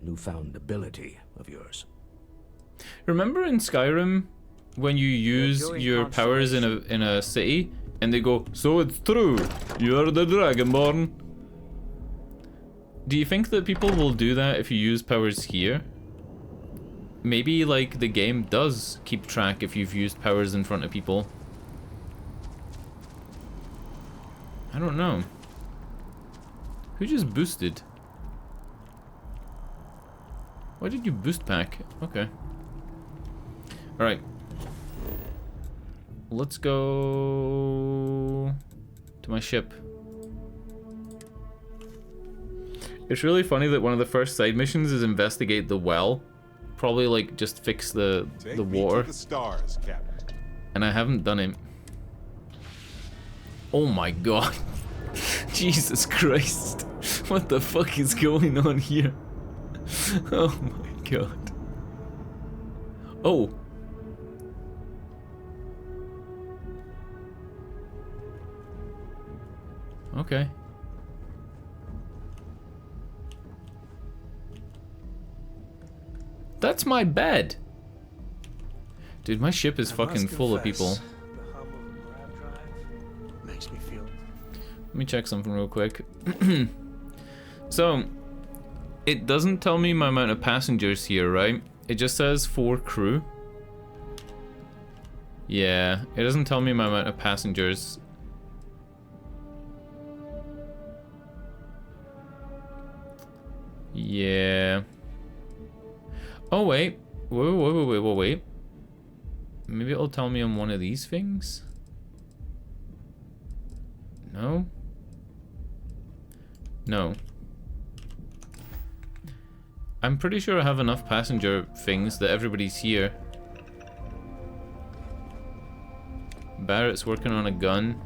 newfound ability of yours. Remember in Skyrim when you use your powers in a city and they go, "So it's true, you're the Dragonborn." Do you think that people will do that if you use powers here? Maybe like the game does keep track if you've used powers in front of people. I don't know. Who just boosted? Why did you boost pack? Okay. Alright. Let's go to my ship. It's really funny that one of the first side missions is investigate the well. Probably like just fix the water. To the stars, Captain. And I haven't done it. Oh my god. Jesus Christ. What the fuck is going on here? Oh my god. Oh. Okay. That's my bed. Dude, my ship is fucking full of people. The hum of the grav drive makes me feel. Let me check something real quick. So, it doesn't tell me my amount of passengers here, right? It just says 4 crew. Yeah, it doesn't tell me my amount of passengers. Yeah. Oh, wait. Wait. Maybe it'll tell me on one of these things? No? No. I'm pretty sure I have enough passenger things that everybody's here. Barrett's working on a gun.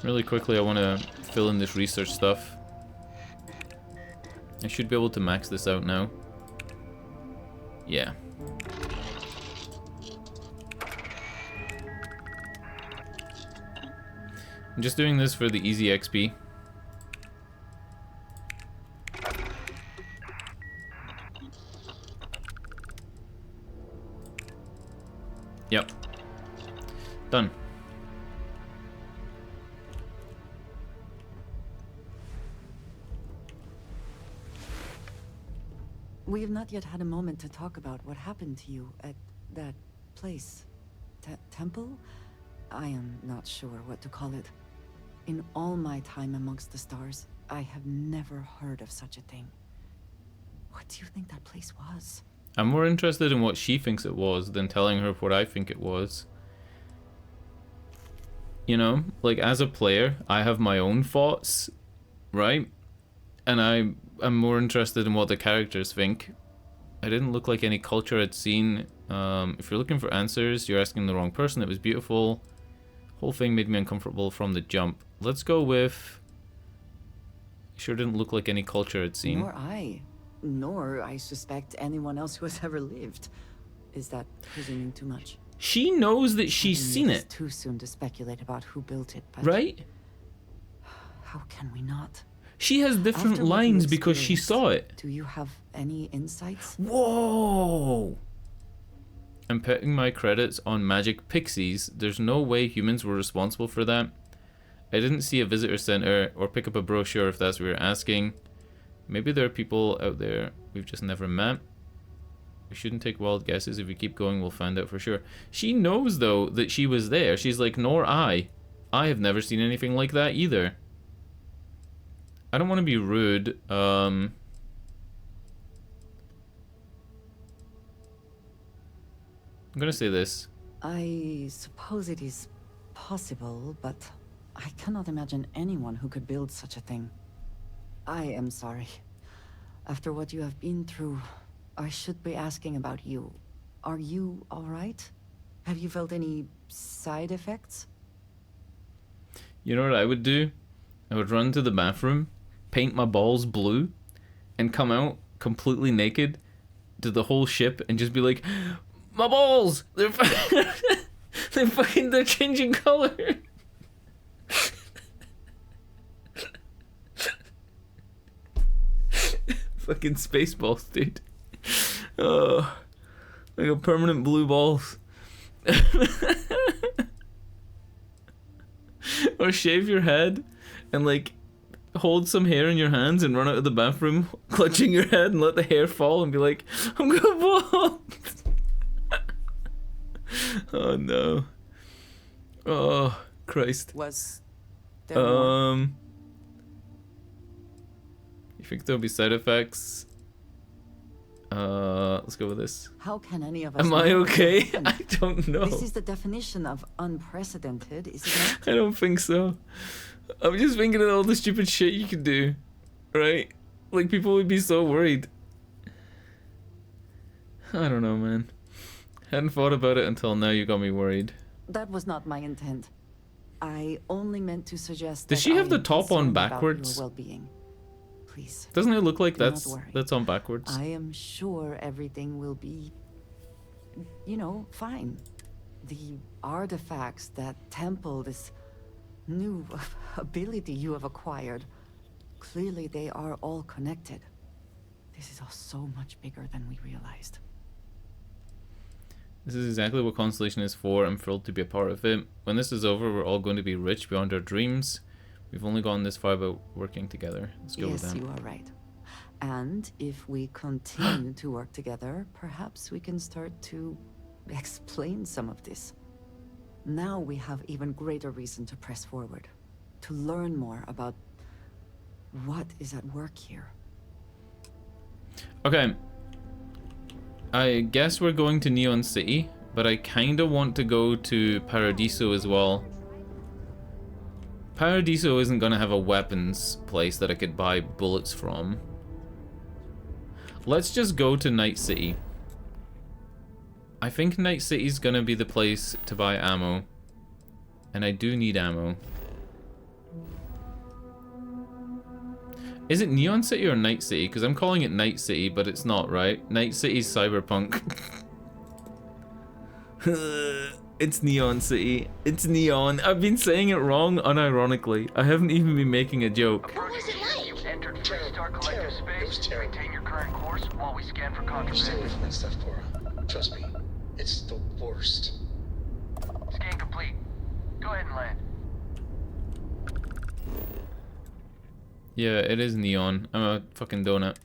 Really quickly, I want to fill in this research stuff. I should be able to max this out now. Yeah. I'm just doing this for the easy XP. Yep. Done. We have not yet had a moment to talk about what happened to you at that place. Temple? I am not sure what to call it. In all my time amongst the stars, I have never heard of such a thing. What do you think that place was? I'm more interested in what she thinks it was than telling her what I think it was. You know, like as a player, I have my own thoughts, right? And I'm more interested in what the characters think. I didn't look like any culture I'd seen. If you're looking for answers, you're asking the wrong person. It was beautiful. Whole thing made me uncomfortable from the jump. Let's go with... Sure didn't look like any culture I'd seen. Nor I suspect anyone else who has ever lived. Is that presuming too much? She knows that she's seen it. It's too soon to speculate about who built it, but... Right? How can we not? She has different lines because she saw it. Do you have any insights? Whoa! I'm putting my credits on magic pixies. There's no way humans were responsible for that. I didn't see a visitor center or pick up a brochure if that's what you're asking. Maybe there are people out there we've just never met. We shouldn't take wild guesses. If we keep going, we'll find out for sure. She knows, though, that she was there. She's like, nor I. I have never seen anything like that either. I don't want to be rude. I'm gonna say this. I suppose it is possible, but I cannot imagine anyone who could build such a thing. I am sorry. After what you have been through, I should be asking about you. Are you alright? Have you felt any side effects? You know what I would do? I would run to the bathroom, paint my balls blue, and come out completely naked to the whole ship and just be like, my balls! They're they're changing color. Fucking space balls, dude. Oh, like a permanent blue balls. Or shave your head and like hold some hair in your hands and run out of the bathroom clutching your head and let the hair fall and be like, I'm gonna bald. Oh no. Oh Christ. Was there more? You think there'll be side effects? Let's go with this. How can any of us Am I know what okay? happened? I don't know. This is the definition of unprecedented, is it not? I don't think so. I'm just thinking of all the stupid shit you could do, right? Like, people would be so worried. I don't know, man. Hadn't thought about it until now. You got me worried. That was not my intent. I only meant to suggest Does that she have I the am top on concerned about backwards? your well-being. Please. Doesn't it look like do not that's worry. on backwards? I am sure everything will be, you know, fine. The artifacts, that temple, this new ability you have acquired, clearly they are all connected. This is all so much bigger than we realized. This is exactly what Constellation is for. I'm thrilled to be a part of it. When this is over, we're all going to be rich beyond our dreams. We've only gone this far about working together. Let's go with Yes, that. you are right. And if we continue to work together, perhaps we can start to explain some of this. Now we have even greater reason to press forward, to learn more about what is at work here. Okay. I guess we're going to Neon City, but I kinda want to go to Paradiso as well. Paradiso isn't gonna have a weapons place that I could buy bullets from. Let's just go to Night City. I think Night City's gonna be the place to buy ammo. And I do need ammo. Is it Neon City or Night City? Because I'm calling it Night City, but it's not, right? Night City's Cyberpunk. It's Neon City. It's neon. I've been saying it wrong unironically. I haven't even been making a joke. What was it like? You entered Freestar Collective space. Maintain your current course while we scan for contraband. Stay away from that stuff, Cora. Trust me, it's the worst. Scan complete. Go ahead and land. Yeah, it is neon. I'm a fucking donut.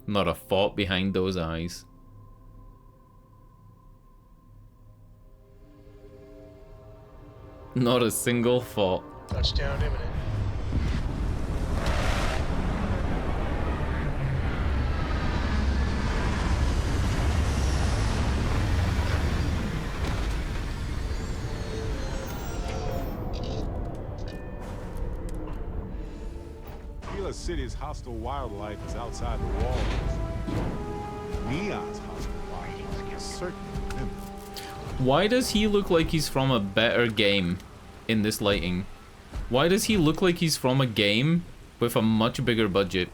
Not a thought behind those eyes. Not a single thought. Touchdown imminent. Gila City's hostile wildlife is outside the walls. Neon's hostile wildlife is certainly within them. Why does he look like he's from a better game in this lighting? Why does he look like he's from a game with a much bigger budget?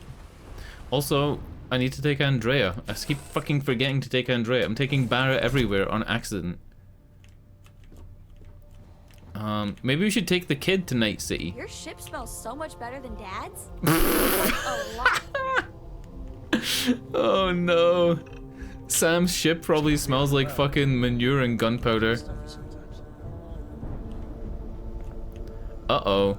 Also, I need to take Andrea. I keep fucking forgetting to take Andrea. I'm taking Barrett everywhere on accident. Maybe we should take the kid to Night City. Your ship smells so much better than Dad's. A lot. Oh no. Sam's ship probably smells like fucking manure and gunpowder. Uh-oh.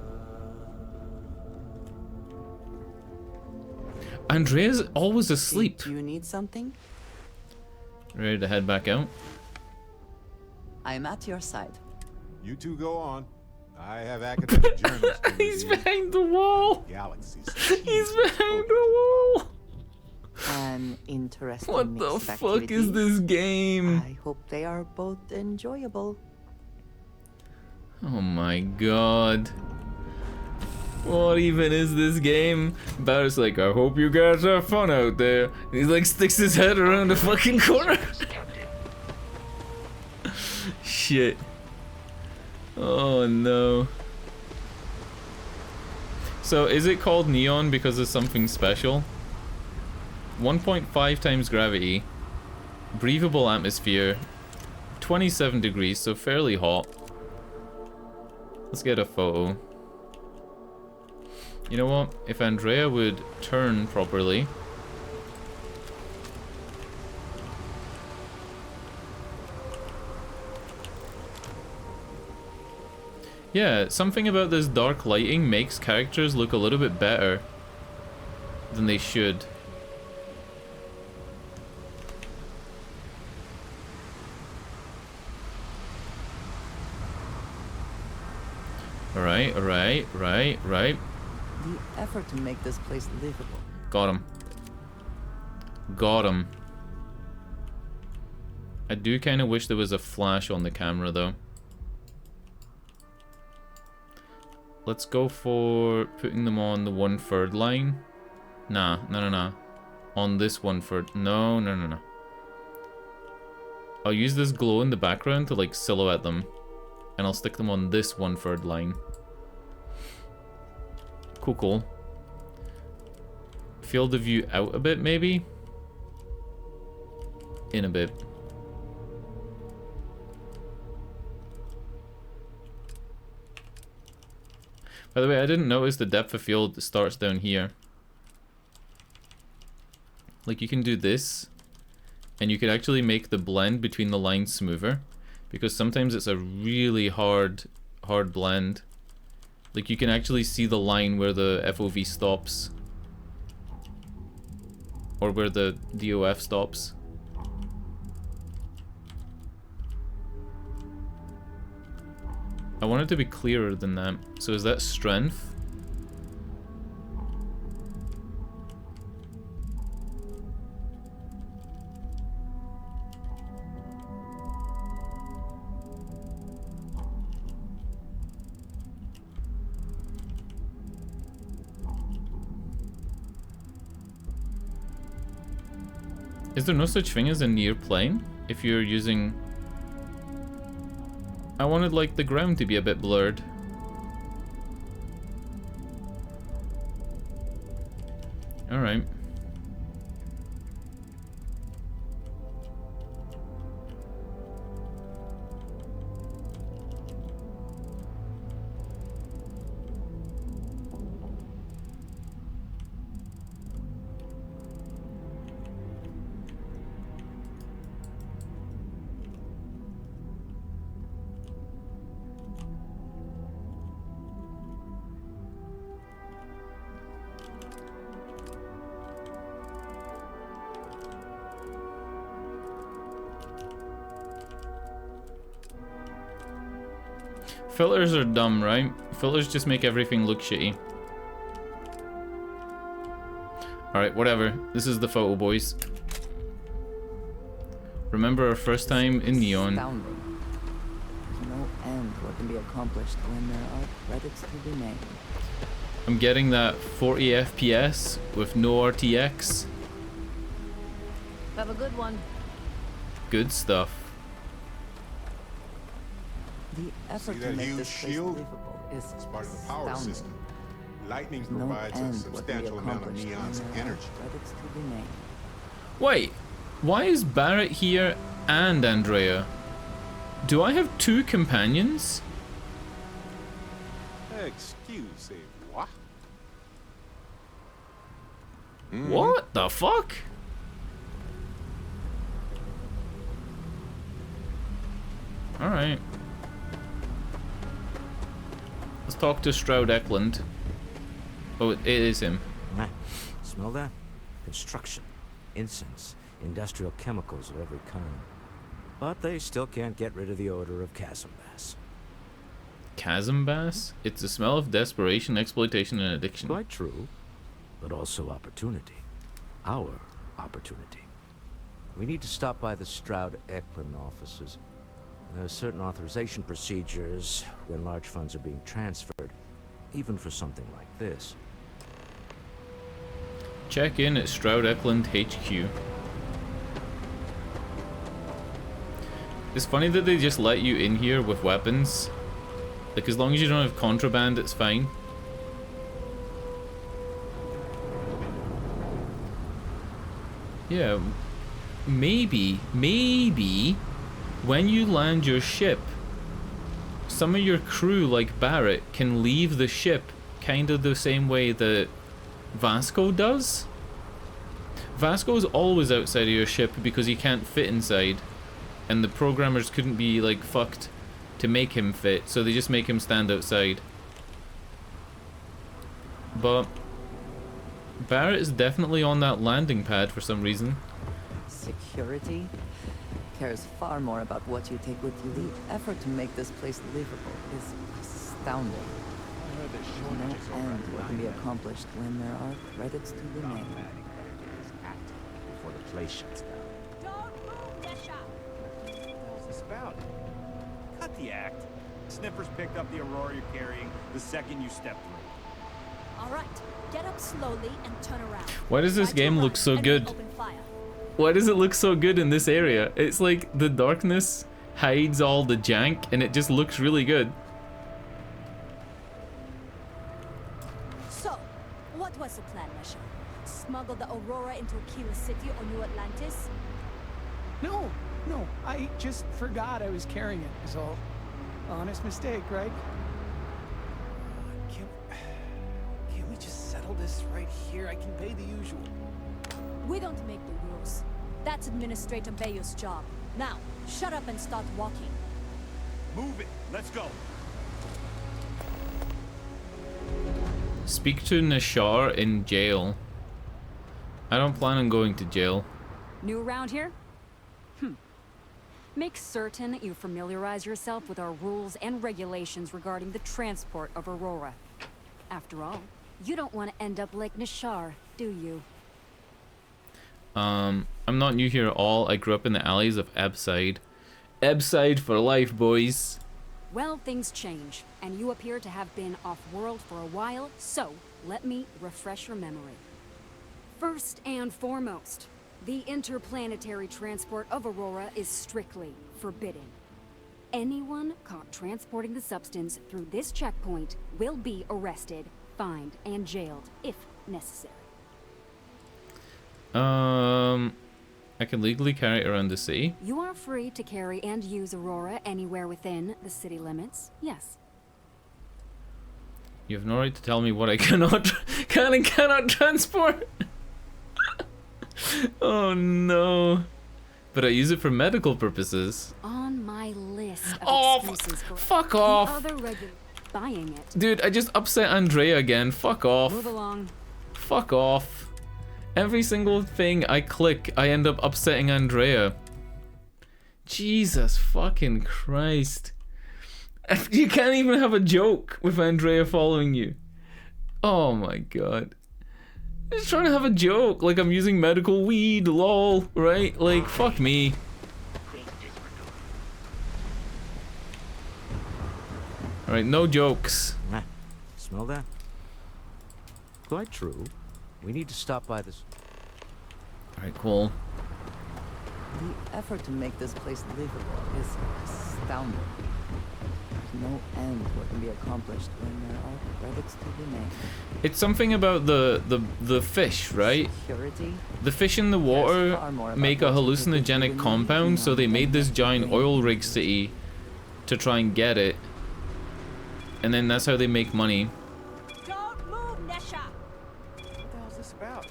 Andrea's always asleep. Do you need something? Ready to head back out? I'm at your side. You two go on. I have academic journals. He's behind the wall. Galaxies. He's behind the wall. An interesting What the mix of fuck is activities. this game? I hope they are both enjoyable. Oh my god. What even is this game? Barrett's like, I hope you guys have fun out there. He like sticks his head around the fucking corner. Shit. Oh no. So is it called neon because of something special? 1.5 times gravity. Breathable atmosphere. 27 degrees, so fairly hot. Let's get a photo. You know what? If Andrea would turn properly. Yeah, something about this dark lighting makes characters look a little bit better than they should. Alright, right. The effort to make this place livable. Got him. Got him. I do kind of wish there was a flash on the camera though. Let's go for putting them on the 1/3 line. Nah. On this 1/3. No. I'll use this glow in the background to like silhouette them. And I'll stick them on this 1/3 line. Cool. Field of view out a bit, maybe? In a bit. By the way, I didn't notice the depth of field starts down here. Like, you can do this, and you could actually make the blend between the lines smoother, because sometimes it's a really hard blend. Like, you can actually see the line where the FOV stops. Or where the DOF stops. I want it to be clearer than that. So is that strength? Is there no such thing as a near plane? If you're using... I wanted like the ground to be a bit blurred. Alright. Filters are dumb, right? Filters just make everything look shitty. Alright, whatever. This is the photo, boys. Remember our first time in Neon. Astounding. There's no end what can be accomplished when there are credits to be made. I'm getting that 40 FPS with no RTX. Have a good one. Good stuff. The effort See to that make huge this place shield? livable is It's part of the power astounding. system. Lightning There's no provides a end what can be substantial amount of accomplished Neon's when there are energy. credits to be made. Wait, why is Barrett here and Andrea? Do I have two companions? Excuse me, what? What the fuck? Alright. Let's talk to Stroud Eklund. Oh, it is him. Smell that? Construction, incense, industrial chemicals of every kind. But they still can't get rid of the odor of chasm bass. Chasm bass? It's the smell of desperation, exploitation, and addiction. Quite true, but also opportunity. Our opportunity. We need to stop by the Stroud Eklund offices. There are certain authorization procedures when large funds are being transferred. even for something like this. Check in at Stroud Eklund HQ. It's funny that they just let you in here with weapons. Like, as long as you don't have contraband, it's fine. Yeah, maybe, when you land your ship, some of your crew, like Barrett, can leave the ship kind of the same way that Vasco does. Vasco's always outside of your ship because he can't fit inside, and the programmers couldn't be like fucked to make him fit, so they just make him stand outside. But Barrett is definitely on that landing pad for some reason. Security cares far more about what you take with you. The effort to make this place livable is astounding. No end what can be accomplished when there are credits to be made. Before the place shuts down. Don't move, Desha! What the hell's this about? Cut the act. Sniffers picked up the Aurora you're carrying the second you step through. All right, get up slowly and turn around. Why does this game look so good? Why does it look so good in this area? It's like the darkness hides all the jank and it just looks really good. So, what was the plan, Mesha? Smuggle the Aurora into Aquila City or New Atlantis? No, I just forgot I was carrying it, is all. Honest mistake, right? Can't we just settle this right here? I can pay the usual. We don't make the rules. That's Administrator Bayo's job. Now, shut up and start walking. Move it. Let's go. Speak to Nashar in jail. I don't plan on going to jail. New around here? Make certain you familiarize yourself with our rules and regulations regarding the transport of Aurora. After all, you don't want to end up like Nashar, do you? I'm not new here at all. I grew up in the alleys of Ebside. Ebside for life, boys. Well, things change, and you appear to have been off-world for a while, so let me refresh your memory. First and foremost, the interplanetary transport of Aurora is strictly forbidden. Anyone caught transporting the substance through this checkpoint will be arrested, fined, and jailed, if necessary. I can legally carry it around the city. You are free to carry and use Aurora anywhere within the city limits, yes. You have no right to tell me what I cannot, can and cannot transport. Oh no. But I use it for medical purposes. On my list of excuses for fuck off. Other buying it. Dude, I just upset Andrea again. Fuck off. Move along. Fuck off. Every single thing I click, I end up upsetting Andrea. Jesus fucking Christ. You can't even have a joke with Andrea following you. Oh my god. I'm just trying to have a joke, like I'm using medical weed, lol, right? Like, fuck me. Alright, no jokes. Smell that? Quite true. We need to stop by this. Alright, cool. The effort to make this place livable is astounding. There's no end what can be accomplished when there are credits to be made. It's something about the fish, right? Security? The fish in the water make a hallucinogenic compound, so they made this giant oil rig city to try and get it. And then that's how they make money. Don't move, Nesha! What the hell's this about?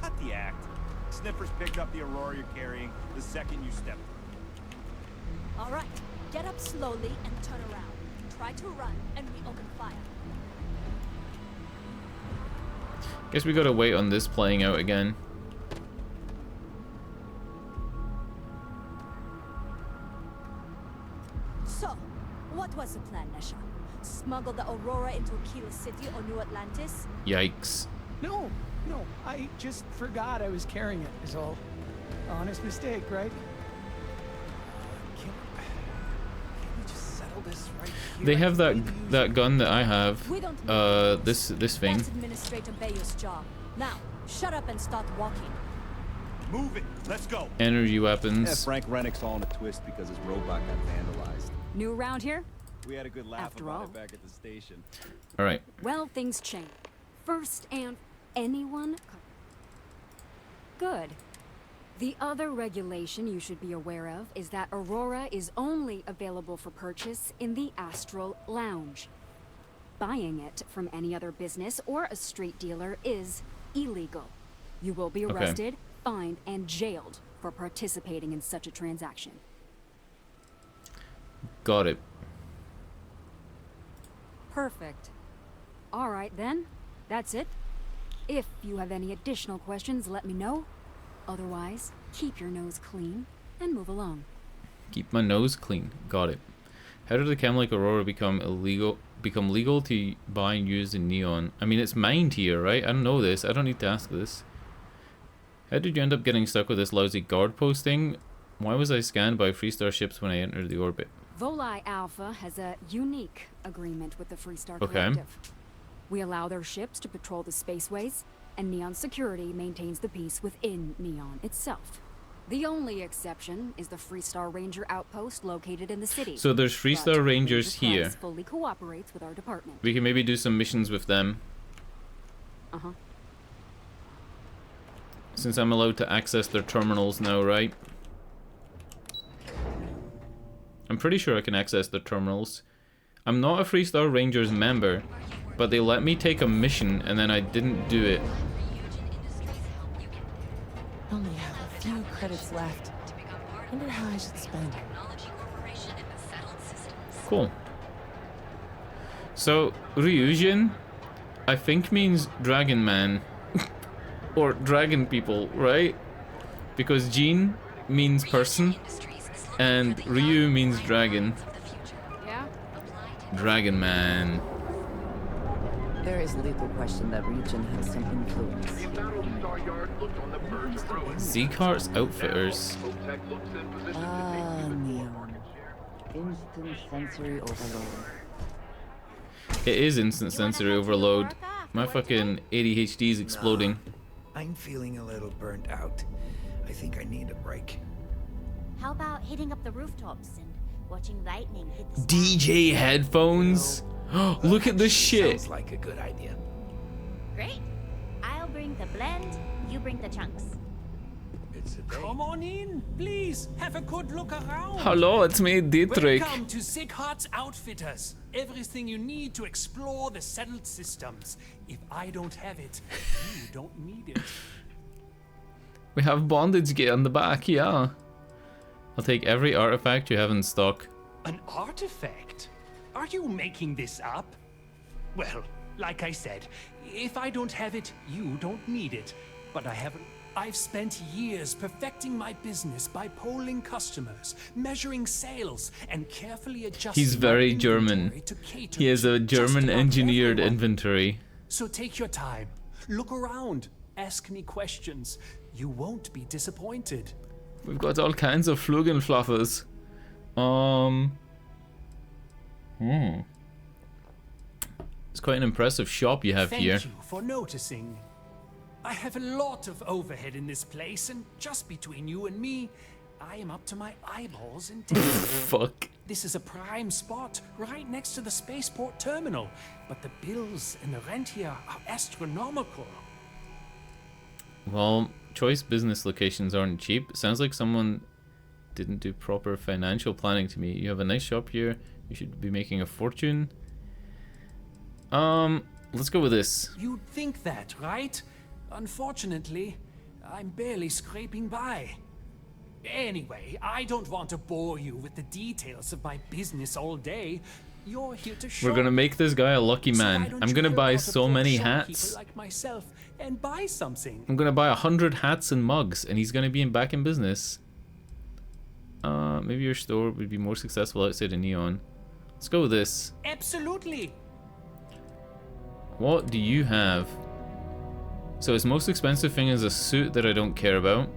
Cut the act. Sniffers picked up the Aurora you're carrying the second you step through. All right, get up slowly and turn around. Try to run, and we open fire. Guess we gotta wait on this playing out again. So, what was the plan, Nesha? Smuggle the Aurora into Aquila City or New Atlantis? Yikes. No, I just forgot I was carrying it, is all. Honest mistake, right? Can't we just settle this right here? They have that gun that I have. This thing. That's Administrator Bayer's job. Now, shut up and start walking. Move it. Let's go. Energy weapons. Yeah, Frank Rennick's all in a twist because his robot got vandalized. New around here? We had a good laugh After about all. it back at the station. All right. Well, things change. First and anyone? Good. The other regulation you should be aware of is that Aurora is only available for purchase in the Astral Lounge. Buying it from any other business or a street dealer is illegal. You will be arrested, fined, and jailed for participating in such a transaction. Got it. Perfect. All right then, that's it. If you have any additional questions, let me know. Otherwise, keep your nose clean and move along. Keep my nose clean. Got it. How did a chem like Aurora become legal to buy and use in Neon? I mean, it's mined here, right? I don't know this. I don't need to ask this. How did you end up getting stuck with this lousy guard posting? Why was I scanned by Freestar ships when I entered the orbit? Volii Alpha has a unique agreement with the Freestar Okay. Collective. We allow their ships to patrol the spaceways, and Neon Security maintains the peace within Neon itself. The only exception is the Freestar Ranger outpost located in the city. So there's Freestar But Rangers Ranger here. Price fully cooperates with our department. We can maybe do some missions with them. Uh-huh. Since I'm allowed to access their terminals now, right? I'm pretty sure I can access their terminals. I'm not a Freestar Rangers member, but they let me take a mission and then I didn't do it. Only have a few credits left. Wonder how I should spend it. Cool. So, Ryujin, I think means Dragon Man. Or Dragon People, right? Because Jin means person, and Ryu means dragon. Yeah? Dragon Man. There is little question that region has some influence. Z-Cart's Outfitters. Ah, Neon. Instant sensory overload. It is instant sensory overload. My fucking ADHD is exploding. I'm feeling a little burnt out. I think I need a break. How about hitting up the rooftops and watching lightning hit the DJ headphones? Look at this shit. Sounds like a good idea. Great. I'll bring the blend, you bring the chunks. Come on in, please. Have a good look around. Hello, it's me, Dietrich. Welcome to Sieghart's Outfitters. Everything you need to explore the settled systems. If I don't have it, you don't need it. We have bondage gear on the back, yeah. I'll take every artifact you have in stock. An artifact? Are you making this up? Well, like I said, if I don't have it, you don't need it. But I've spent years perfecting my business by polling customers, measuring sales, and carefully adjusting. He's very German. He has a German engineered inventory. So take your time, look around, ask me questions. You won't be disappointed. We've got all kinds of Flugenfluffers. It's quite an impressive shop you have here. Thank you for noticing. I have a lot of overhead in this place, and just between you and me, I am up to my eyeballs in debt. Fuck. This is a prime spot, right next to the spaceport terminal, but the bills and the rent here are astronomical. Well, choice business locations aren't cheap. Sounds like someone didn't do proper financial planning to me. You have a nice shop here. You should be making a fortune. Let's go with this. You'd think that, right? Unfortunately, I'm barely scraping by. Anyway, I don't want to bore you with the details of my business all day. You're here to shop. We're gonna make this guy a lucky man. I'm gonna buy so many hats. Like myself and buy something. I'm gonna buy 100 hats and mugs, and he's gonna be back in business. Maybe your store would be more successful outside of Neon. Let's go with this. Absolutely. What do you have? So his most expensive thing is a suit that I don't care about.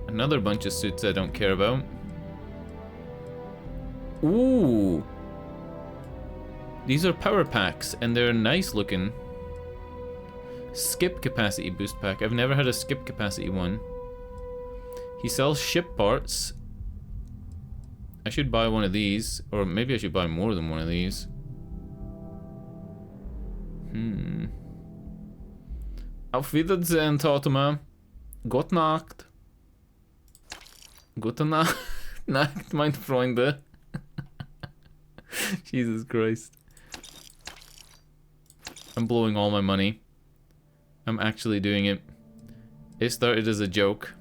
Another bunch of suits I don't care about. Ooh. These are power packs, and they're nice looking. Skip capacity boost pack. I've never had a skip capacity one. He sells ship parts. I should buy one of these, or maybe I should buy more than one of these. Auf Wiedersehen, Totema. Gute Nacht. Gute Nacht, mein Freunde. Jesus Christ. I'm blowing all my money. I'm actually doing it. It started as a joke.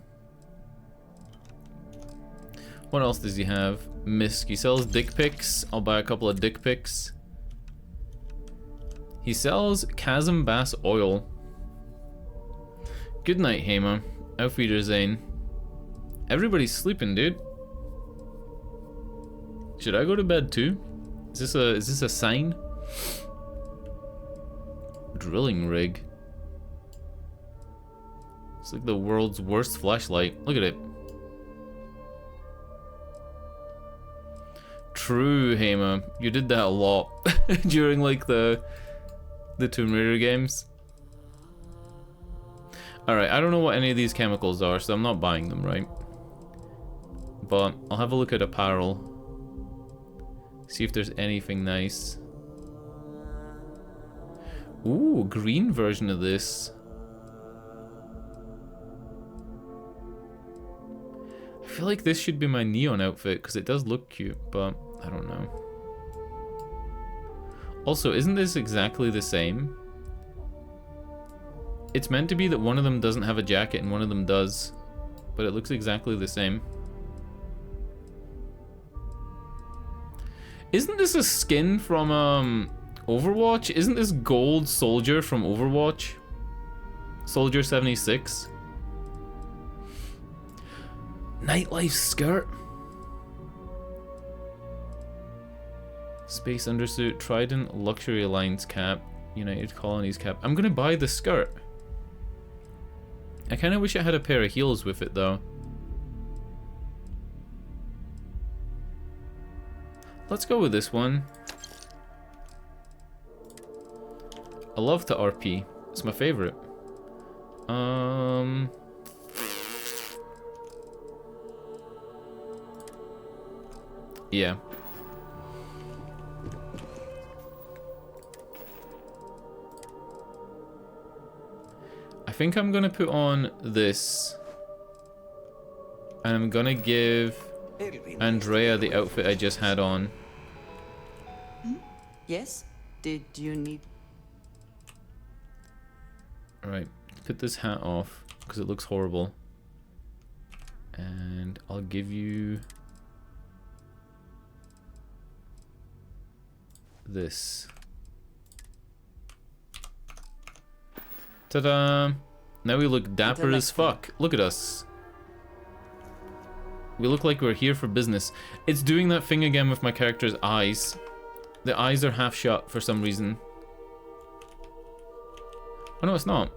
What else does he have? Misk. He sells dick pics. I'll buy a couple of dick pics. He sells Chasm Bass oil. Good night, Hema. Auf Wiedersehen. Everybody's sleeping, dude. Should I go to bed too? Is this a sign? Drilling rig. It's like the world's worst flashlight. Look at it. True, Hema. You did that a lot during like the Tomb Raider games. Alright, I don't know what any of these chemicals are, so I'm not buying them, right? But I'll have a look at apparel. See if there's anything nice. Ooh, green version of this. I feel like this should be my neon outfit because it does look cute, but I don't know. Also, isn't this exactly the same? It's meant to be that one of them doesn't have a jacket and one of them does, but it looks exactly the same. Isn't this a skin from Overwatch? Isn't this Gold Soldier from Overwatch? Soldier 76? Nightlife skirt? Space undersuit, Trident, Luxury Alliance cap, United Colonies cap. I'm gonna buy the skirt. I kinda wish I had a pair of heels with it though. Let's go with this one. I love to RP. It's my favorite. Yeah. I think I'm gonna put on this. And I'm gonna give Andrea the outfit I just had on. Yes? Did you need... Alright, put this hat off because it looks horrible. And I'll give you this. Ta-da! Now we look dapper as fuck. Look at us. We look like we're here for business. It's doing that thing again with my character's eyes. The eyes are half shut for some reason. Oh no, it's not.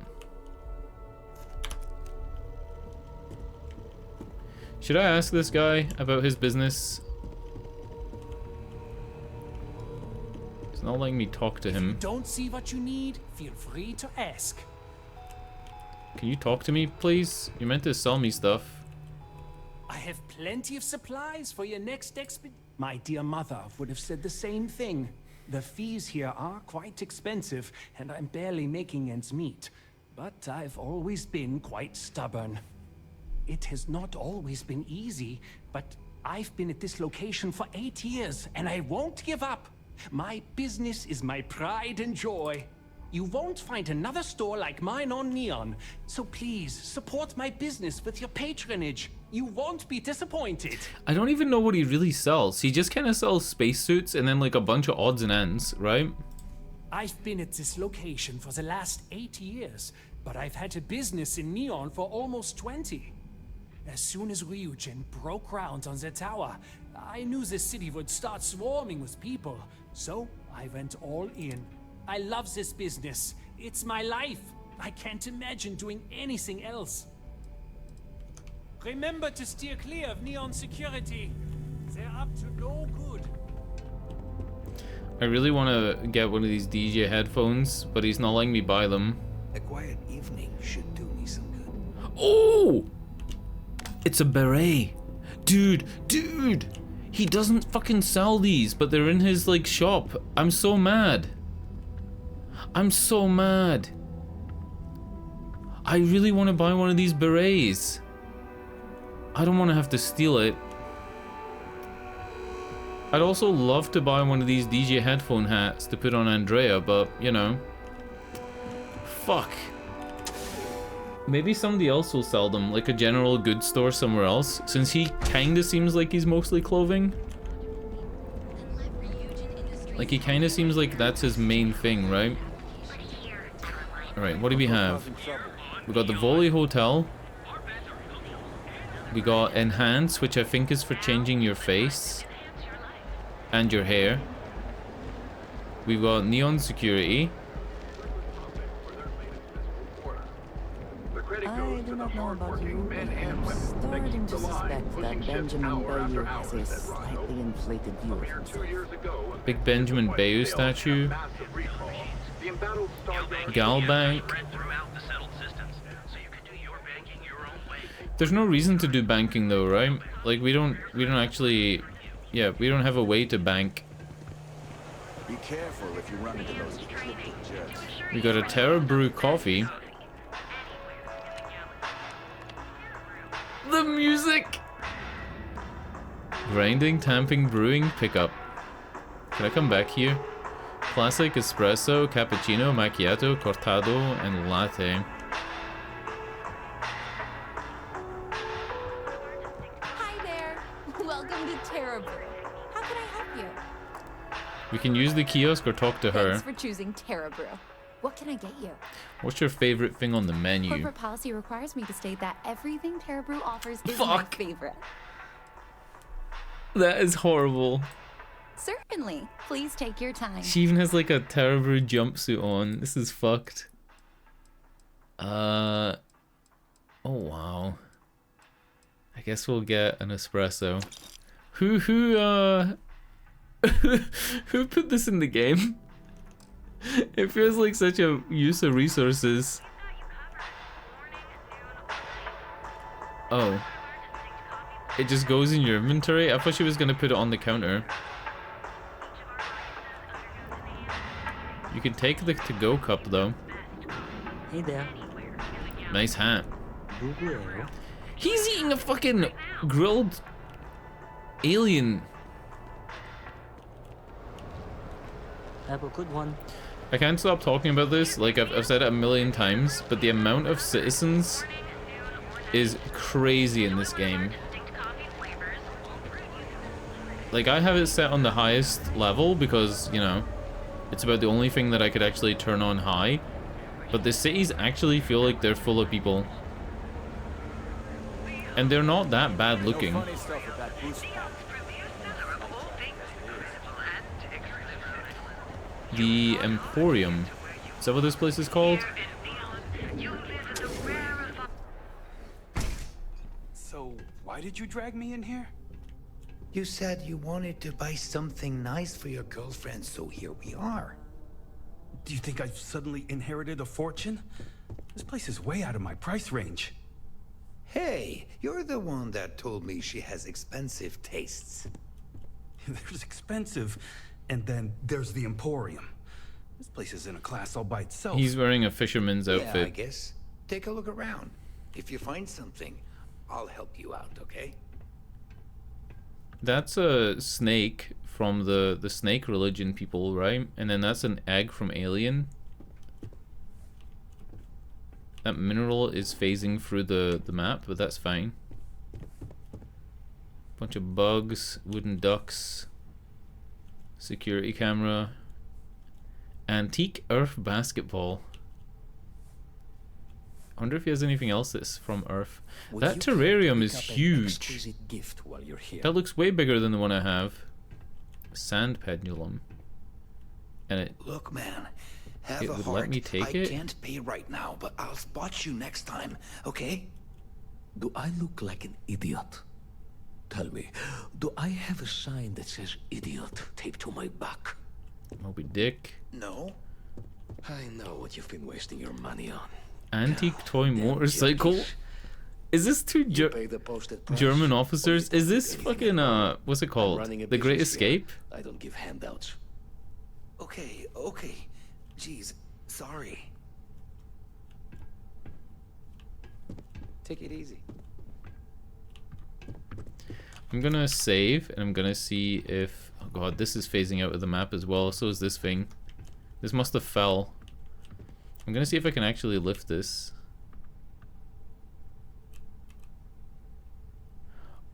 Should I ask this guy about his business? It's not letting me talk to him. If you don't see what you need, feel free to ask. Can you talk to me, please? You're meant to sell me stuff. I have plenty of supplies for your next expedition. My dear mother would have said the same thing. The fees here are quite expensive, and I'm barely making ends meet. But I've always been quite stubborn. It has not always been easy, but I've been at this location for 8 years, and I won't give up. My business is my pride and joy. You won't find another store like mine on Neon, so please support my business with your patronage. You won't be disappointed. I don't even know what he really sells. He just kind of sells spacesuits and then like a bunch of odds and ends, right? I've been at this location for the last 8 years, but I've had a business in Neon for almost 20. As soon as Ryujin broke ground on the tower, I knew the city would start swarming with people, so I went all in. I love this business. It's my life. I can't imagine doing anything else. Remember to steer clear of Neon security. They're up to no good. I really want to get one of these DJ headphones, but he's not letting me buy them. A quiet evening should do me some good. Oh! It's a beret. Dude! He doesn't fucking sell these, but they're in his, like, shop. I'm so mad. I'm so mad. I really want to buy one of these berets. I don't want to have to steal it. I'd also love to buy one of these DJ headphone hats to put on Andrea, but, you know. Fuck. Maybe somebody else will sell them, like a general goods store somewhere else, since he kinda seems like he's mostly clothing. Like, he kinda seems like that's his main thing, right? Alright, what do we have? We got the Volley Hotel. We got Enhance, which I think is for changing your face and your hair. We've got Neon Security. I do not know about you, but I'm starting to suspect that Benjamin Bayou has a slightly inflated view of himself. Big Benjamin Bayou statue. Galbank. There's no reason to do banking though, right? Like we don't actually, yeah, we don't have a way to bank. Be careful if you run into those ecliptic jets. We got a Terra Brew coffee. The music! Grinding, tamping, brewing, pickup. Can I come back here? Classic, espresso, cappuccino, macchiato, cortado, and latte. Hi there. Welcome to Terra Brew. How can I help you? We can use the kiosk or talk to her. Thanks for choosing Terra Brew. What can I get you? What's your favorite thing on the menu? Corporate policy requires me to state that everything Terra Brew offers is Fuck. my favorite. That is horrible. Certainly. Please take your time. She even has like a Terra Brew jumpsuit on. This is fucked. Oh wow. I guess we'll get an espresso. Who who put this in the game? It feels like such a use of resources. Oh. It just goes in your inventory? I thought she was gonna put it on the counter. You can take the to-go cup though. Hey there. Nice hat. He's eating a fucking grilled alien. Have a good one. I can't stop talking about this. Like I've said it a million times, but the amount of citizens is crazy in this game. Like I have it set on the highest level because, you know, it's about the only thing that I could actually turn on high. But the cities actually feel like they're full of people. And they're not that bad looking. The Emporium. Is that what this place is called? So, why did you drag me in here? You said you wanted to buy something nice for your girlfriend, so here we are. Do you think I've suddenly inherited a fortune? This place is way out of my price range. Hey, you're the one that told me she has expensive tastes. There's expensive, and then there's the Emporium. This place is in a class all by itself. He's wearing a fisherman's outfit. Yeah, I guess. Take a look around. If you find something, I'll help you out, okay? That's a snake from the snake religion people, right? And then that's an egg from Alien. That mineral is phasing through the map, but that's fine. Bunch of bugs, wooden ducks, security camera, antique earth basketball. I wonder if he has anything else that's from Earth. That terrarium is huge. Gift while you're here. That looks way bigger than the one I have. Sand pendulum. And it... Look, man. Have it a would heart. let me take I it? can't pay right now, but I'll spot you next time, okay? Do I look like an idiot? Tell me, do I have a sign that says idiot taped to my back? Moby Dick. No. I know what you've been wasting your money on. Antique toy motorcycle. Is this two Pay the posted price, German or officers? you Is don't this do anything fucking at all. what's it I'm called? running a The Great business here. Escape? I don't give handouts. Okay, okay. Jeez, sorry. Take it easy. I'm gonna save and I'm gonna see if, oh god, this is phasing out of the map as well. So is this thing. This must have fell. I'm gonna see if I can actually lift this.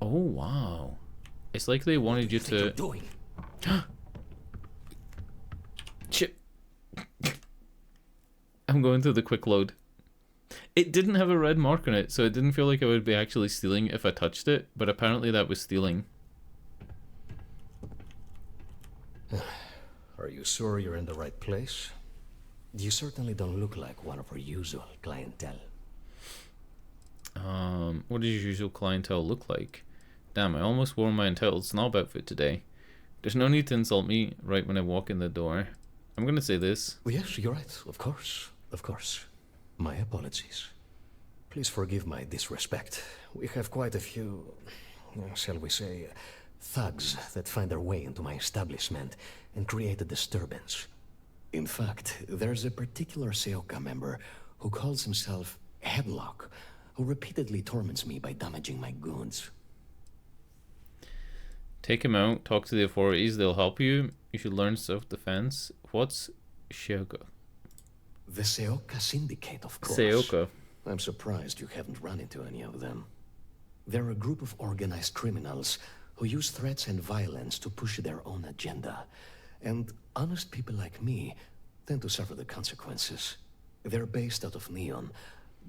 Oh wow. It's like they wanted you to Chip. I'm going through the quick load. It didn't have a red mark on it, so it didn't feel like I would be actually stealing if I touched it, but apparently that was stealing. Are you sure you're in the right place? You certainly don't look like one of our usual clientele. What does your usual clientele look like? Damn, I almost wore my entitled snob outfit today. There's no need to insult me right when I walk in the door. I'm gonna say this. Yes, you're right. Of course. Of course. My apologies. Please forgive my disrespect. We have quite a few, shall we say, thugs that find their way into my establishment and create a disturbance. In fact, there's a particular Seoka member who calls himself Headlock, who repeatedly torments me by damaging my goods. Take him out, talk to the authorities, they'll help you. You should learn self-defense. What's Seoka? The Seoka Syndicate, of course. Seoka. I'm surprised you haven't run into any of them. They're a group of organized criminals who use threats and violence to push their own agenda. And honest people like me tend to suffer the consequences. They're based out of Neon,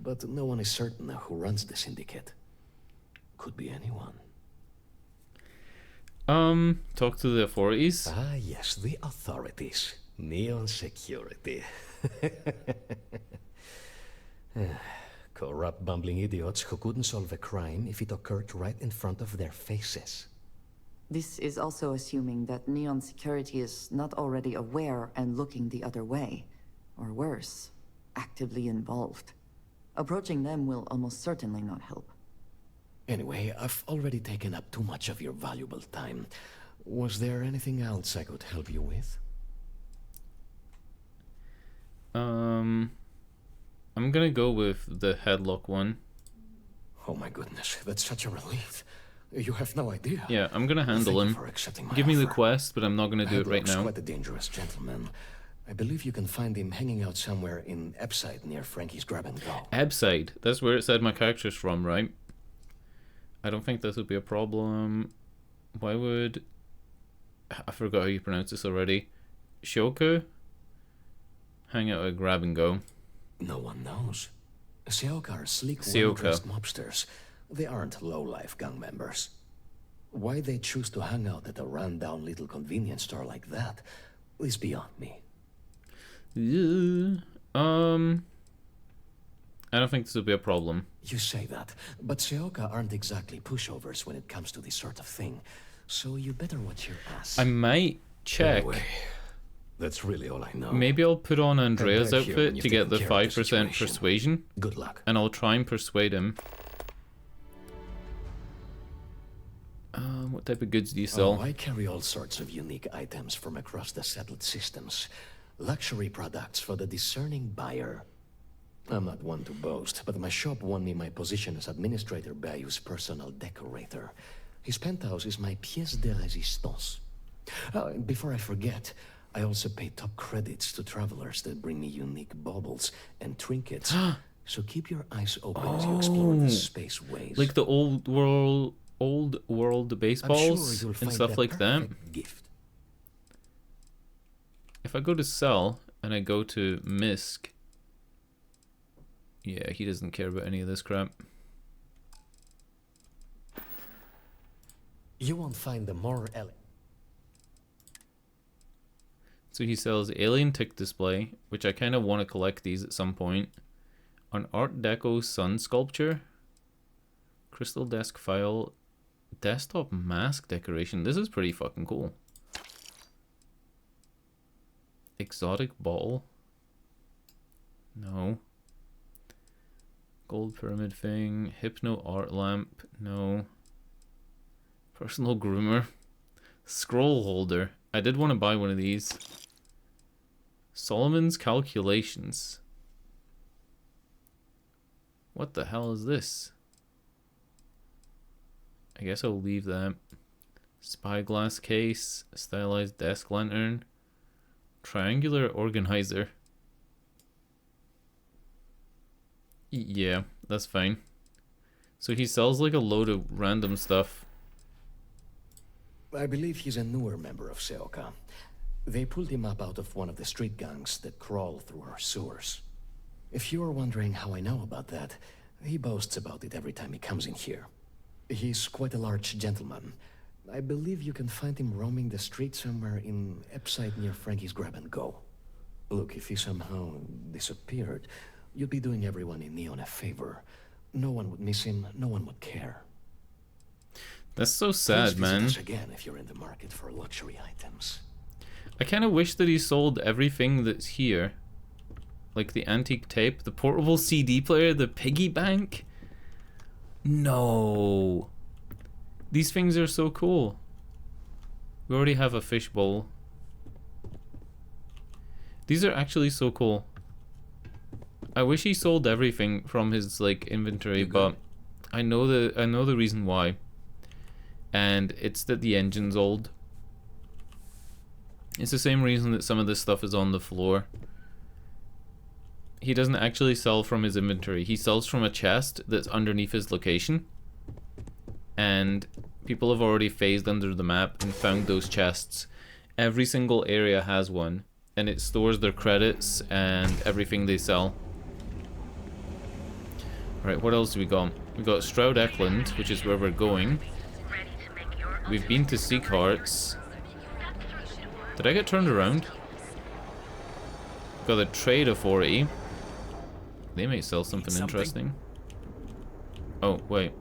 but no one is certain who runs the syndicate. Could be anyone. Talk to the authorities? Ah, yes, the authorities. Neon security. Corrupt, bumbling idiots who couldn't solve a crime if it occurred right in front of their faces. This is also assuming that Neon Security is not already aware and looking the other way. Or worse, actively involved. Approaching them will almost certainly not help. Anyway, I've already taken up too much of your valuable time. Was there anything else I could help you with? I'm gonna go with the headlock one. Oh my goodness, that's such a relief. You have no idea. Yeah, I'm gonna handle him. Give me the quest, but I'm not gonna do it right Headlock's now. quite a dangerous gentleman. I believe you can find him hanging out somewhere in Epside near Frankie's Grab and Go. Abside. That's where it said my character's from, right? I don't think this would be a problem. Why would... I forgot how you pronounce this already. Shoku? Hang out at Grab and Go. No one knows. Seoka are sleek, Seoka. well-dressed mobsters. They aren't low-life gang members. Why they choose to hang out at a run-down little convenience store like that is beyond me. Yeah. I don't think this will be a problem. You say that, but Seoka aren't exactly pushovers when it comes to this sort of thing, so you better watch your ass. I might check. Anyway, that's really all I know. Maybe I'll put on Andrea's Come back here when outfit you've to get the taken care of the 5% situation. persuasion. Good luck. And I'll try and persuade him. What type of goods do you sell? Oh, I carry all sorts of unique items from across the settled systems. Luxury products for the discerning buyer. I'm not one to boast, but my shop won me my position as Administrator Bayou's personal decorator. His penthouse is my pièce de résistance. Before I forget, I also pay top credits to travelers that bring me unique baubles and trinkets. So keep your eyes open as you explore the space ways. Like the old world baseballs you'll and find stuff the like that. perfect gift. If I go to sell and I go to Misk, yeah, he doesn't care about any of this crap. You won't find the more So he sells alien tick display, which I kind of want to collect these at some point. An Art Deco sun sculpture, crystal desk file, desktop mask decoration. This is pretty fucking cool. Exotic bottle? No. Gold pyramid thing. Hypno art lamp? No. Personal groomer. Scroll holder. I did want to buy one of these. Solomon's calculations. What the hell is this? I guess I'll leave that. Spyglass case. Stylized desk lantern. Triangular organizer. Yeah, that's fine. So he sells like a load of random stuff. I believe he's a newer member of Seoka. They pulled him up out of one of the street gangs that crawl through our sewers. If you're wondering how I know about that, he boasts about it every time he comes in here. He's quite a large gentleman. I believe you can find him roaming the street somewhere in Epside near Frankie's Grab and Go. Look, if he somehow disappeared, you'd be doing everyone in Neon a favor. No one would miss him, no one would care. That's so sad, Please man. visit us again if you're in the market for luxury items. I kind of wish that he sold everything that's here. Like the antique tape, the portable CD player, the piggy bank. No. These things are so cool. We already have a fishbowl. These are actually so cool. I wish he sold everything from his like inventory, but I know the reason why. And it's that the engine's old. It's the same reason that some of this stuff is on the floor. He doesn't actually sell from his inventory. He sells from a chest that's underneath his location. And people have already phased under the map and found those chests. Every single area has one. And it stores their credits and everything they sell. Right, what else do we got? We got Stroud Eklund, which is where we're going. We've been to Seacarts. Did I get turned around? Got a trade authority. They might sell something interesting. Oh, wait.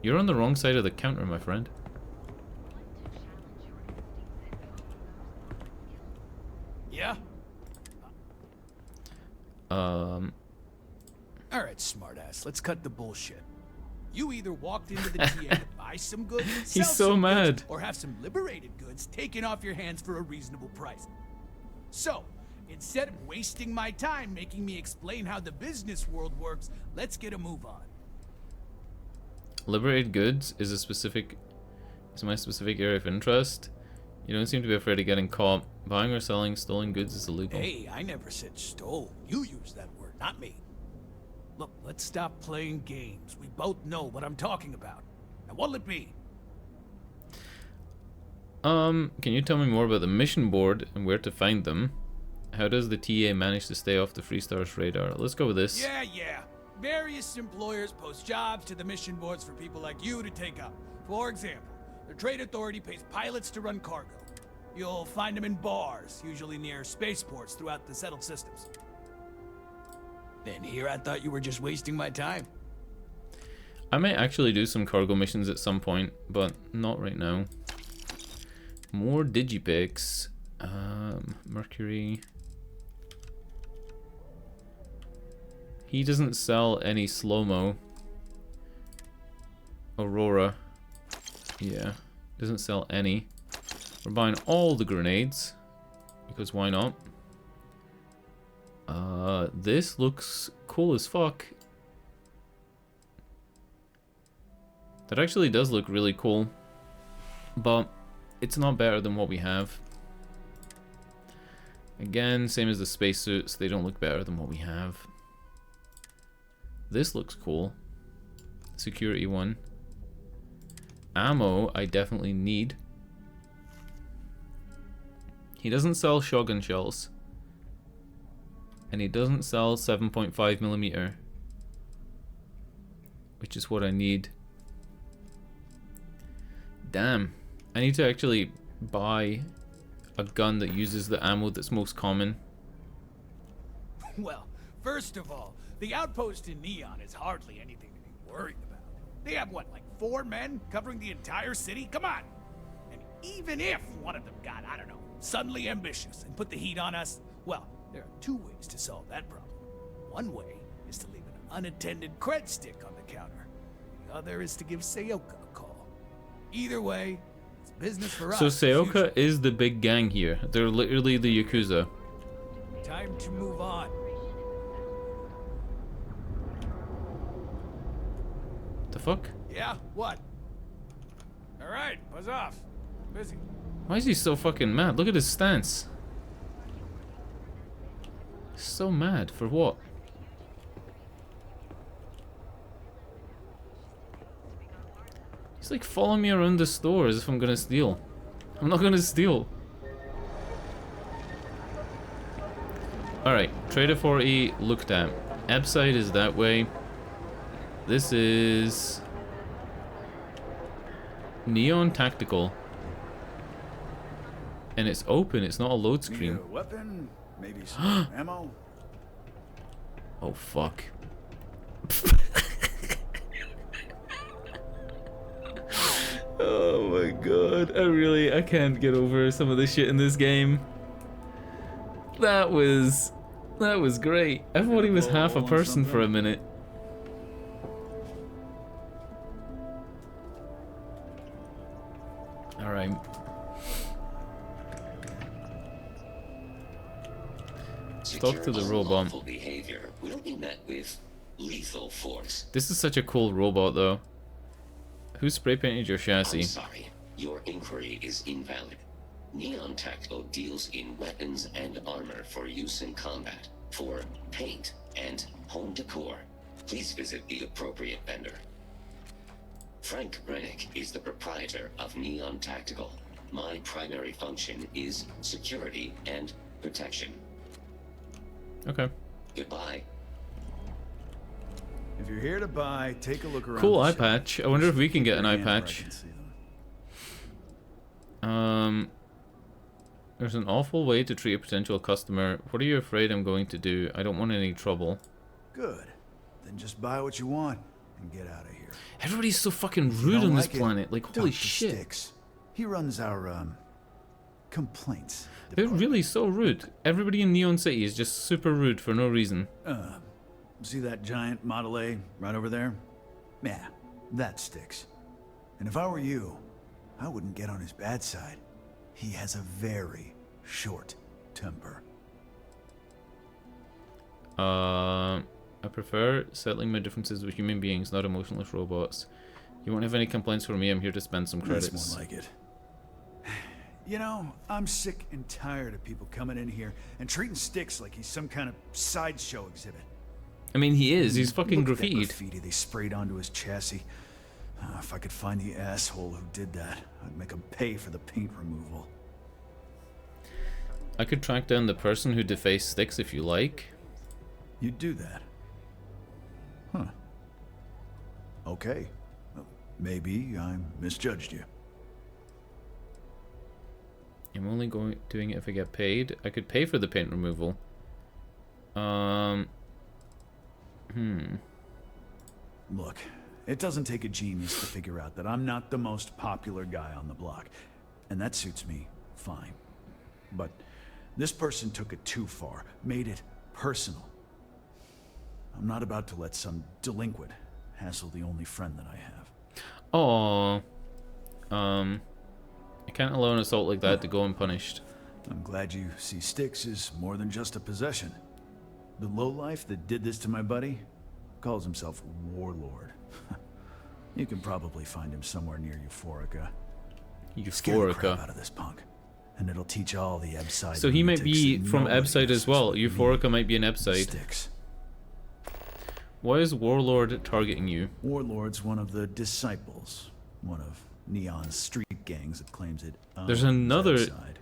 You're on the wrong side of the counter, my friend. Yeah? Alright, smartass, let's cut the bullshit. You either walked into the TA to buy some goods, He's sell so some mad. goods, or have some liberated goods taken off your hands for a reasonable price. So, instead of wasting my time making me explain how the business world works, let's get a move on. Liberated goods is my specific area of interest. You don't seem to be afraid of getting caught. Buying or selling stolen goods is illegal. Hey, I never said stole. You used that word, not me. Look, let's stop playing games. We both know what I'm talking about. Now, what'll it be? Can you tell me more about the mission board and where to find them? How does the TA manage to stay off the Freestar's radar? Let's go with this. Yeah. Various employers post jobs to the mission boards for people like you to take up. For example, the Trade Authority pays pilots to run cargo. You'll find them in bars, usually near spaceports throughout the settled systems. Then here I thought you were just wasting my time. I might actually do some cargo missions at some point, but not right now. More digipics. Mercury. He doesn't sell any slow-mo. Aurora. Yeah, doesn't sell any. We're buying all the grenades, because why not? This looks cool as fuck. That actually does look really cool, but it's not better than what we have. Again, same as the spacesuits, they don't look better than what we have. This looks cool. Security one. Ammo, I definitely need. He doesn't sell shotgun shells. And he doesn't sell 7.5mm. Which is what I need. Damn. I need to actually buy a gun that uses the ammo that's most common. Well, first of all, the outpost in Neon is hardly anything to be worried about. They have what, like 4 men covering the entire city? Come on! And Even if one of them got, I don't know, suddenly ambitious and put the heat on us, well, there are two ways to solve that problem. One way is to leave an unattended cred stick on the counter. The other is to give Seoka a call. Either way, it's business for us. So Seoka is the big gang here. They're literally the Yakuza. Time to move on. The fuck? Yeah, what? Alright, buzz off. Busy. Why is he so fucking mad? Look at his stance. So mad. For what? He's like following me around the store as if I'm gonna steal. I'm not gonna steal. Alright, Trader 40 looked at. Abside is that way. This is Neon Tactical. And it's open, it's not a load screen. Need a weapon, maybe some ammo. Oh fuck. Oh my god. I can't get over some of the shit in this game. That was great. I thought he was half a person for a minute. Alright. Talk to the robot. Unlawful behavior will be met with lethal force. This is such a cool robot though. Who spray painted your chassis? I'm sorry, your inquiry is invalid. Neon Tactical deals in weapons and armor for use in combat, for paint and home decor. Please visit the appropriate vendor. Frank Rennick is the proprietor of Neon Tactical. My primary function is security and protection. Okay. Goodbye. If you're here to buy, take a look around. Cool the eye shop. patch. I wonder if we can get an eye Hand where I patch. can see them. There's an awful way to treat a potential customer. What are you afraid I'm going to do? I don't want any trouble. Good. Then just buy what you want and get out of here. Everybody's so fucking If you rude don't on this like it, planet. Like, talk holy to shit. Styx. He runs our complaints. They're really so rude. Everybody in Neon City is just super rude for no reason. See that giant Model A right over there? Yeah, that Styx. And if I were you, I wouldn't get on his bad side. He has a very short temper. I prefer settling my differences with human beings, not emotionless robots. You won't have any complaints for me. I'm here to spend some credits. That's more like it. You know, I'm sick and tired of people coming in here and treating Styx like he's some kind of sideshow exhibit. I mean, he is. He's fucking Look at that graffitied. graffiti they sprayed onto his chassis. If I could find the asshole who did that, I'd make him pay for the paint removal. I could track down the person who defaced Styx if you like. You'd do that? Huh. Okay. Maybe I misjudged you. I'm only doing it if I get paid. I could pay for the paint removal. Look, it doesn't take a genius to figure out that I'm not the most popular guy on the block. And that suits me fine. But this person took it too far, made it personal. I'm not about to let some delinquent hassle the only friend that I have. Oh, I can't allow an assault like that to go unpunished. I'm glad you see Styx as more than just a possession. The lowlife that did this to my buddy calls himself Warlord. You can probably find him somewhere near Euphorica. Scare the crap Euphorica. out of this punk, and it'll teach all the Ebside. So he might be lunatics that from nobody Ebside as well. respects Euphorica might be an Ebside. Styx. Why is Warlord targeting you? Warlord's one of the disciples, one of Neon's street gangs that claims it owns There's another. Ebside.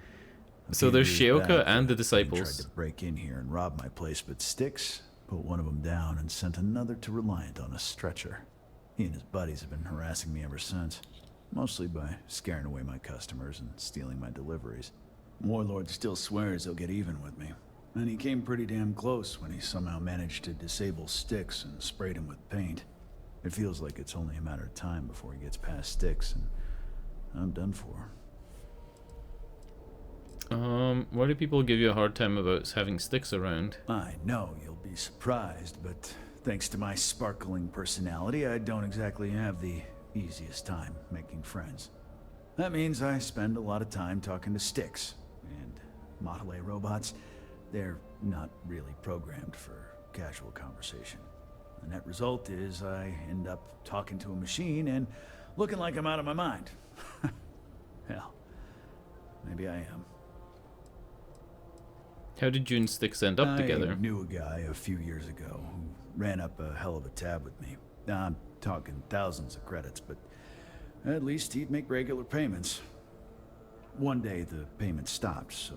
A So few there's years Shioka back, and the they disciples. tried to break in here and rob my place, but Styx put one of them down and sent another to Reliant on a stretcher. He and his buddies have been harassing me ever since, mostly by scaring away my customers and stealing my deliveries. Warlord still swears he'll get even with me, and he came pretty damn close when he somehow managed to disable Styx and sprayed him with paint. It feels like it's only a matter of time before he gets past Styx, and I'm done for. Why do people give you a hard time about having sticks around? I know you'll be surprised, but thanks to my sparkling personality, I don't exactly have the easiest time making friends. That means I spend a lot of time talking to sticks, and Model A robots, they're not really programmed for casual conversation. The net result is I end up talking to a machine and looking like I'm out of my mind. Hell, maybe I am. How did you and Sticks end up together? I knew a guy a few years ago who ran up a hell of a tab with me. I'm talking thousands of credits, but at least he'd make regular payments. One day the payment stopped, so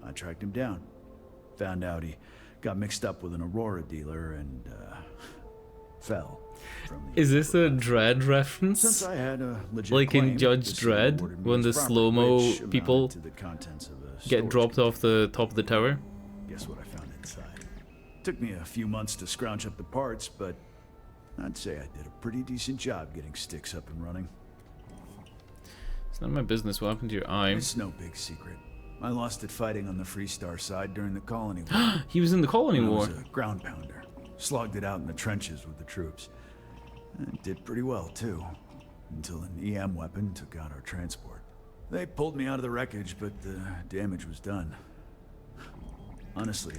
I tracked him down. Found out he got mixed up with an Aurora dealer and fell from the... Is this a Dredd reference? Since I had a legit like in claim, Judge the Dredd, awarded me when the his property, slow-mo which amounted people to the contents of a get storage dropped off the top of the tower? Guess what I found inside? Took me a few months to scrounge up the parts, but I'd say I did a pretty decent job getting Sticks up and running. It's none of my business what happened to your eye. It's no big secret. I lost it fighting on the Freestar side during the Colony War. He was in the Colony I War. was a ground pounder. Slogged it out in the trenches with the troops. And did pretty well, too. Until an EM weapon took out our transport. They pulled me out of the wreckage, but the damage was done. Honestly,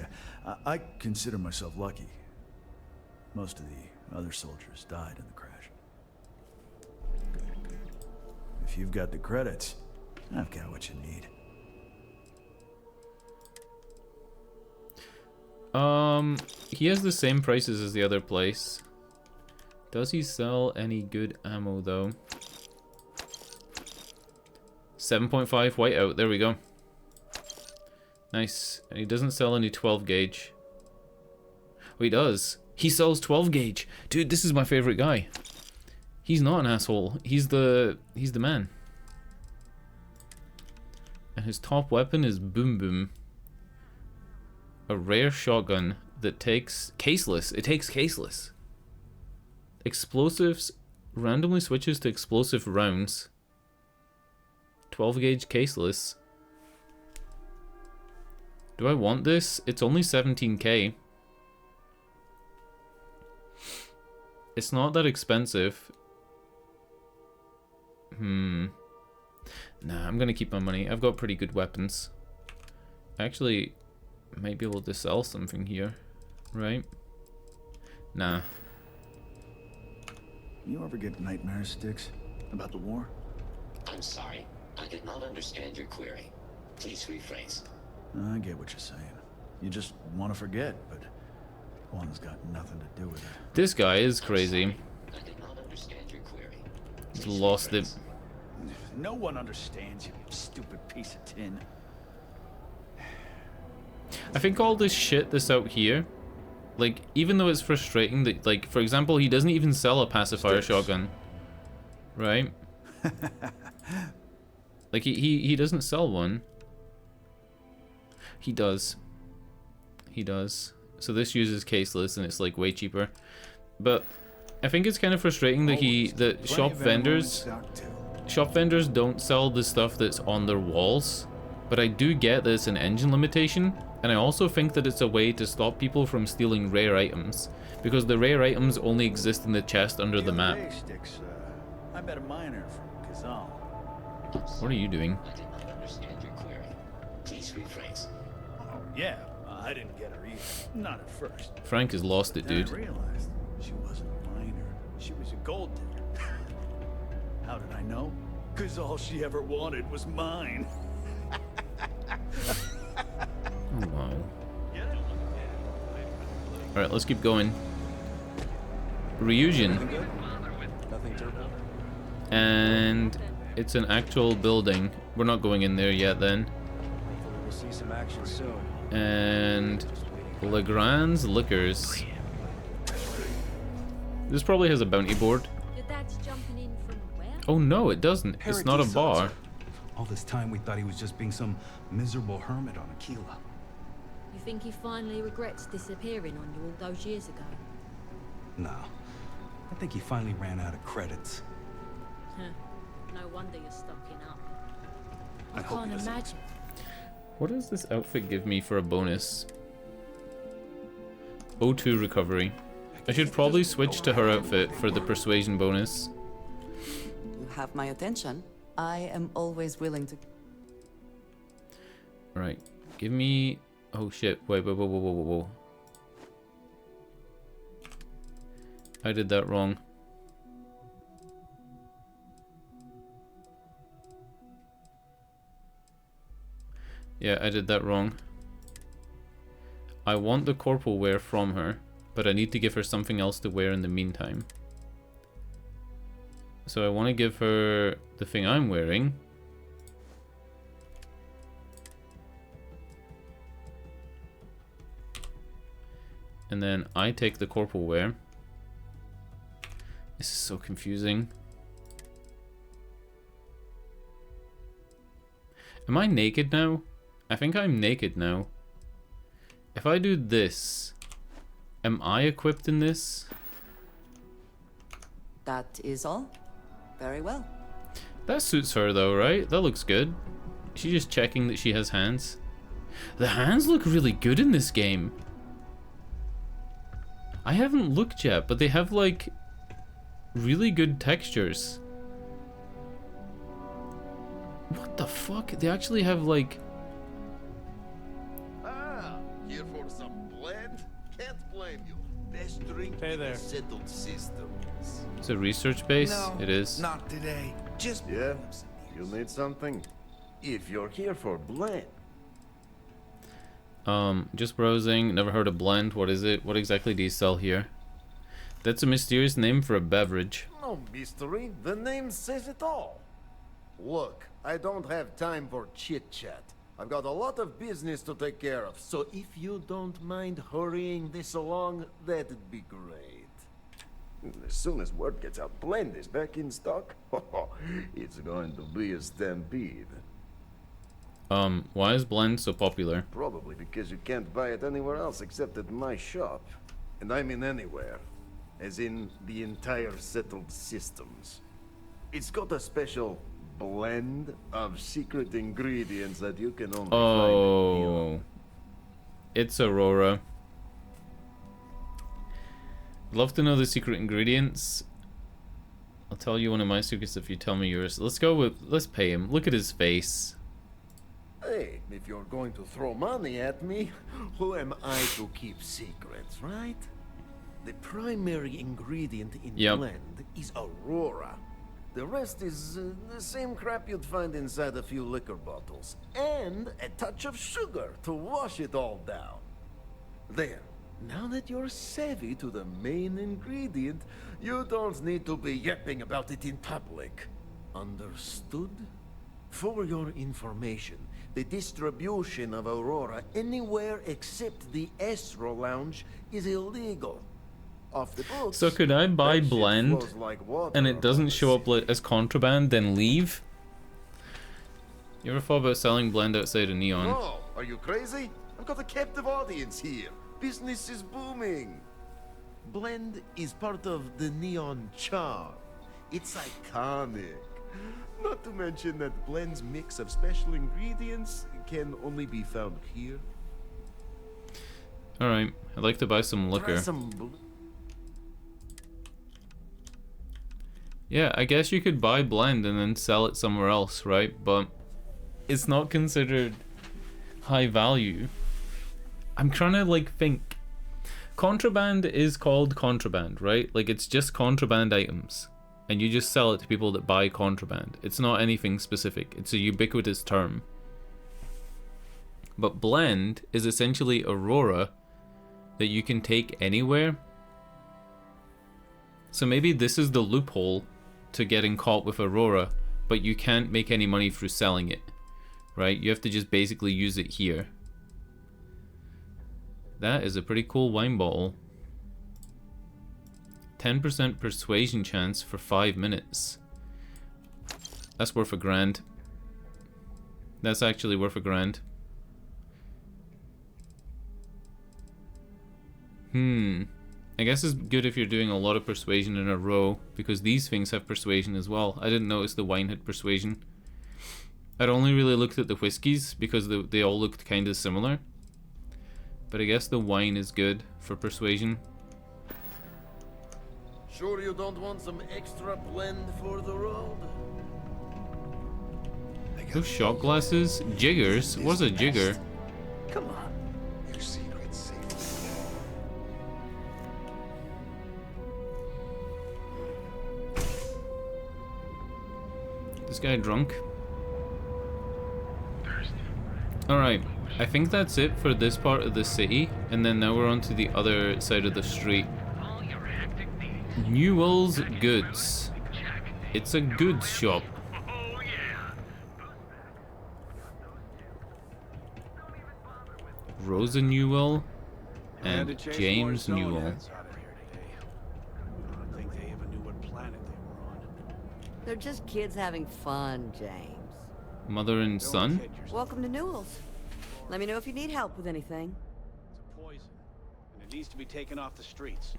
I consider myself lucky. Most of the other soldiers died in the crash. If you've got the credits, I've got what you need. He has the same prices as the other place. Does he sell any good ammo though? 7.5 whiteout, there we go. Nice. And he doesn't sell any 12 gauge. Oh, he does. He sells 12 gauge. Dude, this is my favorite guy. He's not an asshole. He's the man. And his top weapon is Boom Boom. A rare shotgun that takes caseless. It takes caseless. Explosives randomly switches to explosive rounds. 12 gauge caseless. Do I want this? It's only 17k. It's not that expensive. Nah, I'm gonna keep my money. I've got pretty good weapons. Actually, might be able to sell something here, right? Nah. You ever get nightmares, Sticks? About the war? I'm sorry. I did not understand your query. Please rephrase. I get what you're saying. You just want to forget, but one's got nothing to do with it. This guy is crazy. I did not understand your query. He's lost it. No one understands, you stupid piece of tin. I think all this shit that's out here, like, even though it's frustrating that, like, for example, he doesn't even sell a pacifier shotgun, right? Like, he doesn't sell one. He does. He does. So this uses caseless and it's, like, way cheaper. But I think it's kind of frustrating that shop vendors don't sell the stuff that's on their walls. But I do get that it's an engine limitation. And I also think that it's a way to stop people from stealing rare items, because the rare items only exist in the chest under the map. I met a miner from Kazal. What are you doing? I did not understand your query. Please rephrase. Oh, yeah. I didn't get her either. Not at first. Frank has lost it, dude. Then I realized she wasn't a miner. She was a gold digger. How did I know? Because all she ever wanted was mine. Oh, wow. Alright, let's keep going. Reunion. And it's an actual building. We're not going in there yet then. We'll see some action soon. And Legrand's Liquors. This probably has a bounty board. Your dad's jumping in from where? Oh no, it doesn't. It's not a bar. All this time we thought he was just being some miserable hermit on Aquila. You think he finally regrets disappearing on you all those years ago? No. I think he finally ran out of credits. No wonder you're stocking up. I I hope can't he doesn't. imagine. What does this outfit give me for a bonus? O2 recovery. I should probably switch to her outfit for the persuasion bonus. You have my attention. I am always willing to... Right. Give me... Oh shit. Wait, whoa, whoa, whoa, whoa, whoa. I did that wrong. Yeah, I did that wrong. I want the corporal wear from her, but I need to give her something else to wear in the meantime. So I want to give her the thing I'm wearing. And then I take the corporal wear. This is so confusing. Am I naked now? I think I'm naked now. If I do this, am I equipped in this? That is all. Very well. That suits her though, right? That looks good. She's just checking that she has hands. The hands look really good in this game. I haven't looked yet, but they have like really good textures. What the fuck? They actually have like... Ah, here for some blend? Can't blame you. Best drink Hey in there. the settled systems. It's a research base? No, It is. not today. Just yeah. You need something? If you're here for blend. Just browsing. Never heard of blend. What is it? What exactly do you sell here? That's a mysterious name for a beverage. No mystery. The name says it all. Look, I don't have time for chit-chat. I've got a lot of business to take care of, so if you don't mind hurrying this along, that'd be great. As soon as word gets out, blend is back in stock. It's going to be a stampede. Why is blend so popular? Probably because you can't buy it anywhere else except at my shop. And I mean anywhere. As in the entire settled systems. It's got a special blend of secret ingredients that you can only find in It's Aurora. Love to know the secret ingredients. I'll tell you one of my secrets if you tell me yours. Let's pay him. Look at his face. Hey, if you're going to throw money at me, who am I to keep secrets, right? The primary ingredient in blend is Aurora. The rest is the same crap you'd find inside a few liquor bottles. And a touch of sugar to wash it all down. There. Now that you're savvy to the main ingredient, you don't need to be yapping about it in public. Understood? For your information, the distribution of Aurora anywhere except the Astro Lounge is illegal. Off the books, So could I buy that shit blend flows like water and it around doesn't the show up as contraband, then leave? You ever thought about selling blend outside of Neon? No, are you crazy? I've got a captive audience here. Business is booming. Blend is part of the Neon charm. It's iconic. Not to mention that Blend's mix of special ingredients can only be found here. Alright, I'd like to buy some liquor. Yeah, I guess you could buy blend and then sell it somewhere else, right? But it's not considered high value. I'm trying to like think. Contraband is called contraband, right? Like it's just contraband items. And you just sell it to people that buy contraband. It's not anything specific. It's a ubiquitous term. But blend is essentially Aurora that you can take anywhere. So maybe this is the loophole to getting caught with Aurora, but you can't make any money through selling it, right? You have to just basically use it here. That is a pretty cool wine bottle. 10% persuasion chance for 5 minutes. That's worth $1,000. That's actually worth $1,000. I guess it's good if you're doing a lot of persuasion in a row, because these things have persuasion as well. I didn't notice the wine had persuasion. I'd only really looked at the whiskeys because they all looked kind of similar. But I guess the wine is good for persuasion. Sure you don't want some extra blend for the road? Those shot glasses? Jiggers? What's a jigger? Come on. Your secret's safe. This guy drunk? Alright, I think that's it for this part of the city, and then now we're on to the other side of the street. Newell's Goods. It's a goods shop. Rosa Newell and James Newell. They're just kids having fun, James. Mother and son? Welcome to Newell's. Let me know if you need help with anything. It's a poison, and it needs to be taken off the streets.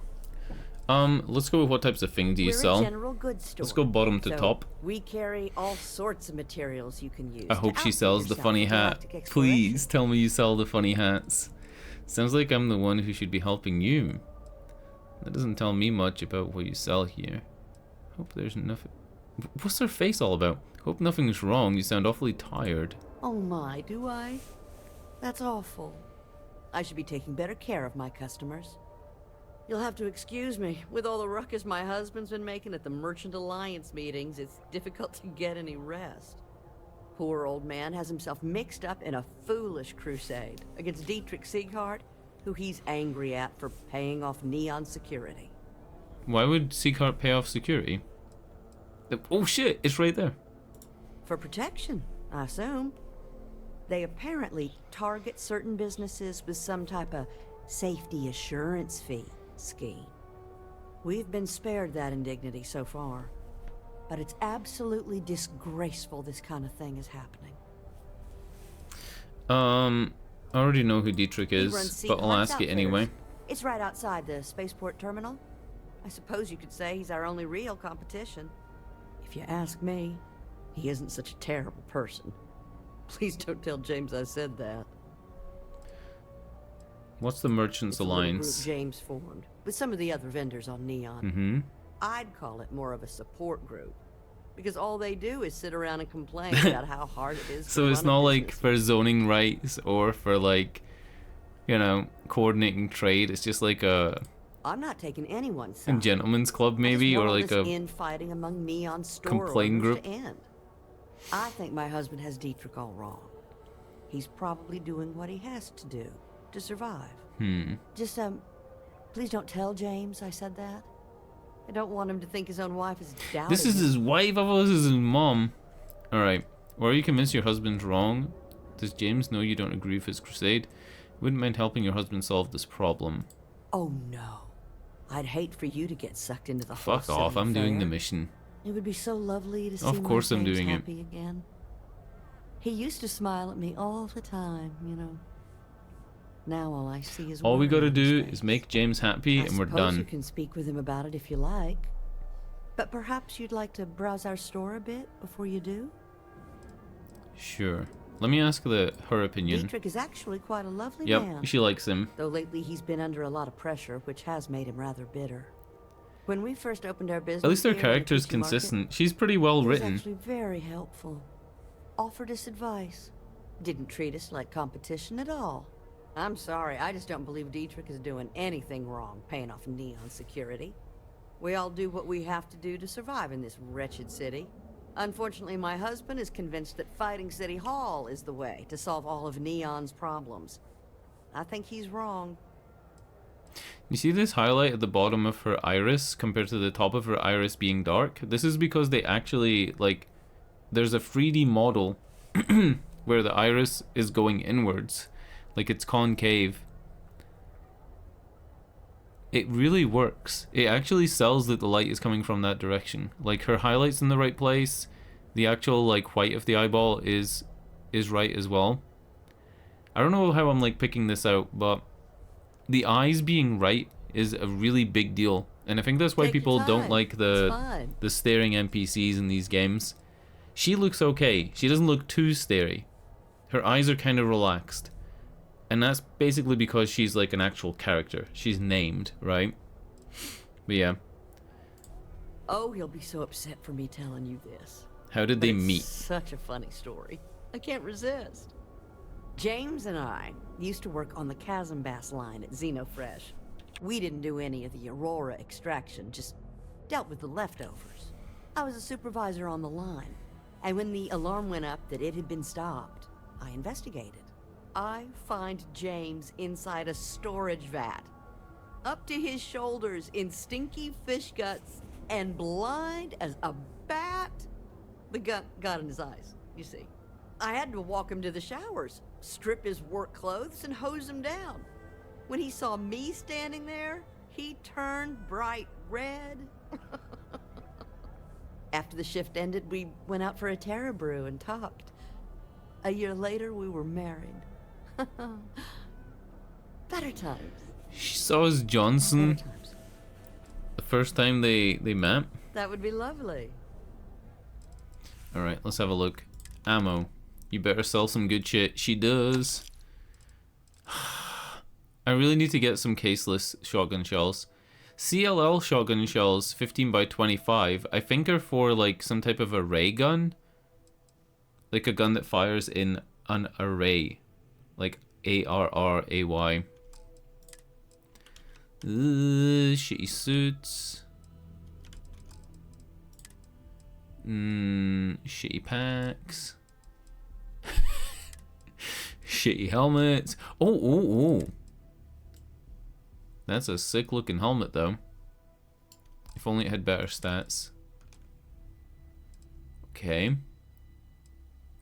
Let's go with what types of things do you We're sell? a general goods store. Let's go bottom to So top. We carry all sorts of materials you can use. I hope she sells the funny hat. Galactic Please tell me you sell the funny hats. Sounds like I'm the one who should be helping you. That doesn't tell me much about what you sell here. Hope there's nothing. What's her face all about? Hope nothing's wrong. You sound awfully tired. Oh my, do I? That's awful. I should be taking better care of my customers. You'll have to excuse me. With all the ruckus my husband's been making at the Merchant Alliance meetings, it's difficult to get any rest. Poor old man has himself mixed up in a foolish crusade against Dietrich Sieghart, who he's angry at for paying off Neon security. Why would Sieghart pay off security? Oh shit, it's right there. For protection, I assume. They apparently target certain businesses with some type of safety assurance fee scheme. We've been spared that indignity so far, but it's absolutely disgraceful this kind of thing is happening. I already know who Dietrich is, but I'll ask it anyway. It's right outside the spaceport terminal. I suppose you could say he's our only real competition. If you ask me, he isn't such a terrible person. Please don't tell James I said that. What's the Merchants Alliance? Group James formed with some of the other vendors on Neon. Mm-hmm. I'd call it more of a support group, because all they do is sit around and complain about how hard it is. So it's not like for zoning rights or for like, you know, coordinating trade. It's just like a I'm not taking anyone's side. gentleman's club maybe, or like a infighting among Neon store complaint owners group. to end. I think my husband has Dietrich all wrong. He's probably doing what he has to do to survive. Just please don't tell James I said that. I don't want him to think his own wife is doubting This is him. his wife. I thought this is his mom. All right. Or are you convinced your husband's wrong? Does James know you don't agree with his crusade? Wouldn't mind helping your husband solve this problem. Oh no. I'd hate for you to get sucked into the whole Fuck off. I'm doing the mission. It would be so lovely to see Of course my I'm James doing it. happy again. He used to smile at me all the time, you know. Now all I see is All we worry gotta on his do face. is make James happy and we're suppose done. You can speak with him about it if you like. But perhaps you'd like to browse our store a bit before you do? Sure. Let me ask her opinion. Dietrich is actually quite a lovely Yep, man. she likes him. Though lately he's been under a lot of pressure, which has made him rather bitter. When we first opened our business, At least their here in the character's Kitchen Market, consistent. She's pretty well he was written. actually very helpful. Offered us advice. Didn't treat us like competition at all. I'm sorry, I just don't believe Dietrich is doing anything wrong paying off Neon security. We all do what we have to do to survive in this wretched city. Unfortunately, my husband is convinced that fighting City Hall is the way to solve all of Neon's problems. I think he's wrong. You see this highlight at the bottom of her iris compared to the top of her iris being dark? This is because they actually, like, there's a 3D model where the iris is going inwards. Like it's concave. It really works. It actually sells that the light is coming from that direction. Like her highlight's in the right place. The actual like white of the eyeball is right as well. I don't know how I'm like picking this out, but the eyes being right is a really big deal. And I think that's why Take your people don't time. like It's the fine. staring NPCs in these games. She looks okay. She doesn't look too starey. Her eyes are kind of relaxed. And that's basically because she's like an actual character. She's named, right? But yeah. Oh, he'll be so upset for me telling you this. How did But they it's meet? Such a funny story. I can't resist. James and I used to work on the Chasm Bass line at Xenofresh. We didn't do any of the Aurora extraction, just dealt with the leftovers. I was a supervisor on the line, and when the alarm went up that it had been stopped, I investigated. I find James inside a storage vat, up to his shoulders in stinky fish guts and blind as a bat. The gut got in his eyes, you see. I had to walk him to the showers, strip his work clothes, and hose him down. When he saw me standing there, he turned bright red. After the shift ended, we went out for a Terra brew and talked. A year later, we were married. Better times. She saw as Johnson the first time they met. That would be lovely. Alright, let's have a look. Ammo. You better sell some good shit. She does. I really need to get some caseless shotgun shells. CLL shotgun shells, 15x25, I think are for like some type of array gun. Like a gun that fires in an array. Like ARRAY. Shitty suits. Shitty packs. Shitty helmets. Oh. That's a sick looking helmet though. If only it had better stats. Okay.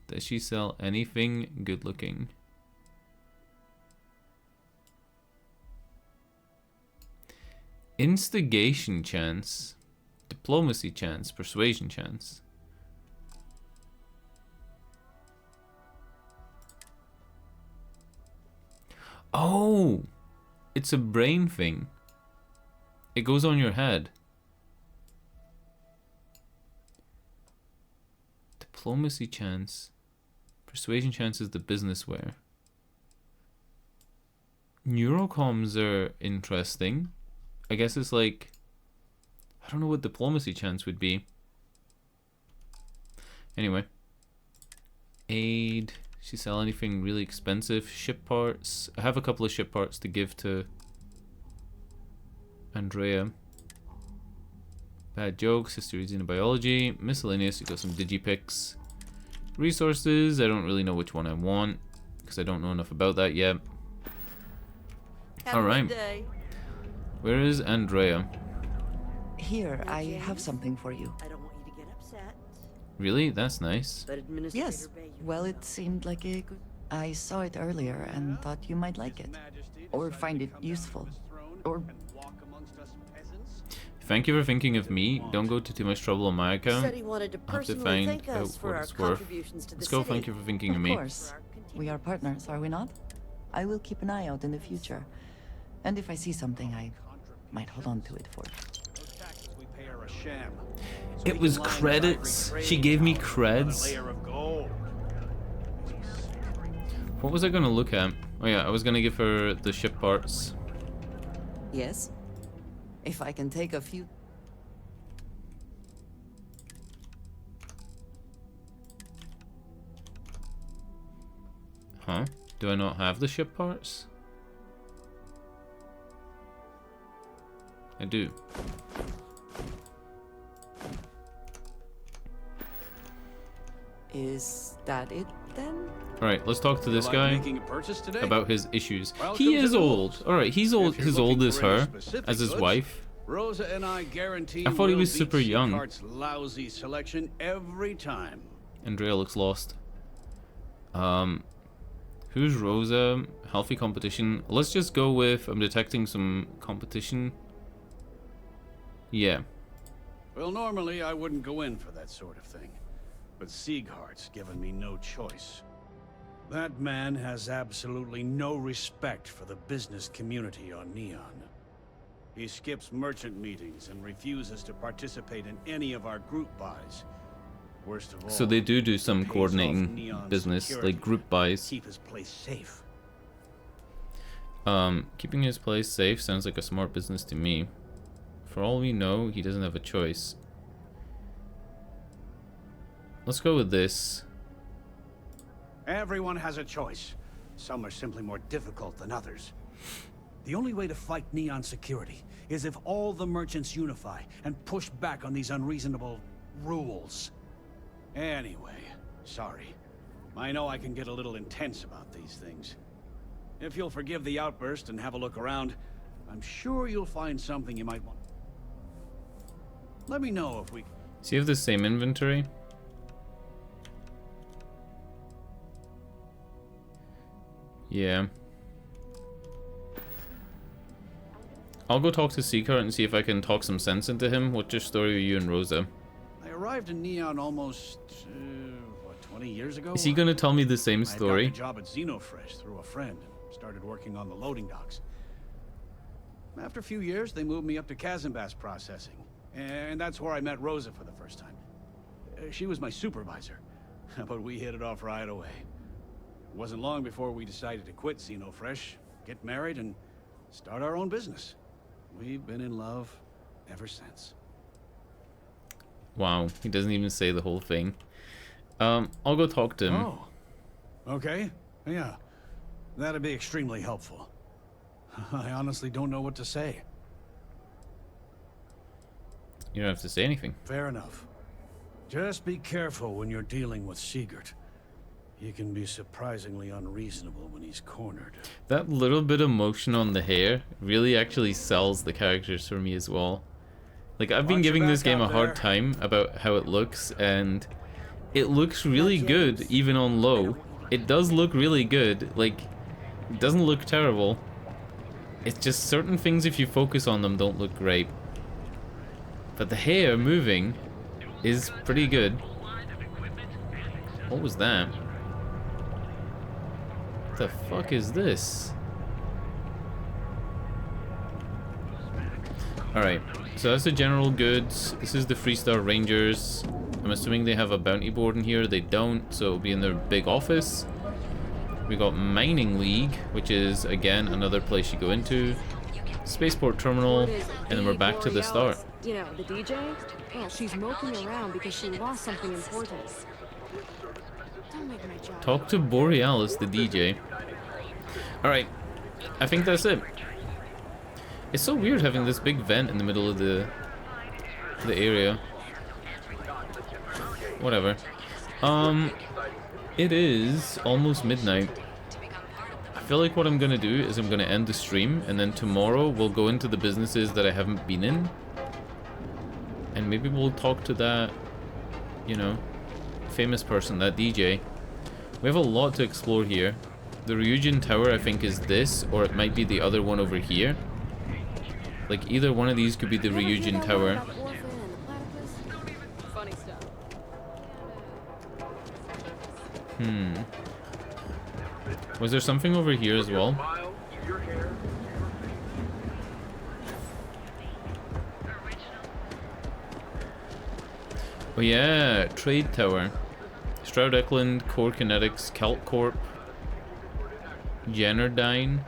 Does she sell anything good looking? Instigation chance. Diplomacy chance. Persuasion chance. Oh! It's a brain thing. It goes on your head. Diplomacy chance. Persuasion chance is the business wear. Neurocoms are interesting. I guess it's like... I don't know what diplomacy chance would be. Anyway. Aid. She sell anything really expensive? Ship parts. I have a couple of ship parts to give to Andrea. Bad jokes, history, xenobiology, miscellaneous. You got some digipics. Resources. I don't really know which one I want because I don't know enough about that yet. All right. Where is Andrea? Here, I have something for you. I don't want you to get upset. Really? That's nice. But Administrator Yes. Bay, Well, it seemed like a good... I saw it earlier and thought you might like it. Or find it useful. Or... Thank you for thinking of me. Don't go to too much trouble on my account. said he wanted to I'll have to personally find thank out us for what our it's worth. contributions to the Let's go. city. Thank you for thinking of Of me. course. We are partners, are we not? I will keep an eye out in the future. And if I see something, I might hold on to it for you. It was credits. She gave me creds. What was I gonna look at? Oh yeah, I was gonna give her the ship parts. Yes? If I can take a few... Huh? Do I not have the ship parts? I do. Is that it, then? Alright, let's talk to this guy making a purchase today? about his issues. Welcome He to is the old. Wolves. Alright, he's old. If you're As old looking as for any her, specific as his goods, wife. Rosa and I guarantee I thought he we'll was super beat young. Seacart's lousy selection every time. Andrea looks lost. Who's Rosa? Healthy competition. Let's just go with, I'm detecting some competition. Yeah. Well, normally I wouldn't go in for that sort of thing, but Sieghart's given me no choice. That man has absolutely no respect for the business community on Neon. He skips merchant meetings and refuses to participate in any of our group buys. Worst of all, So they do some he pays off coordinating Neon's business, security like group buys. keep his place safe. Keeping his place safe sounds like a smart business to me. For all we know, he doesn't have a choice. Let's go with this. Everyone has a choice. Some are simply more difficult than others. The only way to fight Neon security is if all the merchants unify and push back on these unreasonable rules. Anyway, sorry. I know I can get a little intense about these things. If you'll forgive the outburst and have a look around, I'm sure you'll find something you might want. Let me know if we... Does he have the same inventory? Yeah. I'll go talk to Seeker and see if I can talk some sense into him. What's your story with you and Rosa? I arrived in Neon almost, 20 years ago? Is he gonna tell me the same I got story? a job at Xenofresh through a friend and started working on the loading docks. After a few years, they moved me up to Kazanbas processing. And that's where I met Rosa for the first time. She was my supervisor, but we hit it off right away. It wasn't long before we decided to quit Xenofresh, get married, and start our own business. We've been in love ever since. Wow, he doesn't even say the whole thing. I'll go talk to him. Oh, okay. Yeah, that'd be extremely helpful. I honestly don't know what to say. You don't have to say anything. Fair enough. Just be careful when you're dealing with Sigurd. He can be surprisingly unreasonable when he's cornered. That little bit of motion on the hair really actually sells the characters for me as well. Like, I've been Watch your giving this back game a out hard there. time about how it looks, and it looks really good even on low. It does look really good. Like, it doesn't look terrible. It's just certain things, if you focus on them, don't look great. But the hair moving is pretty good. What was that? What the fuck is this? Alright, so that's the general goods. This is the Freestar Rangers. I'm assuming they have a bounty board in here. They don't, so it'll be in their big office. We got Mining League, which is, again, another place you go into. Spaceport Terminal, and then we're back to the start. You know, the DJ? Well, she's moping around because she lost something important. Don't make my job. Talk to Borealis, the DJ. Alright, I think that's it. It's so weird having this big vent in the middle of the area. Whatever. It is almost midnight. I feel like what I'm gonna do is I'm gonna end the stream, and then tomorrow we'll go into the businesses that I haven't been in. And maybe we'll talk to that, you know, famous person, that DJ. We have a lot to explore here. The Ryujin Tower, I think, is this, or it might be the other one over here. Like, either one of these could be the Ryujin Tower. Funny stuff. Was there something over here as well? Oh yeah, Trade Tower. Stroud Eklund, Core Kinetics, Celt Corp, Jennerdyne,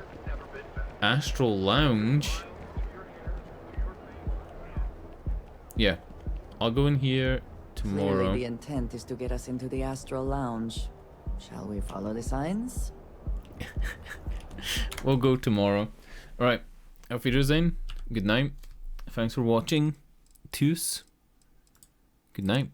Astral Lounge. Yeah, I'll go in here tomorrow. Clearly the intent is to get us into the Astral Lounge. Shall we follow the signs? We'll go tomorrow. Alright, auf Wiedersehen. Good night. Thanks for watching. Tschüss. Good night.